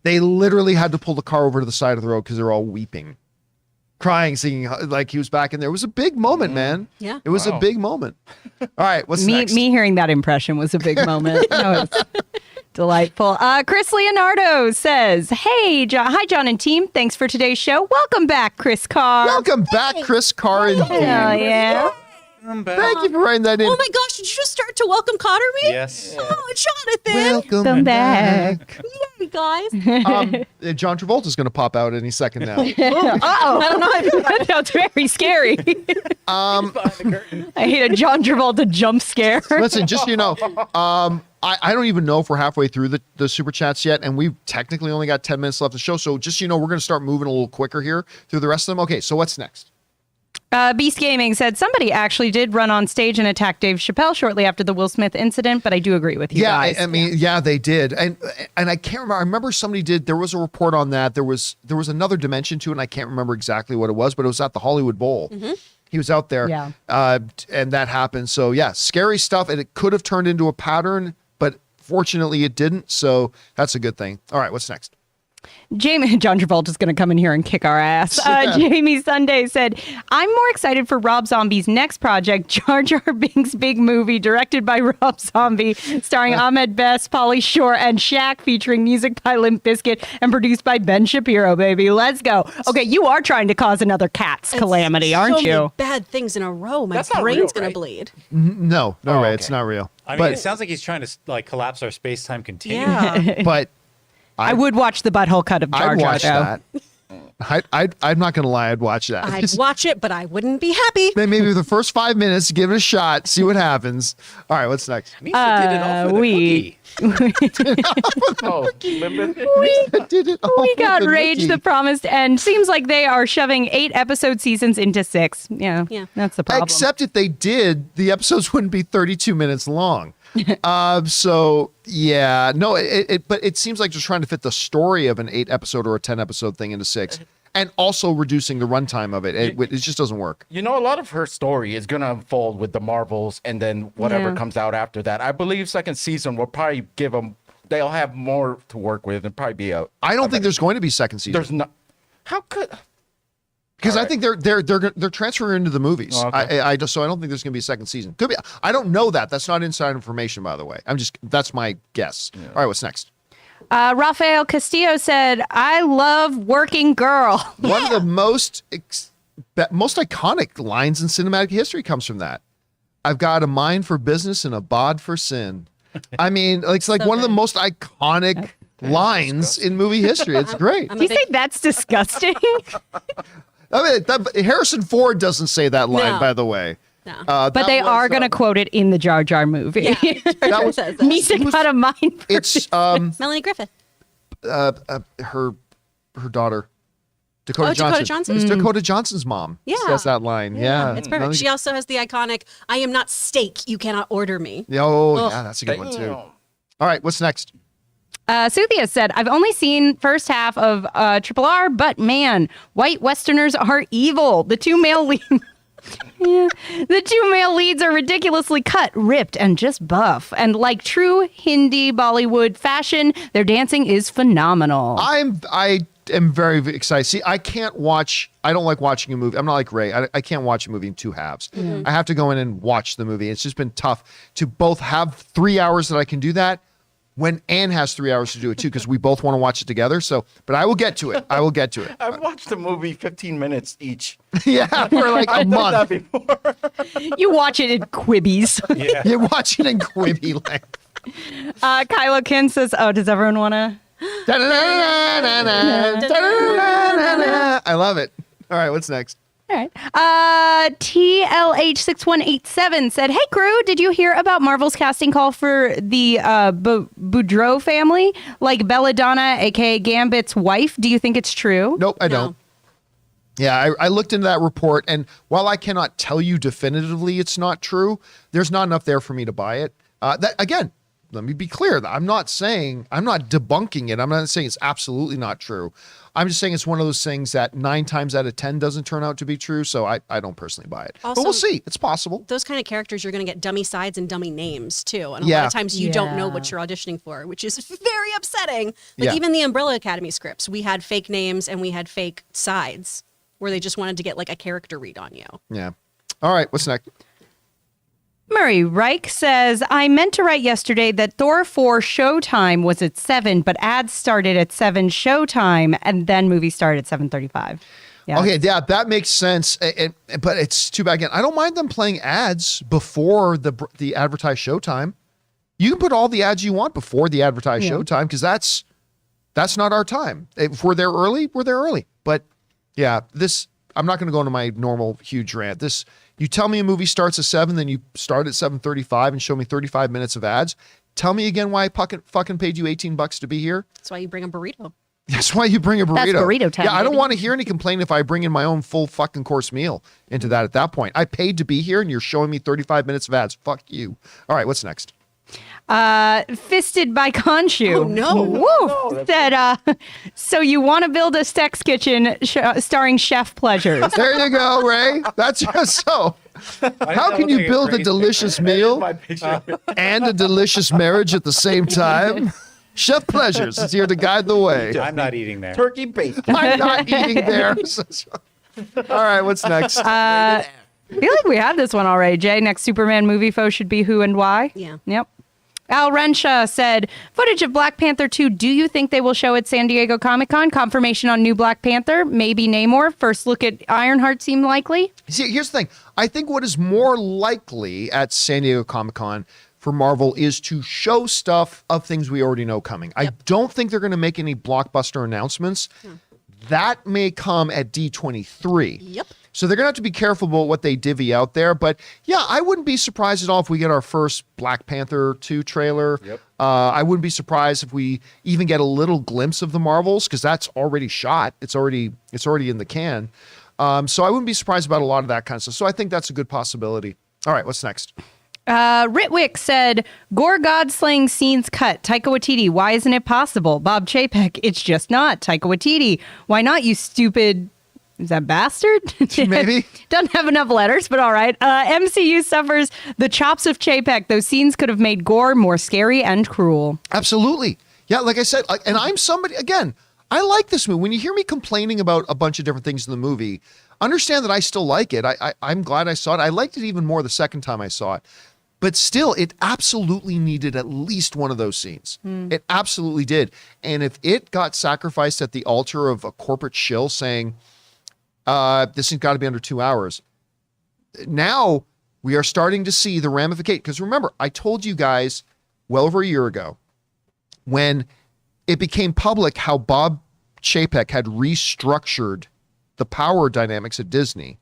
they literally had to pull the car over to the side of the road because they're all weeping, crying, singing like he was back in there. It was a big moment, man. Yeah. It was a big moment. All right, what's next? Me hearing that impression was a big moment. That was delightful. Chris Leonardo says, "Hey, John, hi, John and team. Thanks for today's show. Welcome back, Chris Carr." Welcome back, Chris Carr. And Hell yeah. thank you for writing that in. Oh my gosh, did you just start to welcome Connor me? Yes. Oh, Jonathan. Welcome back. Yay, guys. John Travolta's going to pop out any second now. Uh-oh. I don't know. That sounds very scary. Behind the curtain. I hate a John Travolta jump scare. Listen, just so you know, I don't even know if we're halfway through the super chats yet, and we've technically only got 10 minutes left of the show. So just so you know, we're going to start moving a little quicker here through the rest of them. Okay, so what's next? Beast Gaming said somebody actually did run on stage and attack Dave Chappelle shortly after the Will Smith incident, but I do agree with you guys. I mean, yeah, they did, and I can't remember. I remember somebody did. There was a report on that. There was another dimension to it, and I can't remember exactly what it was, but it was at the Hollywood Bowl. Mm-hmm. He was out there, and that happened. So yeah, scary stuff, and it could have turned into a pattern, but fortunately it didn't. So that's a good thing. All right, what's next? John Travolta's going to come in here and kick our ass. Jamie Sunday said, "I'm more excited for Rob Zombie's next project, Jar Jar Binks' big movie, directed by Rob Zombie, starring Ahmed Best, Pauly Shore, and Shaq, featuring music by Limp Bizkit, and produced by Ben Shapiro, baby. Let's go." Okay, you are trying to cause another Cats calamity, aren't so you? many bad things in a row. My That's not brain's real, going right? to bleed. No, Ray, okay. it's not real. I mean, but it sounds like he's trying to like collapse our space-time continuum. Yeah. but I would watch the butthole cut of Jar I'd Jar, watch though. that. I'm not going to lie. I'd watch that. I'd watch it, but I wouldn't be happy. Maybe the first 5 minutes, give it a shot, see what happens. All right, what's next? Misa did it all for the we- cookie. Oh, remember? Did it all We for got the Rage Mickey. the Promised End. Seems like they are shoving 8 episode seasons into 6. Yeah, that's the problem. Except if they did, the episodes wouldn't be 32 minutes long. So yeah, no, but it seems like they're trying to fit the story of an 8 episode or a 10 episode thing into 6, and also reducing the runtime of it. It just doesn't work. You know, a lot of her story is going to unfold with the Marvels and then whatever Yeah. comes out after that. I believe second season will probably give them, they'll have more to work with and probably be a. I don't think there's going to be second season. There's not. How could. Because All I think they're transferring into the movies. Oh, okay. I don't think there's going to be a second season. Could be. I don't know that. That's not inside information, by the way. That's my guess. All right, what's next? Rafael Castillo said, "I love Working Girl." One of the most iconic lines in cinematic history comes from that. "I've got a mind for business and a bod for sin." I mean, it's like So one of the good. most iconic lines in movie history. It's great. I'm Do a you big- say that's disgusting? I mean, Harrison Ford doesn't say that line, No. by the way. No. But they are going to quote it in the Jar Jar movie. Yeah. That was- Says that. Misa got a mind for It's Melanie Griffith. her daughter, Dakota Oh, Johnson. Dakota Johnson? It's Dakota Johnson's mom. Yeah. Says that line. Yeah. It's perfect. She also has the iconic, "I am not steak, you cannot order me." Yeah, that's a good one too. All right, what's next? Suthia said, "I've only seen first half of Triple R, but man, white Westerners are evil. The two male leads." Yeah. The 2 male leads are ridiculously cut, ripped, and just buff. And like true Hindi Bollywood fashion, their dancing is phenomenal. I am very excited. See, I don't like watching a movie. I'm not like Ray. I can't watch a movie in 2 halves. I have to go in and watch the movie. It's just been tough to both have 3 hours that I can do that when Anne has 3 hours to do it too, because we both want to watch it together. So, but I will get to it. I've watched the movie 15 minutes each. Yeah, for like a I've done that month. before. You watch it in Quibbies. Yeah. You watch it in Quibi length. Kylo Kin says, "Oh, does everyone want to I love it. All right, what's next? All right. TLH6187 said, "Hey crew, did you hear about Marvel's casting call for the Boudreaux family? Like Belladonna, aka Gambit's wife? Do you think it's true?" Nope, I don't. Yeah, I looked into that report, and while I cannot tell you definitively it's not true, there's not enough there for me to buy it. That again, let me be clear. I'm not debunking it. I'm not saying it's absolutely not true. I'm just saying it's one of those things that 9 times out of 10 doesn't turn out to be true. So I don't personally buy it. Also, but we'll see. It's possible. Those kind of characters, you're going to get dummy sides and dummy names too. And a lot of times you don't know what you're auditioning for, which is very upsetting. Like even the Umbrella Academy scripts, we had fake names and we had fake sides where they just wanted to get like a character read on you. Yeah. All right. What's next? Murray Reich says, "I meant to write yesterday that Thor 4 showtime was at 7, but ads started at 7 showtime, and then movie started at 7:35. Yeah. Okay, yeah, that makes sense. But it's too bad. Again, I don't mind them playing ads before the advertised showtime. You can put all the ads you want before the advertised showtime because that's not our time. If we're there early, we're there early. But yeah, I'm not going to go into my normal huge rant. You tell me a movie starts at 7, then you start at 7:35 and show me 35 minutes of ads. Tell me again why I fucking paid you $18 to be here. That's why you bring a burrito. That's why you bring a burrito. That's burrito time. Yeah, I don't want to hear any complaint if I bring in my own full fucking course meal into that at that point. I paid to be here and you're showing me 35 minutes of ads. Fuck you. All right, what's next? Fisted by Khonshu. Oh, no. Woo! Said, "So you want to build a sex kitchen starring chef pleasures?" There you go, Ray. That's just so. How can you build a delicious meal and a delicious marriage at the same time? Chef Pleasures is here to guide the way. I'm not eating there. Turkey bacon. I'm not eating there. All right, what's next? I feel like we had this one already, Jay. Next Superman movie foe should be who and why? Yeah. Yep. Al Renshaw said, "Footage of Black Panther 2. Do you think they will show at San Diego Comic-Con? Confirmation on new Black Panther? Maybe Namor. First look at Ironheart seem likely?" See, here's the thing. I think what is more likely at San Diego Comic-Con for Marvel is to show stuff of things we already know coming. I don't think they're going to make any blockbuster announcements. That may come at D23. Yep. So they're going to have to be careful about what they divvy out there. But yeah, I wouldn't be surprised at all if we get our first Black Panther 2 trailer. Yep. I wouldn't be surprised if we even get a little glimpse of the Marvels because that's already shot. It's already in the can. So I wouldn't be surprised about a lot of that kind of stuff. So I think that's a good possibility. All right, what's next? Ritwick said, "Gore God slaying scenes cut. Taika Waititi. Why isn't it possible?" Bob Chapek. "It's just not. Taika Waititi. Why not, you stupid..." Is that bastard? Maybe. Doesn't have enough letters, but all right. MCU suffers the chops of Chapek. Those scenes could have made Gore more scary and cruel. Absolutely. Yeah, like I said, and I'm somebody, again, I like this movie. When you hear me complaining about a bunch of different things in the movie, understand that I still like it. I'm glad I saw it. I liked it even more the second time I saw it. But still, it absolutely needed at least one of those scenes. It absolutely did. And if it got sacrificed at the altar of a corporate shill saying, this has got to be under 2 hours. Now we are starting to see the ramification. Because remember, I told you guys well over a year ago when it became public how Bob Chapek had restructured the power dynamics at Disney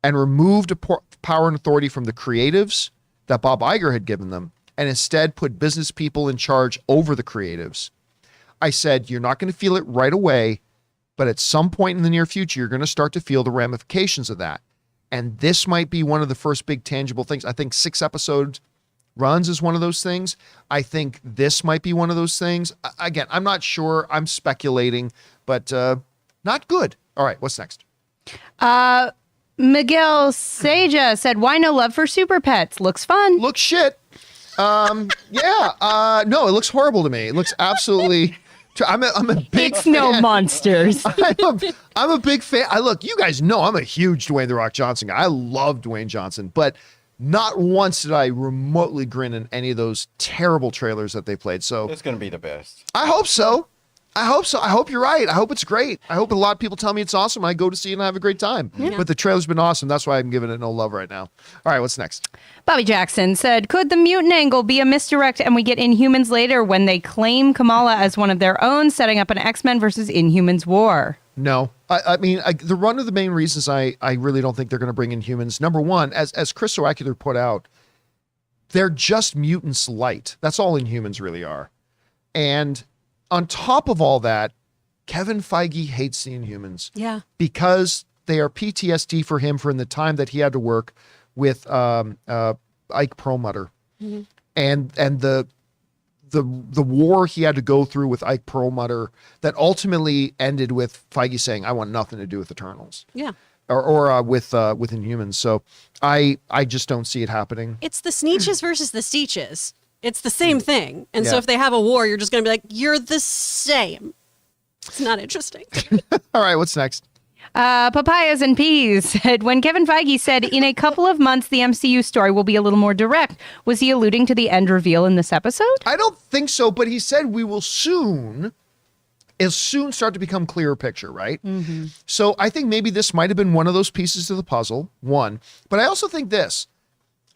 and removed power and authority from the creatives that Bob Iger had given them and instead put business people in charge over the creatives. I said, you're not going to feel it right away, but at some point in the near future, you're going to start to feel the ramifications of that. And this might be one of the first big tangible things. I think 6 episode runs is one of those things. I think this might be one of those things. Again, I'm not sure. I'm speculating, but not good. All right, what's next? Miguel Seja said, "Why no love for Super Pets? Looks fun." Looks shit. No, it looks horrible to me. It looks absolutely... I'm a big It's fan. no Monsters. I'm a big fan. Look, you guys know I'm a huge Dwayne The Rock Johnson guy. I love Dwayne Johnson, but not once did I remotely grin in any of those terrible trailers that they played. So It's going to be the best. I hope so. I hope so. I hope you're right. I hope it's great. I hope a lot of people tell me it's awesome. I go to see it and I have a great time. Yeah. But the trailer's been awesome. That's why I'm giving it no love right now. All right, what's next? Bobby Jackson said, could the mutant angle be a misdirect and we get Inhumans later when they claim Kamala as one of their own, setting up an X-Men versus Inhumans war? No. I mean, one of the main reasons I really don't think they're going to bring in humans, number one, as Chris Soakular put out, they're just mutants light. That's all Inhumans really are. And on top of all that, Kevin Feige hates the Inhumans. Yeah. Because they are PTSD for him from the time that he had to work with Ike Perlmutter. Mm-hmm. And the war he had to go through with Ike Perlmutter that ultimately ended with Feige saying, I want nothing to do with Eternals. Yeah. Or with Inhumans. So I just don't see it happening. It's the Sneetches versus the Steeches. It's the same thing. And so Yeah. if they have a war, you're just going to be like, you're the same. It's not interesting. All right, what's next? Papayas and Peas said, when Kevin Feige said in a couple of months the MCU story will be a little more direct, was he alluding to the end reveal in this episode? I don't think so, but he said we will soon start to become clearer picture, right? Mm-hmm. So I think maybe this might have been one of those pieces to the puzzle, one. But I also think this.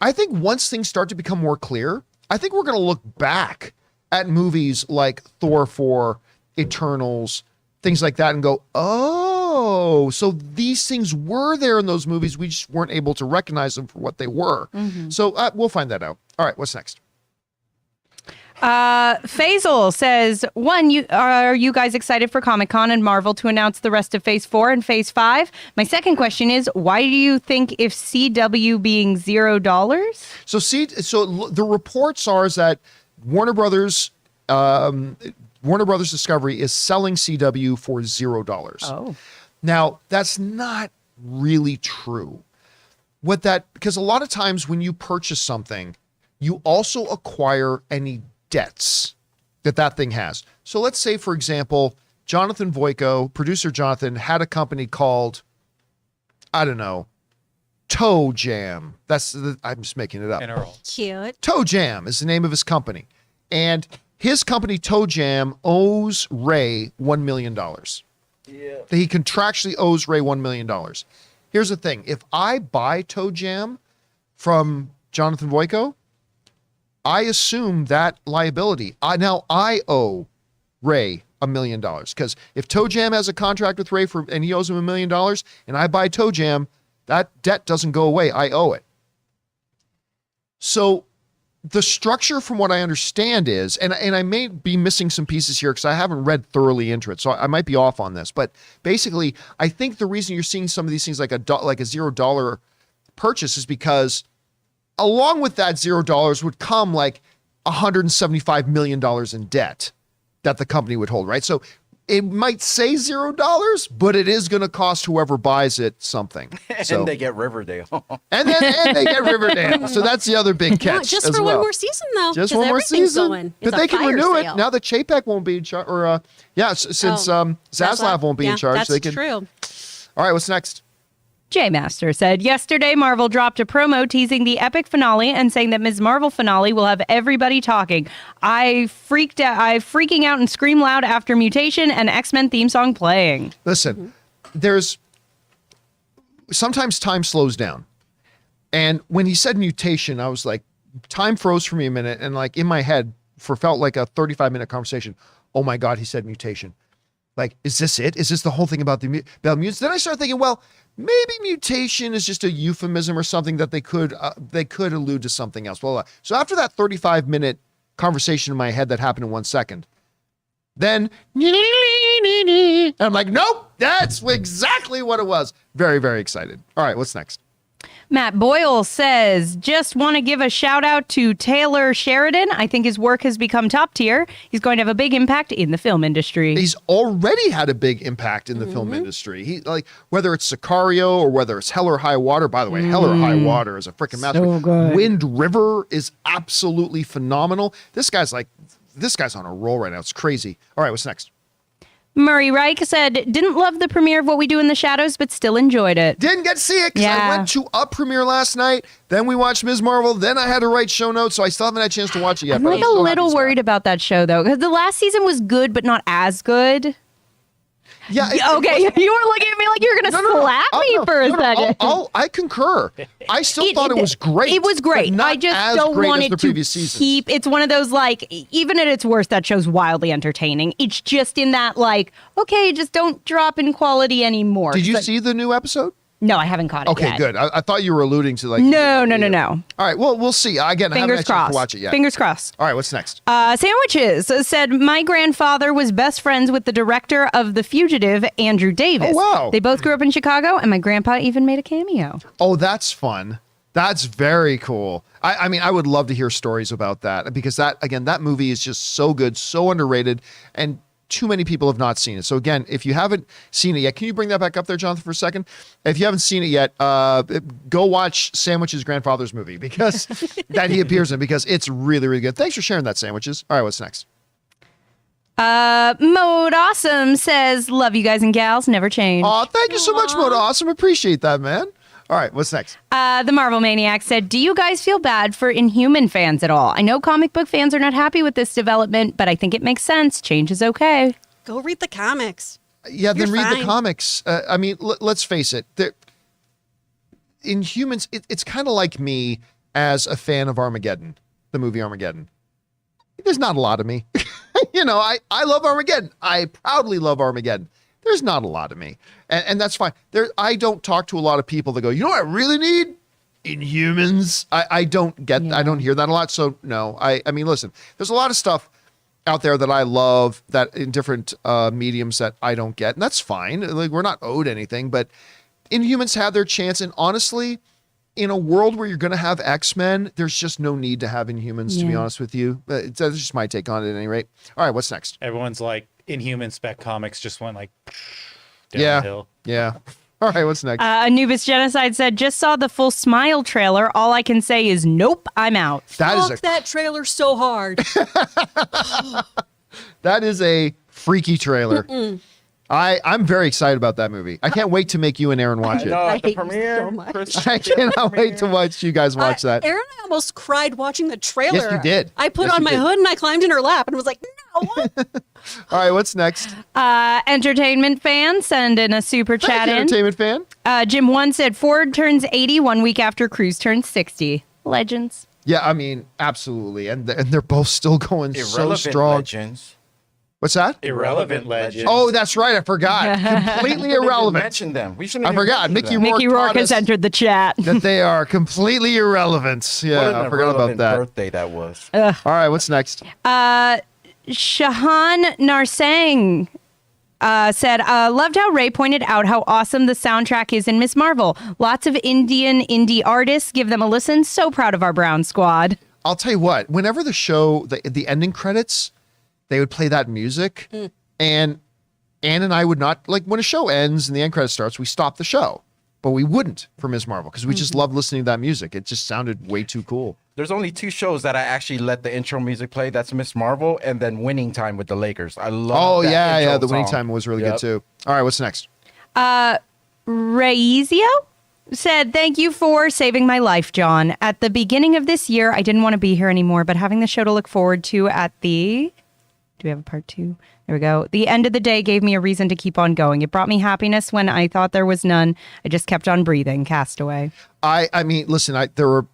I think once things start to become more clear, I think we're going to look back at movies like Thor 4, Eternals, things like that and go, oh, so these things were there in those movies. We just weren't able to recognize them for what they were. Mm-hmm. So we'll find that out. All right, what's next? Faisal says, are you guys excited for Comic-Con and Marvel to announce the rest of Phase 4 and Phase 5? My second question is, why do you think if CW being $0? So the reports are is that Warner Brothers Discovery is selling CW for $0. Oh. Now, that's not really true. Because a lot of times when you purchase something, you also acquire any debts that thing has. So let's say, for example, Jonathan Voico, producer Jonathan, had a company called, I don't know, Toe Jam. I'm just making it up. And Earl. Cute. Toe Jam is the name of his company. And his company, Toe Jam, owes Ray $1 million. Yeah. He contractually owes Ray $1 million. Here's the thing. If I buy Toe Jam from Jonathan Voico, I assume that liability. Now I owe Ray $1 million. Because if Toe Jam has a contract with Ray and he owes him $1 million, and I buy Toe Jam, that debt doesn't go away. I owe it. So the structure, from what I understand, is, and I may be missing some pieces here because I haven't read thoroughly into it, so I might be off on this. But basically, I think the reason you're seeing some of these things like a $0 purchase is because along with that $0 would come like $175 million in debt that the company would hold, right? So it might say $0, but it is going to cost whoever buys it something. So, and they get Riverdale. and they get Riverdale. So that's the other big catch. Just as for well. one more season, though. Just one more season. Going. But they can renew it now that Chapek won't be in charge. Or since Zaslav won't be in charge, that's they can. True. All right, what's next? J Master said, yesterday Marvel dropped a promo teasing the epic finale and saying that Ms. Marvel finale will have everybody talking. I freaking out and scream loud after Mutation and X-Men theme song playing. Listen, there's sometimes time slows down. And when he said Mutation, I was like, time froze for me a minute. And like in my head felt like a 35-minute conversation. Oh my God, he said Mutation. Like, is this it? Is this the whole thing about mutants? Then I started thinking, well, maybe mutation is just a euphemism or something that they could allude to something else. Blah, blah. So after that 35-minute conversation in my head that happened in 1 second, then and I'm like, nope, that's exactly what it was. Very, very excited. All right, what's next? Matt Boyle says, just want to give a shout out to Taylor Sheridan. I think his work has become top tier. He's going to have a big impact in the film industry. He's already had a big impact in the film industry. He whether it's Sicario or whether it's Hell or High Water. By the way, Hell or High Water is a freaking masterpiece. So good. Wind River is absolutely phenomenal. This guy's on a roll right now. It's crazy. All right, what's next? Murray Reich said, didn't love the premiere of What We Do in the Shadows, but still enjoyed it. Didn't get to see it because I went to a premiere last night. Then we watched Ms. Marvel. Then I had to write show notes, so I still haven't had a chance to watch it yet. I'm but like a little worried about that show, though, because the last season was good, but not as good. Yeah. Okay, you were looking at me like you were going to slap me for a second. I concur. I still thought it was great. It was great. But not I just as don't great want as it the to previous seasons. keep. It's one of those, like, even at its worst, that show's wildly entertaining. It's just in that, like, okay, just don't drop in quality anymore. Did you see the new episode? No, I haven't caught it yet. Okay, good. I thought you were alluding to like. No. All right, well, we'll see. Again, I haven't had a chance to watch it yet. Fingers crossed. All right, what's next? Sandwiches said, my grandfather was best friends with the director of The Fugitive, Andrew Davis. Oh, wow. They both grew up in Chicago, and my grandpa even made a cameo. Oh, that's fun. That's very cool. I mean, I would love to hear stories about that because that movie is just so good, so underrated, and too many people have not seen it. So again, if you haven't seen it yet, can you bring that back up there, Jonathan, for a second? If you haven't seen it yet, go watch Sandwich's grandfather's movie because that he appears in because it's really, really good. Thanks for sharing that, Sandwiches. All right, what's next? Mode Awesome says, love you guys and gals, never change. Oh, thank you so much, Mode Awesome. Appreciate that, man. All right, what's next? The Marvel Maniac said, do you guys feel bad for Inhuman fans at all? I know comic book fans are not happy with this development, but I think it makes sense. Change is okay. Go read the comics. Yeah, then You're read the fine. comics. I mean, let's face it. Inhumans, it's kind of like me as a fan of Armageddon, the movie Armageddon. There's not a lot of me. I love Armageddon. I proudly love Armageddon. There's not a lot of me. And that's fine. I don't talk to a lot of people that go, you know what I really need? Inhumans. I don't I don't hear that a lot. So no, I mean, listen, there's a lot of stuff out there that I love that in different mediums that I don't get. And that's fine. Like, we're not owed anything, but Inhumans had their chance. And honestly, in a world where you're going to have X-Men, there's just no need to have Inhumans, to be honest with you. That's just my take on it at any rate. All right, what's next? Everyone's like, Inhuman spec comics just went like downhill. Yeah. All right, what's next? Anubis Genocide said, just saw the full Smile trailer. All I can say is, nope, I'm out. Fuck that trailer so hard. That is a freaky trailer. I'm very excited about that movie. I can't wait to make you and Aaron watch it. I The hate premiere. so much. I cannot wait to watch you guys watch that. Aaron and I almost cried watching the trailer. Yes, you did. I put Yes, on you my did. hood and I climbed in her lap and was like, no. All right, what's next? Entertainment fan, send in a super Thank chat you, in. entertainment fan. Jim One said, Ford turns 80 1 week after Cruise turns 60. Legends. Yeah, I mean, absolutely. And they're both still going so Irrelevant strong. legends. What's that? Irrelevant legend. Oh, that's right. I forgot. Completely irrelevant. Mention them. We shouldn't. I even forgot. mention Mickey them. Rourke Mickey Rourke has taught us entered the chat. that they are completely irrelevant. What Yeah, an I forgot about irrelevant that. birthday that was. All right, what's next? Shahan Narsang said, loved how Ray pointed out how awesome the soundtrack is in Miss Marvel. Lots of indie artists. Give them a listen. So proud of our Brown squad. I'll tell you what, whenever the show, the ending credits, they would play that music, and Ann and I would not, like, when a show ends and the end credits starts, we stop the show. But we wouldn't for Ms. Marvel because we just loved listening to that music. It just sounded way too cool. There's only 2 shows that I actually let the intro music play. That's Miss Marvel and then Winning Time with the Lakers. I love. Oh, that yeah, intro the winning song. time was really Yep. good too. All right, what's next? Raizio said, thank you for saving my life, John. At the beginning of this year, I didn't want to be here anymore, but having the show to look forward to at the... Do we have a part 2? There we go. The end of the day gave me a reason to keep on going. It brought me happiness when I thought there was none. I just kept on breathing. Castaway. I mean, listen, there were,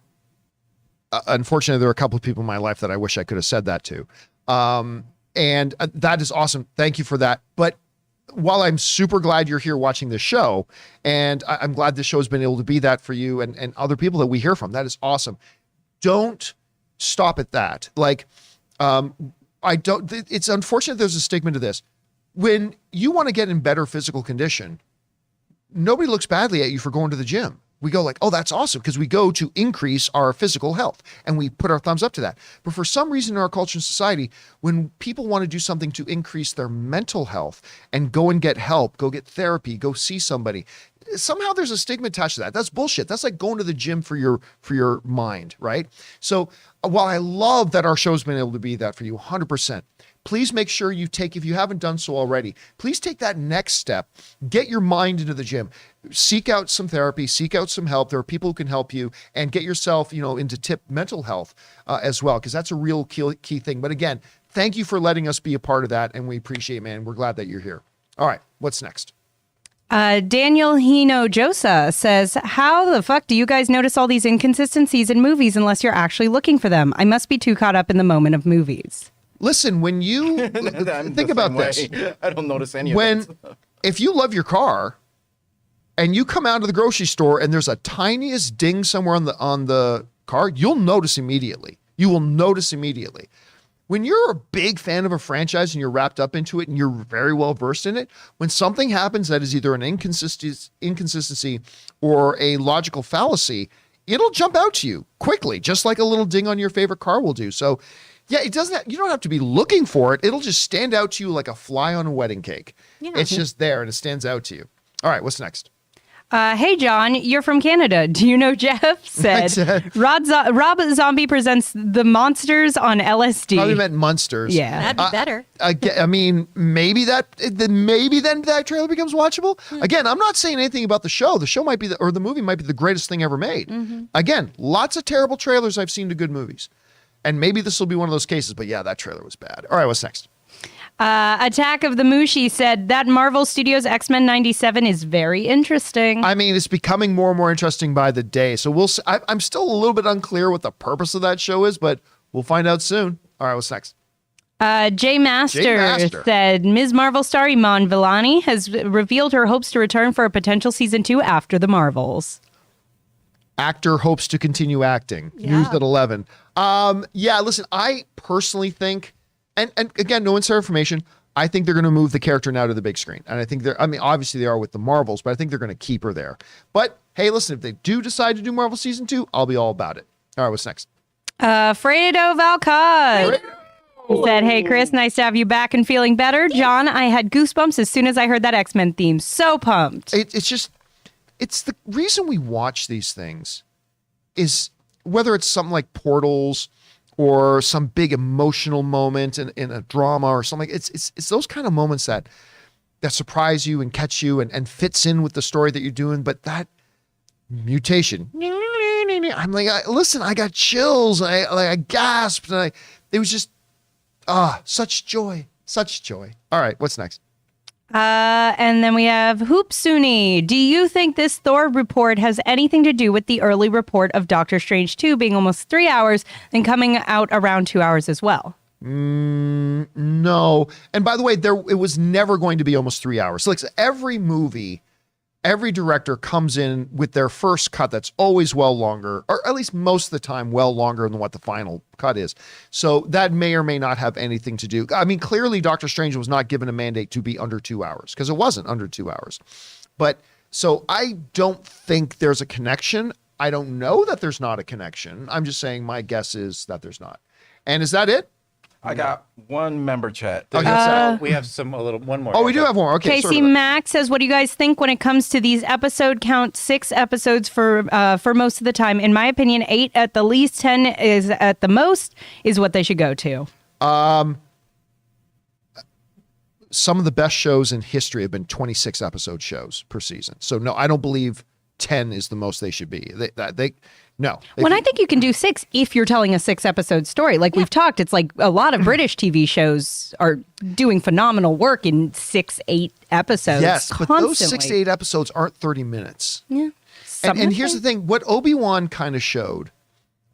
unfortunately, there were a couple of people in my life that I wish I could have said that to. And that is awesome. Thank you for that. But while I'm super glad you're here watching this show, and I'm glad this show has been able to be that for you and other people that we hear from, that is awesome. Don't stop at that. Like, it's unfortunate there's a stigma to this. When you want to get in better physical condition, nobody looks badly at you for going to the gym. We go like, oh, that's awesome, because we go to increase our physical health and we put our thumbs up to that. But for some reason in our culture and society, when people want to do something to increase their mental health and go and get help, go get therapy, go see somebody, somehow there's a stigma attached to that. That's bullshit. That's like going to the gym for your mind, right? So while I love that our show's been able to be that for you 100%, please make sure if you haven't done so already, please take that next step. Get your mind into the gym. Seek out some therapy, seek out some help. There are people who can help you, and get yourself, into tip mental health as well, because that's a real key thing. But again, thank you for letting us be a part of that, and we appreciate it, man. We're glad that you're here. All right, what's next? Daniel Hinojosa says, how the fuck do you guys notice all these inconsistencies in movies unless you're actually looking for them? I must be too caught up in the moment of movies. Listen, when you think about this, I don't notice any of it. If you love your car and you come out of the grocery store and there's a tiniest ding somewhere on the car, you'll notice immediately. You will notice immediately. When you're a big fan of a franchise and you're wrapped up into it and you're very well versed in it, when something happens that is either an inconsistency or a logical fallacy, it'll jump out to you quickly, just like a little ding on your favorite car will do. So yeah, you don't have to be looking for it. It'll just stand out to you like a fly on a wedding cake. Yeah. It's just there and it stands out to you. All right, what's next? Hey, John, you're from Canada. Do you know Jeff said Rob Zombie presents the Munsters on LSD? Probably meant Munsters. Yeah. That'd be better. I mean, maybe then that trailer becomes watchable. Again, I'm not saying anything about the show. The show might be the movie might be the greatest thing ever made. Again, lots of terrible trailers I've seen to good movies. And maybe this will be one of those cases, but yeah, that trailer was bad. All right, what's next? Attack of the Mushi said that Marvel Studios X-Men 97 is very interesting. I mean, it's becoming more and more interesting by the day. So we'll see. I'm still a little bit unclear what the purpose of that show is, but we'll find out soon. All right, what's next? Jay Master said Ms. Marvel star Iman Vellani has revealed her hopes to return for a potential season 2 after the Marvels. Actor hopes to continue acting. Yeah. News at 11. Listen, I personally think, and again, no inside information, I think they're going to move the character now to the big screen. And I think obviously they are with the Marvels, but I think they're going to keep her there. But hey, listen, if they do decide to do Marvel season 2, I'll be all about it. All right, what's next? Fredo Valcod said, hey, Chris, nice to have you back and feeling better. John, I had goosebumps as soon as I heard that X-Men theme. So pumped. It's the reason we watch these things is whether it's something like Portals or some big emotional moment in a drama or something. It's those kind of moments that surprise you and catch you and fits in with the story that you're doing. But that mutation, I'm like, I got chills. I gasped. And it was just, such joy. All right, what's next? And then we have Hoopsuni. Do you think this Thor report has anything to do with the early report of Doctor Strange 2 being almost 3 hours and coming out around 2 hours as well? No. And by the way, it was never going to be almost 3 hours. So like every movie, every director comes in with their first cut that's always well longer, or at least most of the time well longer than what the final cut is. So that may or may not have anything to do. I mean, clearly Doctor Strange was not given a mandate to be under 2 hours because it wasn't under 2 hours. But so I don't think there's a connection. I don't know that there's not a connection. I'm just saying my guess is that there's not. And is that it? I got one member chat. We have one more. Oh, we do have one. Okay. Casey Mack says, what do you guys think when it comes to these episode count? 6 episodes for most of the time. In my opinion, 8 at the least, 10 is at the most is what they should go to. Some of the best shows in history have been 26 episode shows per season. So no, I don't believe 10 is the most they should be. No. When I think you can do 6 if you're telling a 6-episode story. Like we've talked, it's like a lot of British TV shows are doing phenomenal work in 6-8 episodes. Yes, constantly. But those 6 to 8 episodes aren't 30 minutes. Yeah. And here's the thing. What Obi-Wan kind of showed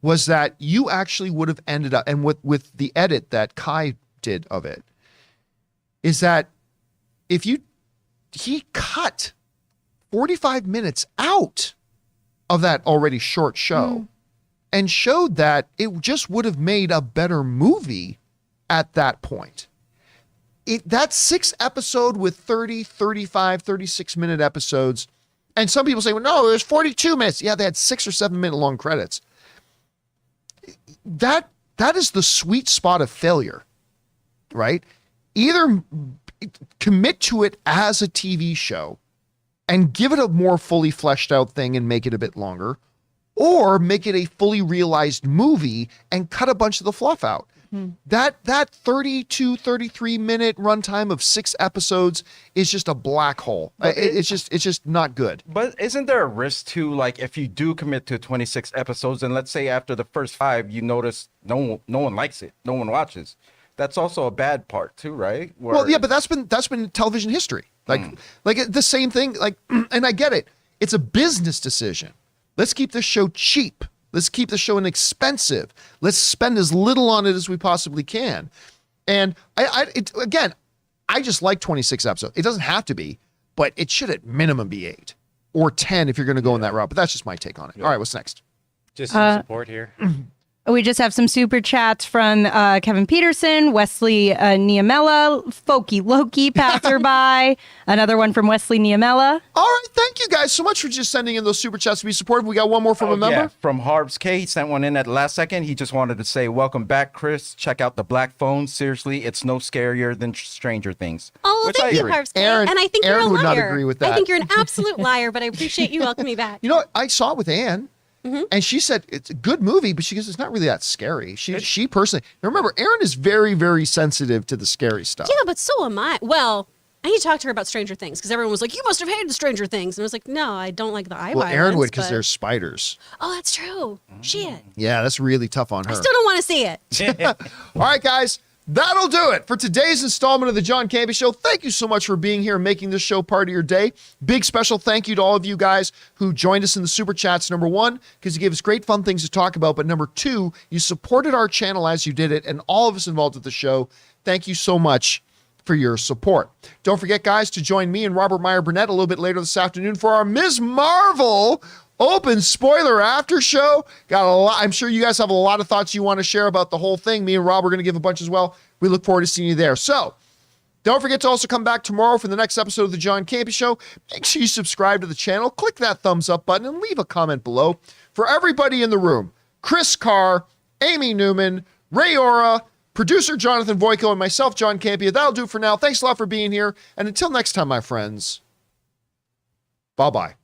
was that you actually would have ended up, and with the edit that Kai did of it, is that he cut 45 minutes out of that already short show and showed that it just would have made a better movie at that point. That 6 episode with 30, 35, 36 minute episodes. And some people say, well, no, it was 42 minutes. Yeah, they had 6 or 7 minute long credits. That is the sweet spot of failure, right? Either commit to it as a TV show and give it a more fully fleshed out thing and make it a bit longer, or make it a fully realized movie and cut a bunch of the fluff out. That 32, 33 minute runtime of 6 episodes is just a black hole. It's just not good. But isn't there a risk too, like if you do commit to 26 episodes and let's say after the first 5 you notice no one likes it, no one watches. That's also a bad part too, right? Well, yeah, but that's been television history. Like the same thing, like, and I get it. It's a business decision. Let's keep this show cheap. Let's keep the show inexpensive. Let's spend as little on it as we possibly can. And I just like 26 episodes. It doesn't have to be, but it should at minimum be 8 or 10 if you're going to go in that route. But that's just my take on it. All right, what's next? Just some support here. We just have some super chats from Kevin Peterson, Wesley Niamela, Folky Loki, Passerby, another one from Wesley Niamela. All right, thank you guys so much for just sending in those super chats to be supportive. We got one more from a member. Yeah, from Harbs K. He sent one in at the last second. He just wanted to say, welcome back, Chris. Check out the Black Phone. Seriously, it's no scarier than Stranger Things. Oh, well, thank you, Harv's K. Aaron- And I think Aaron you're a would liar. not agree with that. I think you're an absolute liar, but I appreciate you welcoming me back. You know what? I saw it with Ann. And she said it's a good movie, but she goes, it's not really that scary. She personally, now remember, Aaron is very, very sensitive to the scary stuff. Yeah, but so am I. Well, I need to talk to her about Stranger Things because everyone was like, you must have hated Stranger Things. And I was like, no, I don't like the eye Well, violence. Aaron would because but- there's spiders. Oh, that's true. Shit. Yeah, that's really tough on her. I still don't want to see it. All right, guys, that'll do it for today's installment of the John Campea Show. Thank you so much for being here and making this show part of your day. Big special thank you to all of you guys who joined us in the super chats. Number 1, because you gave us great fun things to talk about. But number 2, you supported our channel as you did it, and all of us involved with the show. Thank you so much for your support. Don't forget, guys, to join me and Robert Meyer Burnett a little bit later this afternoon for our Ms. Marvel open spoiler after show. Got a lot. I'm sure you guys have a lot of thoughts you want to share about the whole thing. Me and Rob are going to give a bunch as well. We look forward to seeing you there. So don't forget to also come back tomorrow for the next episode of the John Campea Show. Make sure you subscribe to the channel, click that thumbs up button, and leave a comment below. For everybody in the room, Chris Carr, Amy Newman, Ray Ora, producer Jonathan Voico, and myself, John Campea, that'll do for now. Thanks a lot for being here. And until next time, my friends, bye-bye.